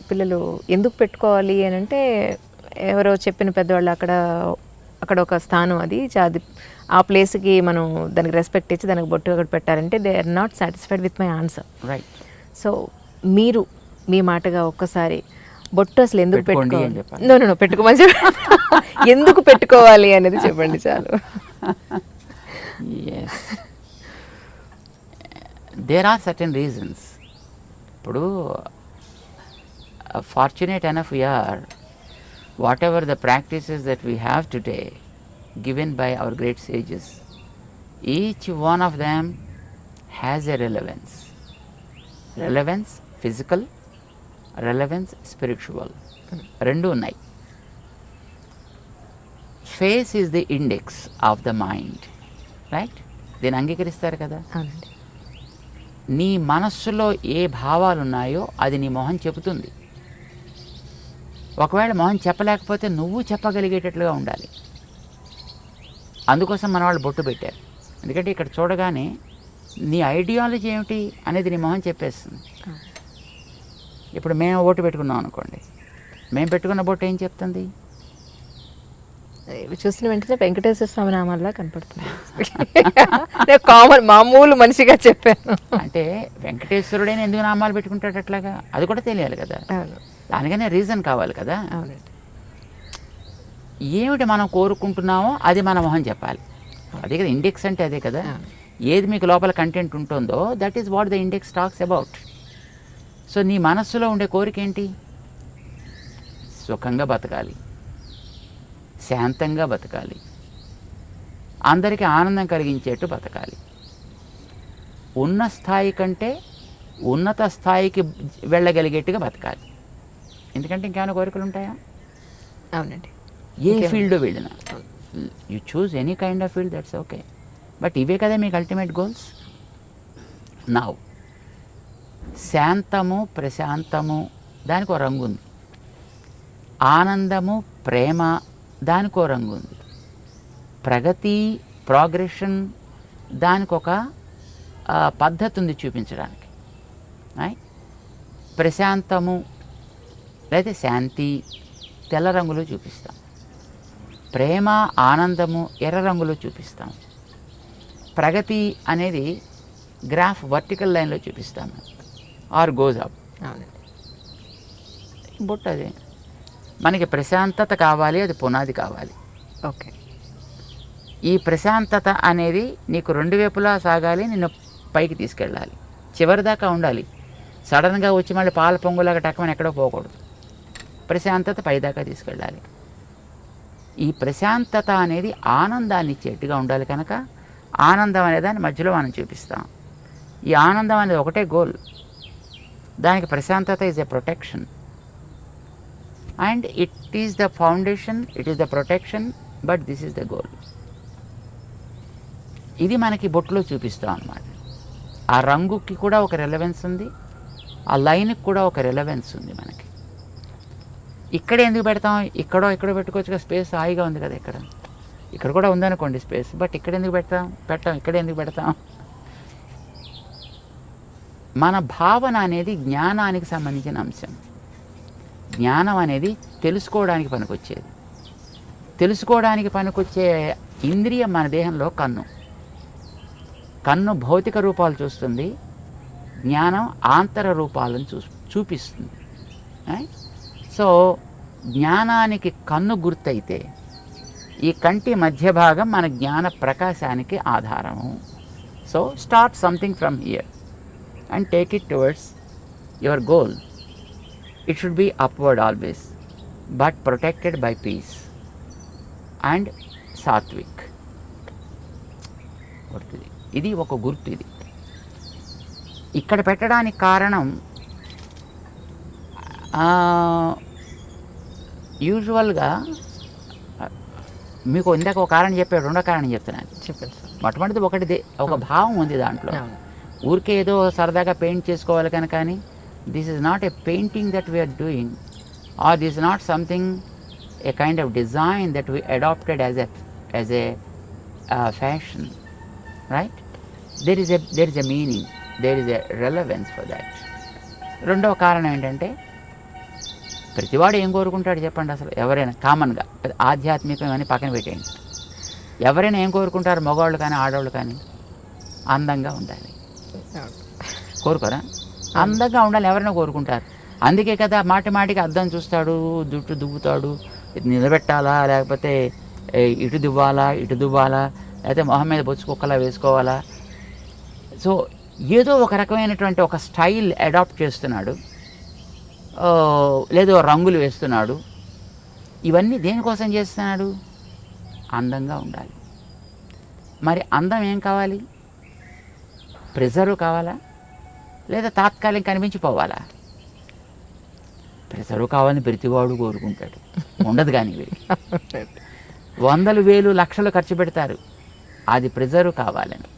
పిల్లలు ఎందుకు పెట్టుకోవాలి అని అంటే, ఎవరో చెప్పిన పెద్దవాళ్ళు అక్కడ ఒక స్థానం అది ఆ ప్లేస్కి మనం దానికి రెస్పెక్ట్ ఇచ్చి దానికి బొట్టు అక్కడ పెట్టాలంటే they are not satisfied with my answer. Right. So మీరు మీ మాటగా ఒక్కసారి బొట్టు అసలు ఎందుకు పెట్టుకోవాలి, నో పెట్టుకోమని ఎందుకు పెట్టుకోవాలి అనేది చెప్పండి చాలు. There are certain reasons. ఇప్పుడు fortunate enough we are, whatever the practices that we have today given by our great sages, each one of them has a relevance. Relevance physical, relevance spiritual. Rendu unnai. Face is the index of the mind, right? దీన్ని అంగీకరిస్తారు కదా. అవునండి. నీ మనస్సులో ఏ భావాలు ఉన్నాయో అది నీ మొహం చెబుతుంది. ఒకవేళ మొహం చెప్పలేకపోతే నువ్వు చెప్పగలిగేటట్లుగా ఉండాలి. అందుకోసం మన వాళ్ళు బొట్టు పెట్టారు. ఎందుకంటే ఇక్కడ చూడగానే నీ ఐడియాలజీ ఏమిటి అనేది నీ మొహం చెప్పేస్తుంది. ఇప్పుడు మేము బొట్టు పెట్టుకున్నాం అనుకోండి, మేము పెట్టుకున్న బొట్టు ఏం చెప్తుంది? చూసిన వెంటనే వెంకటేశ్వర స్వామి నామాల్లా కనపడుతుంది. కామన్ మామూలు మనిషిగా చెప్పాను. అంటే వెంకటేశ్వరుడైనా ఎందుకు నామాలు పెట్టుకుంటాడు అట్లాగా, అది కూడా తెలియాలి కదా. దానికనే రీజన్ కావాలి కదా. అవునండి. ఏమిటి మనం కోరుకుంటున్నామో అది మన మొహం చెప్పాలి. అదే కదా ఇండెక్స్ అంటే, అదే కదా. ఏది మీకు లోపల కంటెంట్ ఉంటుందో that is what the index talks about. So నీ మనస్సులో ఉండే కోరిక ఏంటి? సుఖంగా బతకాలి, శాంతంగా బతకాలి, అందరికీ ఆనందం కలిగించేట్టు బతకాలి, ఉన్న స్థాయి కంటే ఉన్నత స్థాయికి వెళ్ళగలిగేట్టుగా బతకాలి. ఎందుకంటే ఇంకేమైనా కోరికలు ఉంటాయా? అవునండి. ఏ ఫీల్డ్ వెళ్ళినా you choose any kind of field, that's okay. But ఇవే కదా మీకు అల్టిమేట్ గోల్స్. నౌ శాంతము ప్రశాంతము దానికి ఒక రంగు ఉంది, ఆనందము ప్రేమ దానికి ఒక రంగు ఉంది, ప్రగతి ప్రోగ్రెషన్ దానికి ఒక పద్ధతి ఉంది చూపించడానికి. ప్రశాంతము లేదా శాంతి తెల్ల రంగులో చూపిస్తాం, ప్రేమ ఆనందము ఎర్ర రంగులో చూపిస్తాం, ప్రగతి అనేది గ్రాఫ్ వర్టికల్ లైన్లో చూపిస్తాము ఆర్ గోజ్ అప్. బొట్టు అదే మనకి ప్రశాంతత కావాలి, అది పునాది కావాలి. ఓకే. ఈ ప్రశాంతత అనేది నీకు రెండు వైపులా సాగాలి, నిన్ను పైకి తీసుకెళ్ళాలి, చివరి దాకా ఉండాలి. సడన్గా వచ్చి మళ్ళీ పాల పొంగులాగా టక్కమని ఎక్కడో పోకూడదు. ప్రశాంతత పైదాకా తీసుకెళ్ళాలి. ఈ ప్రశాంతత అనేది ఆనందాన్ని ఇచ్చేట్టుగా ఉండాలి కనుక ఆనందం అనే దాన్ని మధ్యలో మనం చూపిస్తాం. ఈ ఆనందం అనేది ఒకటే గోల్, దానికి ప్రశాంతత is a protection and it is the foundation, it is the protection, but this is the goal. ఇది మనకి బొట్టులో చూపిస్తాం అన్నమాట. ఆ రంగుకి కూడా ఒక రెలవెన్స్ ఉంది, ఆ లైన్కి కూడా ఒక రెలవెన్స్ ఉంది మనకి. ఇక్కడ ఎందుకు పెడతాం? ఇక్కడో పెట్టుకోవచ్చుగా, స్పేస్ హాయిగా ఉంది కదా. ఇక్కడ కూడా ఉందనుకోండి స్పేస్, బట్ ఇక్కడ ఎందుకు పెట్టాం ఇక్కడ ఎందుకు పెడతాం? మన భావన అనేది జ్ఞానానికి సంబంధించిన అంశం. జ్ఞానం అనేది తెలుసుకోవడానికి పనికొచ్చేది. తెలుసుకోవడానికి పనికొచ్చే ఇంద్రియం మన దేహంలో కన్ను. కన్ను భౌతిక రూపాలు చూస్తుంది, జ్ఞానం ఆంతర రూపాలను చూపిస్తుంది. సో జ్ఞానానికి కన్ను గుర్తయితే ఈ కంటి మధ్య భాగం మన జ్ఞాన ప్రకాశానికి ఆధారము. So start something from here. and take it towards your goal. It should be upward always, but protected by peace and sattvic. ఇది ఒక గుర్తు. ఇది ఇక్కడ పెట్టడానికి కారణం యూజువల్గా మీకు ఇందాక ఒక కారణం చెప్పాడు, రెండో కారణం చెప్తున్నాను. చెప్పండి సార్. మొట్టమొదటిది ఒకటి ఒక భావం ఉంది దాంట్లో. ఊరికే ఏదో సరదాగా పెయింట్ చేసుకోవాలి కనుక కానీ this is not a painting that we are doing, or this is not something a kind of design that we adopted as a fashion, right? There is a meaning, there is a relevance for that. రెండవ కారణం ఏంటంటే ప్రతివాడు ఏం కోరుకుంటాడు చెప్పండి? అసలు ఎవరైనా కామన్గా ఆధ్యాత్మికం అని పక్కన పెట్టేయండి, ఎవరైనా ఏం కోరుకుంటారు? మగవాళ్ళు కానీ ఆడవాళ్ళు కానీ అందంగా ఉండాలి కోరుకోరా? అందంగా ఉండాలి ఎవరైనా కోరుకుంటారు. అందుకే కదా మాటి మాటికి అద్దం చూస్తాడు, జుట్టు దువ్వుతాడు, నిలబెట్టాలా లేకపోతే ఇటు దువ్వాలా లేకపోతే మొహం మీద బొచ్చు కుక్కలా వేసుకోవాలా. సో ఏదో ఒక రకమైనటువంటి ఒక స్టైల్ అడాప్ట్ చేస్తున్నాడు, లేదో రంగులు వేస్తున్నాడు. ఇవన్నీ దేనికోసం చేస్తున్నాడు? అందంగా ఉండాలి. మరి అందం ఏం కావాలి? ప్రెజరు కావాలా లేదా తాత్కాలిక కనిపించిపోవాలా? ప్రెజరు కావాలని ప్రతివాడు కోరుకుంటాడు, ఉండదు కానీ వీరికి వందలు వేలు లక్షలు ఖర్చు పెడతారు అది ప్రెజరు కావాలని.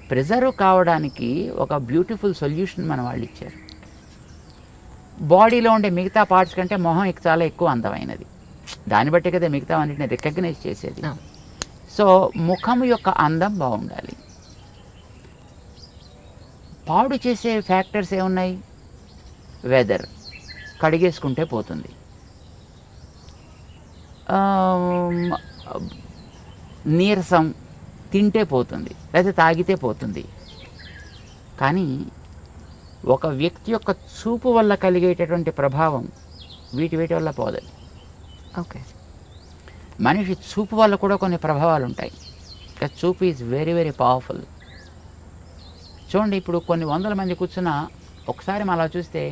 ప్రెజరు కావడానికి ఒక బ్యూటిఫుల్ సొల్యూషన్ మన వాళ్ళు ఇచ్చారు. బాడీలో ఉండే మిగతా పార్ట్స్ కంటే మొహం చాలా ఎక్కువ అందమైనది, దాన్ని బట్టి కదా మిగతా అన్నిటిని రికగ్నైజ్ చేసేది. సో ముఖం యొక్క అందం బాగుండాలి. పాడు చేసే ఫ్యాక్టర్స్ ఏమున్నాయి? వెదర్, కడిగేసుకుంటే పోతుంది, నీరసం, తింటే పోతుంది, లేదా తాగితే పోతుంది. కానీ ఒక వ్యక్తి యొక్క చూపు వల్ల కలిగేటటువంటి ప్రభావం వీటి వల్ల పోదు. ఓకే, మనిషి చూపు వల్ల కూడా కొన్ని ప్రభావాలు ఉంటాయి. చూపు ఈజ్ వెరీ వెరీ పవర్ఫుల్. చూడండి, ఇప్పుడు కొన్ని వందల మంది కూర్చున్నా ఒకసారి మనం అలా చూస్తే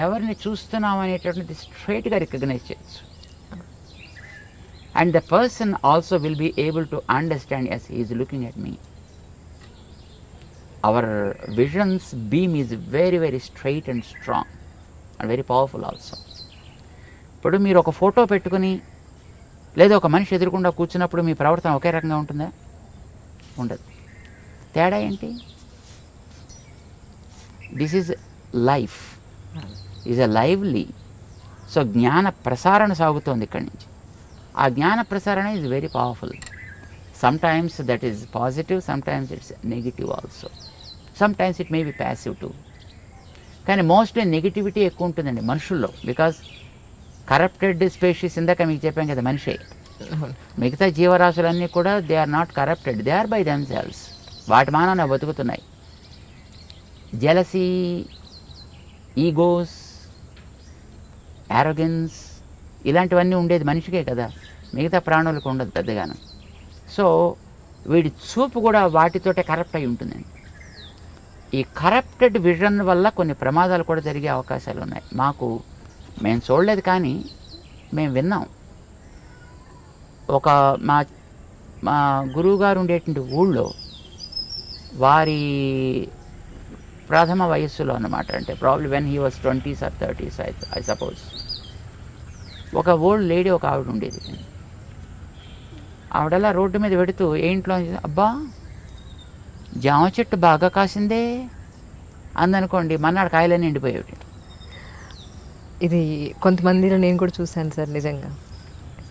ఎవరిని చూస్తున్నాం అనేటటువంటిది స్ట్రైట్గా రికగ్నైజ్ చేయొచ్చు. And the person also will be able to understand as he is looking at me. Our visions beam is very very straight and strong and very powerful also. ఇప్పుడు మీరు ఒక ఫోటో పెట్టుకుని లేదా ఒక మనిషి ఎదురుకుండా కూర్చున్నప్పుడు మీ ప్రవర్తన ఒకే రకంగా ఉంటుందా? ఉండదు. తేడా ఏంటి? This is life, is a lively. So జ్ఞాన ప్రసారణ సాగుతోంది ఇక్కడి నుంచి. ఆ జ్ఞాన ప్రసారణ is very powerful. Sometimes that is positive, sometimes it's negative also, sometimes it may be passive too. కానీ మోస్ట్లీ నెగిటివిటీ ఎక్కువ ఉంటుందండి మనుషుల్లో. బికాజ్ కరప్టెడ్ స్పీషీస్, ఇందాక మీకు చెప్పాం కదా, మనిషే. మిగతా జీవరాశులన్నీ కూడా they are not corrupted, they are by themselves. వాటి మానవ బతుకుతున్నాయి. జెలసీ, ఈగోస్, యారోగెన్స్ ఇలాంటివన్నీ ఉండేది మనిషికే కదా, మిగతా ప్రాణులకు ఉండదు పెద్దగాను. సో వీడి చూపు కూడా వాటితోటే కరప్ట్ అయి ఉంటుందండి. ఈ కరప్టెడ్ విజన్ వల్ల కొన్ని ప్రమాదాలు కూడా జరిగే అవకాశాలు ఉన్నాయి. మేము చూడలేదు కానీ మేము విన్నాం. ఒక మా గురువుగారు ఉండేటువంటి ఊళ్ళో వారి ప్రథమ వయస్సులో అన్నమాట, అంటే probably when he was 20s or 30s I suppose. ఒక ఓల్డ్ లేడీ ఒక ఆవిడ ఉండేది. ఆవిడలా రోడ్డు మీద పెడుతూ ఏ ఇంట్లో, అబ్బా జామ చెట్టు బాగా కాసిందే అందనుకోండి, మన్నాడు కాయలన్నీ ఎండిపోయేవి. ఇది కొంతమందిలో నేను కూడా చూశాను సార్, నిజంగా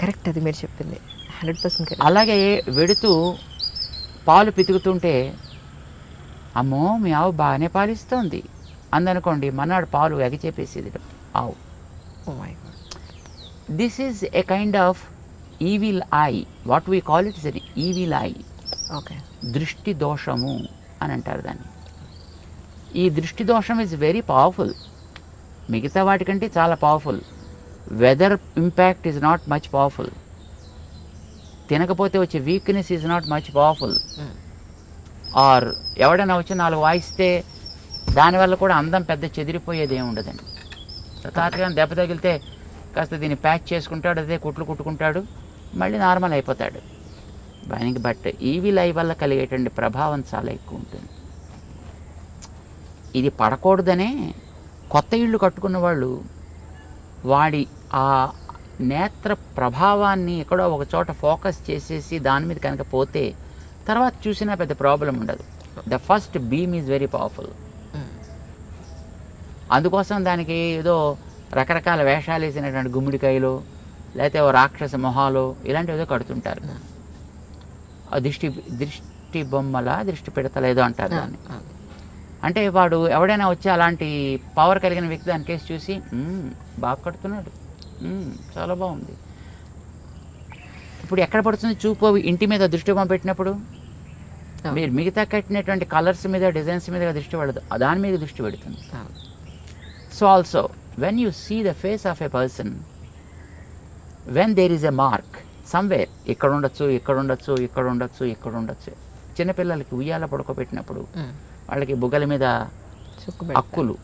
కరెక్ట్ అది మీరు చెప్పింది, 100% కరెక్ట్. అలాగే వెడుతూ పాలు పితుకుతుంటే, అమ్మో మీ ఆవు బాగానే పాలిస్తోంది అందనుకోండి, మన్నాడు పాలు ఎగచేపేసేది ఆవు. Oh my God. This is a kind of evil eye, what we call it is an evil eye. Okay, దృష్టి దోషము అని అంటారు దాన్ని. ఈ దృష్టి దోషం ఈజ్ వెరీ పవర్ఫుల్, మిగతా వాటికంటే చాలా powerful. Weather impact is not much powerful. తినకపోతే వచ్చే weakness is not much powerful. Or ఎవడైనా వచ్చి 4 వాయిస్తే దానివల్ల కూడా అందం పెద్ద చెదిరిపోయేది ఏమి ఉండదండి. తాతగా దెబ్బ తగిలితే కాస్త దీన్ని ప్యాచ్ చేసుకుంటాడు, అదే కుట్లు కుట్టుకుంటాడు, మళ్ళీ నార్మల్ అయిపోతాడు. బట్ ఈవిల్ ఐ వల్ల కలిగేటువంటి ప్రభావం చాలా ఎక్కువ ఉంటుంది. ఇది పడకూడదనే కొత్త ఇళ్ళు కట్టుకున్న వాళ్ళు వాడి ఆ నేత్ర ప్రభావాన్ని ఎక్కడో ఒక చోట ఫోకస్ చేసేసి దాని మీద కనుక పోతే తర్వాత చూసినా పెద్ద ప్రాబ్లం ఉండదు. The first beam is very powerful. అందుకోసం దానికి ఏదో రకరకాల వేషాలు వేసినటువంటి గుమ్మిడికాయలు లేకపోతే ఓ రాక్షస మొహాలు ఇలాంటివి ఏదో కడుతుంటారు. దృష్టి బొమ్మల దృష్టి పెడతల ఏదో అంటారు దాన్ని. అంటే వాడు ఎవడైనా వచ్చి అలాంటి పవర్ కలిగిన వ్యక్తి దాని కేసు చూసి బాగా కడుతున్నాడు, చాలా బాగుంది. ఇప్పుడు ఎక్కడ పడుతుంది చూపు? ఇంటి మీద దృష్టి బొమ్మ పెట్టినప్పుడు మీరు మిగతా కట్టినటువంటి కలర్స్ మీద డిజైన్స్ మీద దృష్టి పడదు, దాని మీద దృష్టి పెడుతుంది. So also when you see the face of a person, when there is a mark somewhere, ఇక్కడ ఉండొచ్చు, ఇక్కడ ఉండొచ్చు, ఇక్కడ ఉండొచ్చు, ఇక్కడ ఉండొచ్చు. చిన్నపిల్లలకి ఉయ్యాల పడుకోబెట్టినప్పుడు వాళ్ళకి బుగ్గల మీద అక్కులు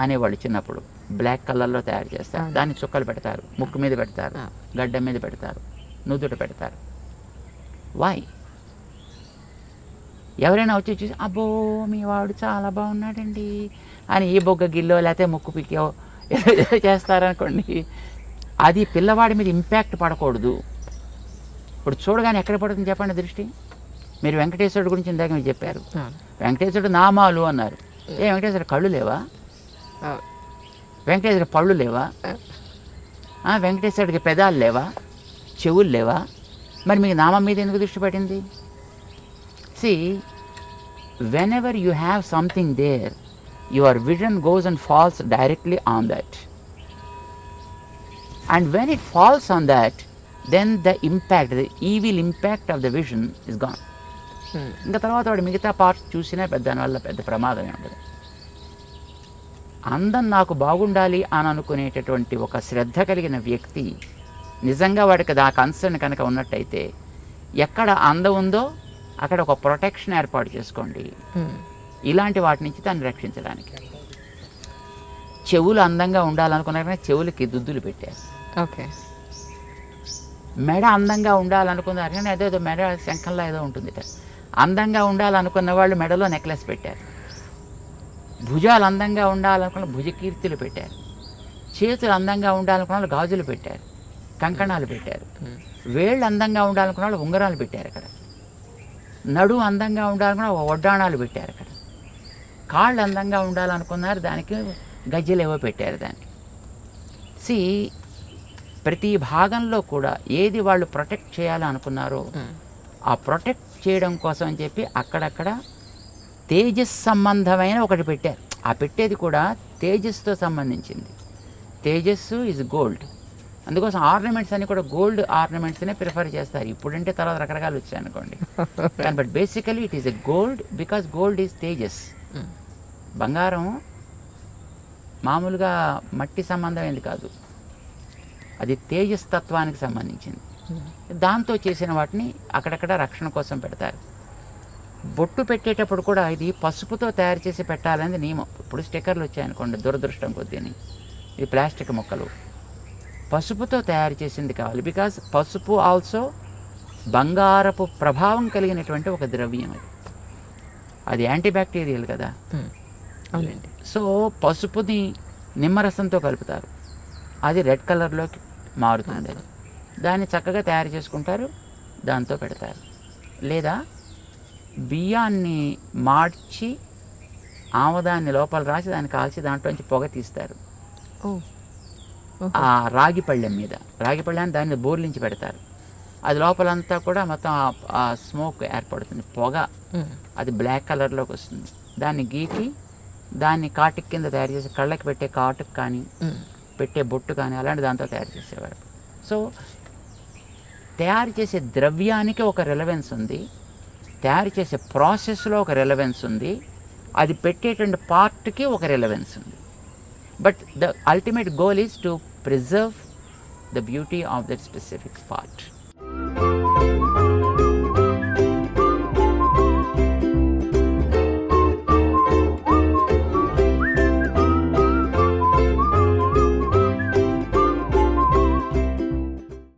అనేవాళ్ళు చిన్నప్పుడు బ్లాక్ కలర్లో తయారు చేస్తారు, దాన్ని చుక్కలు పెడతారు, ముక్కు మీద పెడతారు, గడ్డ మీద పెడతారు, నుదుట పెడతారు. వై? ఎవరైనా వచ్చి చూసి అబ్బో మీ వాడు చాలా బాగున్నాడండి అని ఈ బొగ్గ గిల్లో లేకపోతే ముక్కు పిక్కో ఏదో చేస్తారనుకోండి, అది పిల్లవాడి మీద ఇంపాక్ట్ పడకూడదు. ఇప్పుడు చూడగానే ఎక్కడ పడుతుంది చెప్పండి దృష్టి? మీరు వెంకటేశ్వరుడు గురించి ఇందాక మీరు చెప్పారు, వెంకటేశ్వరుడు నామాలు అన్నారు. వెంకటేశ్వరుడు కళ్ళు లేవా? వెంకటేశ్వరుడు పళ్ళు లేవా? వెంకటేశ్వరుడికి పెదాలు లేవా? చెవులు లేవా? మరి మీకు నామం మీద ఎందుకు దృష్టి పడింది? See, whenever you have something there, your vision goes and falls directly on that. And when it falls on that, then the impact, the evil impact of the vision is gone. ఇంకా తర్వాత వాడు మిగతా parts చూసినా దానివల్ల పెద్ద ప్రమాదమే ఉండదు. అందం నాకు బాగుండాలి అని అనుకునేటటువంటి ఒక శ్రద్ధ కలిగిన వ్యక్తి నిజంగా వాడికి ఆ కన్సర్న్ కనుక ఉన్నట్టయితే ఎక్కడ అందం ఉందో అక్కడ ఒక ప్రొటెక్షన్ ఏర్పాటు చేసుకోండి ఇలాంటి వాటి నుంచి దాన్ని రక్షించడానికి. చెవులు అందంగా ఉండాలనుకున్నారు కానీ చెవులకి దుద్దులు పెట్టారు. ఓకే. మెడ అందంగా ఉండాలనుకున్నారు కానీ అదేదో మెడ శంఖంలో ఏదో ఉంటుంది. అందంగా ఉండాలనుకున్న వాళ్ళు మెడలో నెక్లెస్ పెట్టారు. భుజాలు అందంగా ఉండాలనుకున్న భుజకీర్తులు పెట్టారు. చేతులు అందంగా ఉండాలనుకున్న వాళ్ళు గాజులు పెట్టారు, కంకణాలు పెట్టారు. వేళ్ళు అందంగా ఉండాలనుకున్న వాళ్ళు ఉంగరాలు పెట్టారు అక్కడ. నడు అందంగా ఉండాలనుకున్న వడ్డాణాలు పెట్టారు అక్కడ. కాళ్ళు అందంగా ఉండాలనుకున్నారు, దానికి గజ్జెలు ఏవో పెట్టారు దానికి. సి, ప్రతి భాగంలో కూడా ఏది వాళ్ళు ప్రొటెక్ట్ చేయాలనుకున్నారో ఆ ప్రొటెక్ట్ చేయడం కోసం అని చెప్పి అక్కడక్కడ తేజస్ సంబంధమైన ఒకటి పెట్టారు. ఆ పెట్టేది కూడా తేజస్తో సంబంధించింది. తేజస్సు ఈజ్ గోల్డ్. అందుకోసం ఆర్నమెంట్స్ అన్ని కూడా గోల్డ్ ఆర్నమెంట్స్నే ప్రిఫర్ చేస్తారు. ఇప్పుడంటే తర్వాత రకరకాలు వచ్చాయి అనుకోండి, కానీ but basically it is a gold because gold is Tejas. బంగారం మామూలుగా మట్టి సంబంధమైనది కాదు, అది తేజస్ తత్వానికి సంబంధించింది. దాంతో చేసిన వాటిని అక్కడక్కడ రక్షణ కోసం పెడతారు. బొట్టు పెట్టేటప్పుడు కూడా ఇది పసుపుతో తయారు చేసి పెట్టాలనేది నియమం. ఇప్పుడు స్టిక్కర్లు వచ్చాయనుకోండి, దురదృష్టం కొద్దిని ఇది ప్లాస్టిక్ ముక్కలు, పసుపుతో తయారు చేసింది కావాలి. బికాస్ పసుపు ఆల్సో బంగారపు ప్రభావం కలిగినటువంటి ఒక ద్రవ్యం. అది యాంటీబ్యాక్టీరియల్ కదా. అవునండి. సో పసుపుని నిమ్మరసంతో కలుపుతారు, అది రెడ్ కలర్లోకి మారుతుంది. దాన్ని చక్కగా తయారు చేసుకుంటారు, దాంతో పెడతారు. లేదా బియ్యాన్ని మార్చి ఆముదాన్ని లోపల రాసి దాన్ని కాల్చి దాంట్లోంచి పొగ తీస్తారు. ఆ రాగి పళ్ళెం మీద, రాగి పళ్ళెం దాన్ని బోర్లించి పెడతారు. అది లోపలంతా కూడా మొత్తం ఆ స్మోక్ ఏర్పడుతుంది, పొగ. అది బ్లాక్ కలర్లోకి వస్తుంది. దాన్ని గీకి దాన్ని కాటుక్ కింద తయారు చేసి కళ్ళకి పెట్టే కాటుక్ కానీ పెట్టే బొట్టు కానీ అలాంటి దాంతో తయారు చేసేవారు. సో తయారు చేసే ద్రవ్యానికి ఒక రెలవెన్స్ ఉంది, తయారు చేసే ప్రాసెస్లో ఒక రెలవెన్స్ ఉంది, అది పెట్టేటువంటి పార్ట్కి ఒక రెలవెన్స్ ఉంది. But the ultimate goal is to preserve the beauty of that specific part.